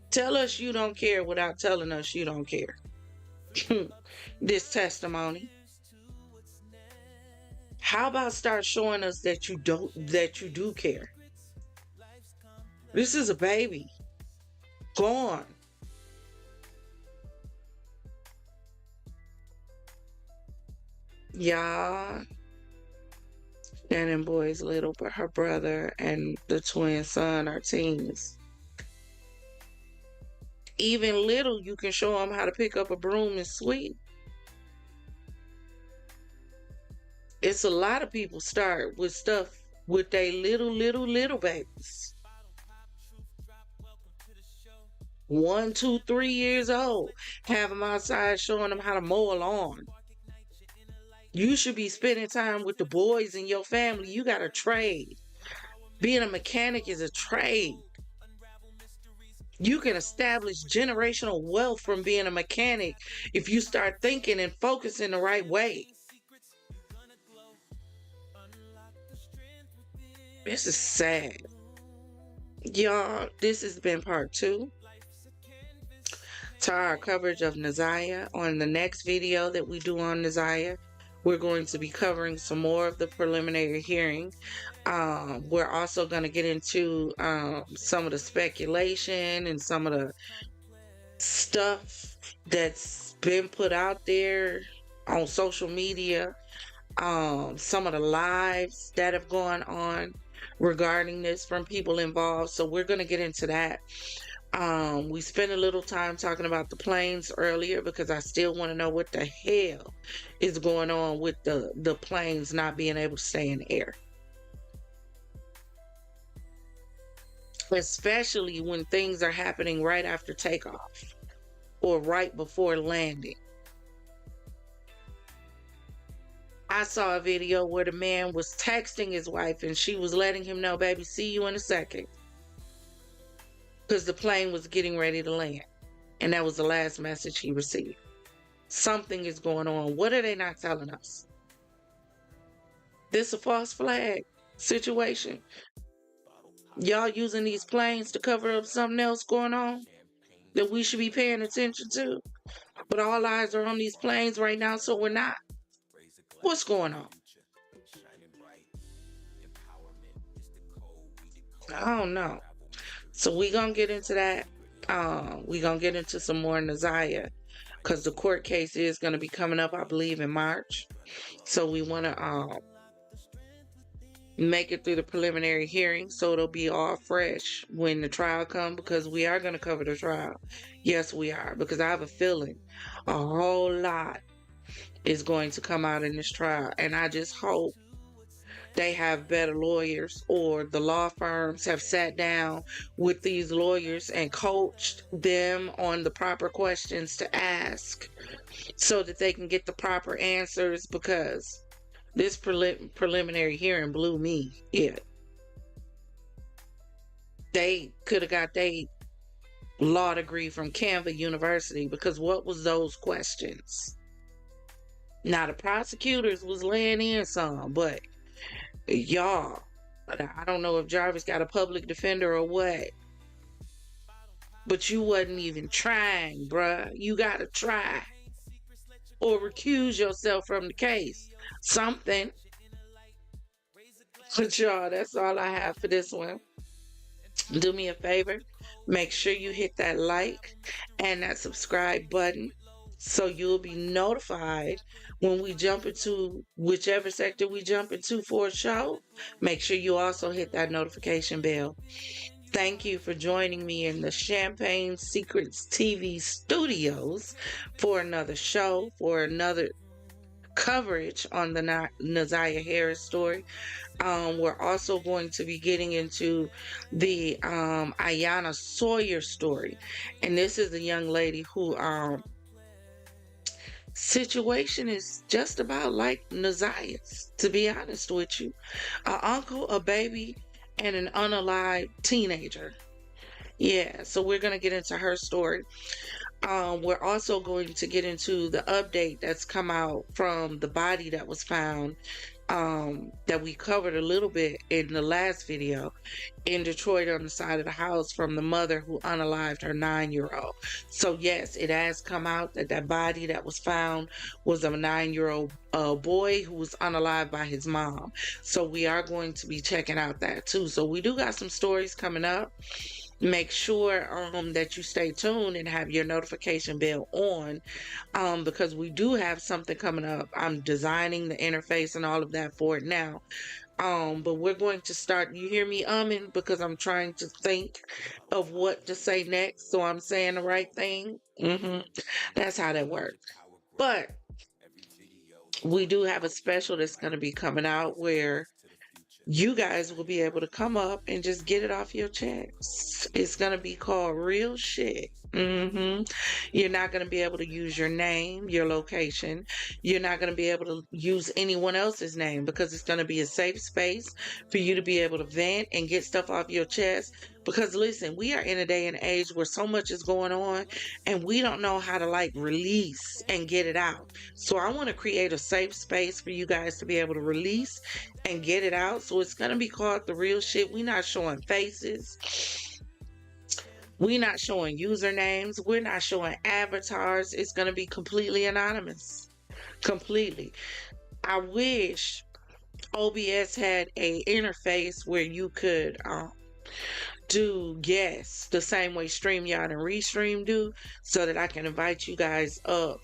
Tell us you don't care without telling us you don't care. This testimony. How about start showing us that you do care? This is a baby. Gone. Y'all. Shannon Boy's little, but her brother and the twin son are teens. Even little, you can show them how to pick up a broom and sweep. It's a lot of people start with stuff with their little babies. 1, 2, 3 years old. Have them outside showing them how to mow a lawn. You should be spending time with the boys in your family. You got a trade. Being a mechanic is a trade. You can establish generational wealth from being a mechanic if you start thinking and focusing the right way. This is sad. Y'all, this has been part 2 to our coverage of Neziah. On the next video that we do on Neziah, we're going to be covering some more of the preliminary hearing. We're also going to get into some of the speculation and some of the stuff that's been put out there on social media. Some of the lives that have gone on regarding this from people involved. So we're going to get into that. We spent a little time talking about the planes earlier because I still want to know what the hell is going on with the planes not being able to stay in the air. Especially when things are happening right after takeoff or right before landing. I saw a video where the man was texting his wife and she was letting him know, baby, see you in a second. Because the plane was getting ready to land. And that was the last message he received. Something is going on. What are they not telling us? This is a false flag situation. Y'all using these planes to cover up something else going on that we should be paying attention to. But all eyes are on these planes right now, so we're not. What's going on? I don't know. So we're going to get into that. We're going to get into some more Neziah because the court case is going to be coming up, I believe, in March. So we want to make it through the preliminary hearing so it'll be all fresh when the trial comes, because we are going to cover the trial. Yes, we are, because I have a feeling a whole lot is going to come out in this trial. And I just hope they have better lawyers, or the law firms have sat down with these lawyers and coached them on the proper questions to ask so that they can get the proper answers, because this preliminary hearing blew me. Yeah. They could have got their law degree from Canva University, because what was those questions? Now, the prosecutors was laying in some, but y'all, I don't know if Jarvis got a public defender or what, but you wasn't even trying, bruh. You gotta try or recuse yourself from the case. Something. But y'all, that's all I have for this one. Do me a favor. Make sure you hit that like and that subscribe button so you'll be notified when we jump into whichever sector we jump into for a show. Make sure you also hit that notification bell. Thank you for joining me in the Champagne Secrets TV studios for another show, for another coverage on the Neziah Harris story. We're also going to be getting into the Ayanna Sawyer story. And this is a young lady who situation is just about like Neziah's, to be honest with you. An uncle, a baby, and an unalived teenager. Yeah, so we're going to get into her story. We're also going to get into the update that's come out from the body that was found, that we covered a little bit in the last video, in Detroit on the side of the house, from the mother who unalived her 9-year-old. So yes, it has come out that that body that was found was a 9-year-old boy who was unalived by his mom. So we are going to be checking out that too. So we do got some stories coming up. Make sure that you stay tuned and have your notification bell on, because we do have something coming up. I'm designing the interface and all of that for it now. But we're going to start, you hear me because I'm trying to think of what to say next, so I'm saying the right thing. That's how that works. But we do have a special that's going to be coming out where you guys will be able to come up and just get it off your chest. It's going to be called Real Shit. You're not going to be able to use your name, your location. You're not going to be able to use anyone else's name, because it's going to be a safe space for you to be able to vent and get stuff off your chest. Because listen, we are in a day and age where so much is going on and we don't know how to like release and get it out. So I want to create a safe space for you guys to be able to release and get it out. So it's going to be called The Real Shit. We're not showing faces. We're not showing usernames. We're not showing avatars. It's going to be completely anonymous. Completely. I wish OBS had a interface where you could do guests the same way StreamYard and Restream do, so that I can invite you guys up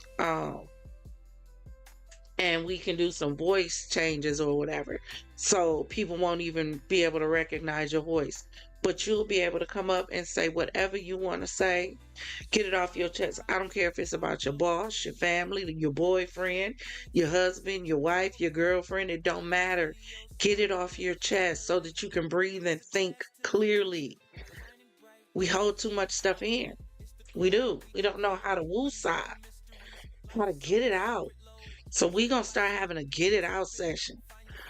and we can do some voice changes or whatever, so people won't even be able to recognize your voice. But you'll be able to come up and say whatever you want to say. Get it off your chest. I don't care if it's about your boss, your family, your boyfriend, your husband, your wife, your girlfriend. It don't matter. Get it off your chest so that you can breathe and think clearly. We hold too much stuff in. We do. We don't know how to woosah, how to get it out. So we're going to start having a get it out session,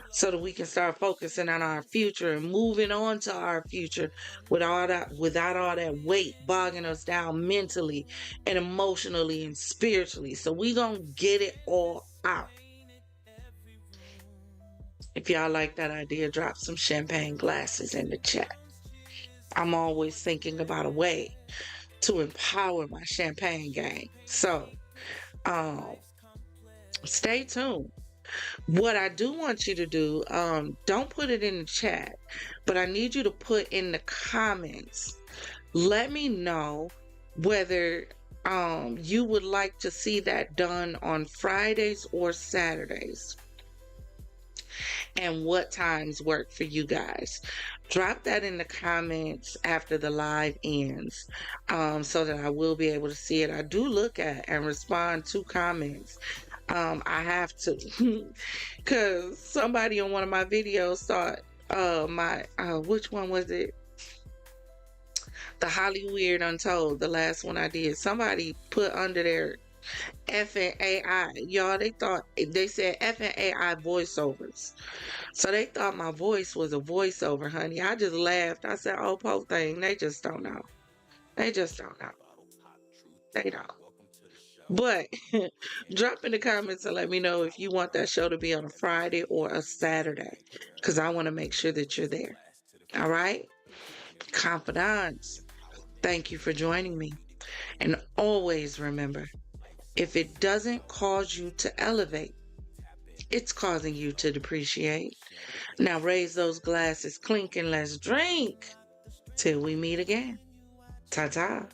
so that we can start focusing on our future and moving on to our future without all that weight bogging us down mentally and emotionally and spiritually. So we gonna get it all out. If y'all like that idea, drop some champagne glasses in the chat. I'm always thinking about a way to empower my champagne gang. So stay tuned. What I do want you to do, don't put it in the chat, but I need you to put in the comments. Let me know whether you would like to see that done on Fridays or Saturdays, and what times work for you guys. Drop that in the comments after the live ends, so that I will be able to see it. I do look at and respond to comments. I have to, because somebody on one of my videos thought which one was it? The Hollyweird Untold, the last one I did. Somebody put under there effing AI. Y'all, they said effing AI voiceovers. So they thought my voice was a voiceover, honey. I just laughed. I said, oh, poor thing. They just don't know. They just don't know. They don't. But drop in the comments and let me know if you want that show to be on a Friday or a Saturday, because I want to make sure that you're there. All right? Confidants, thank you for joining me. And always remember, if it doesn't cause you to elevate, it's causing you to depreciate. Now raise those glasses, clink, and let's drink till we meet again. Ta-ta.